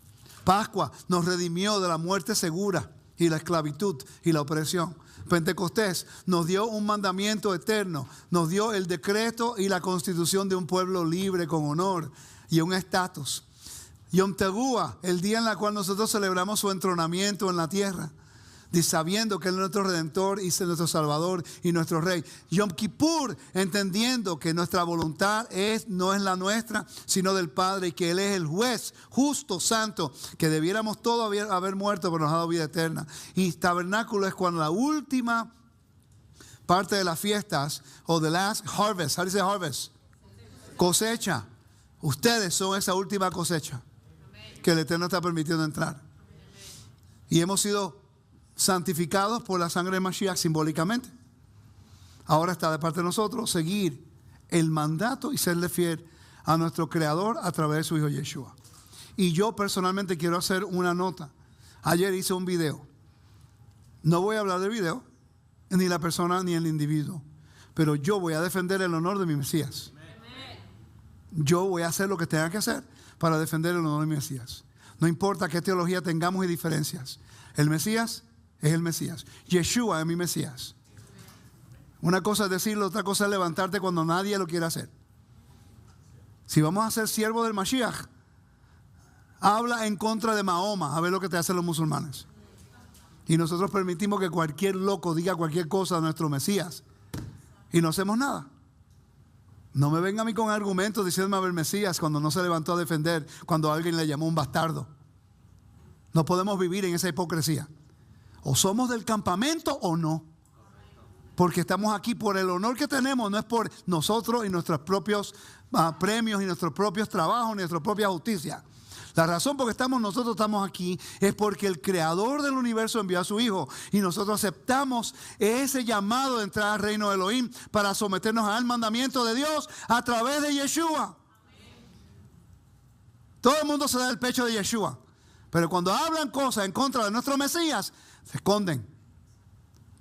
Pascua nos redimió de la muerte segura y la esclavitud y la opresión. Pentecostés nos dio un mandamiento eterno, nos dio el decreto y la constitución de un pueblo libre con honor y un estatus. Yom Teruah, el día en el cual nosotros celebramos su entronamiento en la tierra, sabiendo que Él es nuestro Redentor y nuestro Salvador y nuestro Rey. Yom Kippur, entendiendo que nuestra voluntad no es la nuestra, sino del Padre, y que Él es el juez justo, santo, que debiéramos todos haber muerto, pero nos ha dado vida eterna. Y tabernáculo es cuando la última parte de las fiestas, o the last harvest, how do you say harvest? Cosecha. Ustedes son esa última cosecha que el Eterno está permitiendo entrar. Y hemos sido santificados por la sangre de Mashiach simbólicamente. Ahora está de parte de nosotros seguir el mandato y serle fiel a nuestro Creador a través de su Hijo Yeshua. Y yo personalmente quiero hacer una nota. Ayer hice un video. No voy a hablar del video, ni la persona ni el individuo, pero yo voy a defender el honor de mi Mesías. Yo voy a hacer lo que tenga que hacer para defender el honor de mi Mesías. No importa qué teología tengamos y diferencias. El Mesías es el Mesías. Yeshua es mi Mesías. Una cosa es decirlo, otra cosa es levantarte cuando nadie lo quiere hacer. Si vamos a ser siervos del Mashiach, habla en contra de Mahoma, a ver lo que te hacen los musulmanes. Y nosotros permitimos que cualquier loco diga cualquier cosa de nuestro Mesías y no hacemos nada. No me venga a mí con argumentos diciéndome a ver Mesías cuando no se levantó a defender, cuando alguien le llamó un bastardo. No podemos vivir en esa hipocresía. O somos del campamento o no. Porque estamos aquí por el honor que tenemos, no es por nosotros y nuestros propios premios y nuestros propios trabajos, ni nuestra propia justicia. La razón por que nosotros estamos aquí es porque el Creador del universo envió a su Hijo y nosotros aceptamos ese llamado de entrar al reino de Elohim para someternos al mandamiento de Dios a través de Yeshua. Todo el mundo se da el pecho de Yeshua, pero cuando hablan cosas en contra de nuestro Mesías, se esconden.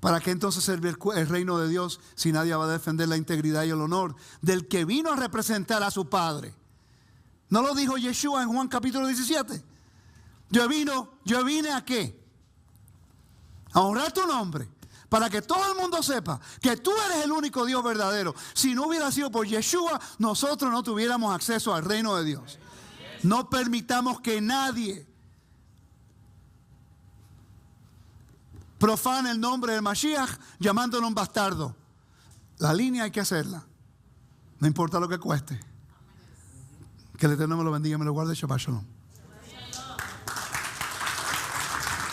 ¿Para qué entonces servir el reino de Dios si nadie va a defender la integridad y el honor del que vino a representar a su Padre? ¿No lo dijo Yeshua en Juan capítulo 17? Yo vine ¿a qué? A honrar tu nombre, para que todo el mundo sepa que tú eres el único Dios verdadero. Si no hubiera sido por Yeshua, nosotros no tuviéramos acceso al reino de Dios. No permitamos que nadie profane el nombre del Mashiach llamándolo un bastardo. La línea hay que hacerla. No importa lo que cueste. Que el Eterno me lo bendiga y me lo guarde. Shabbat Shalom.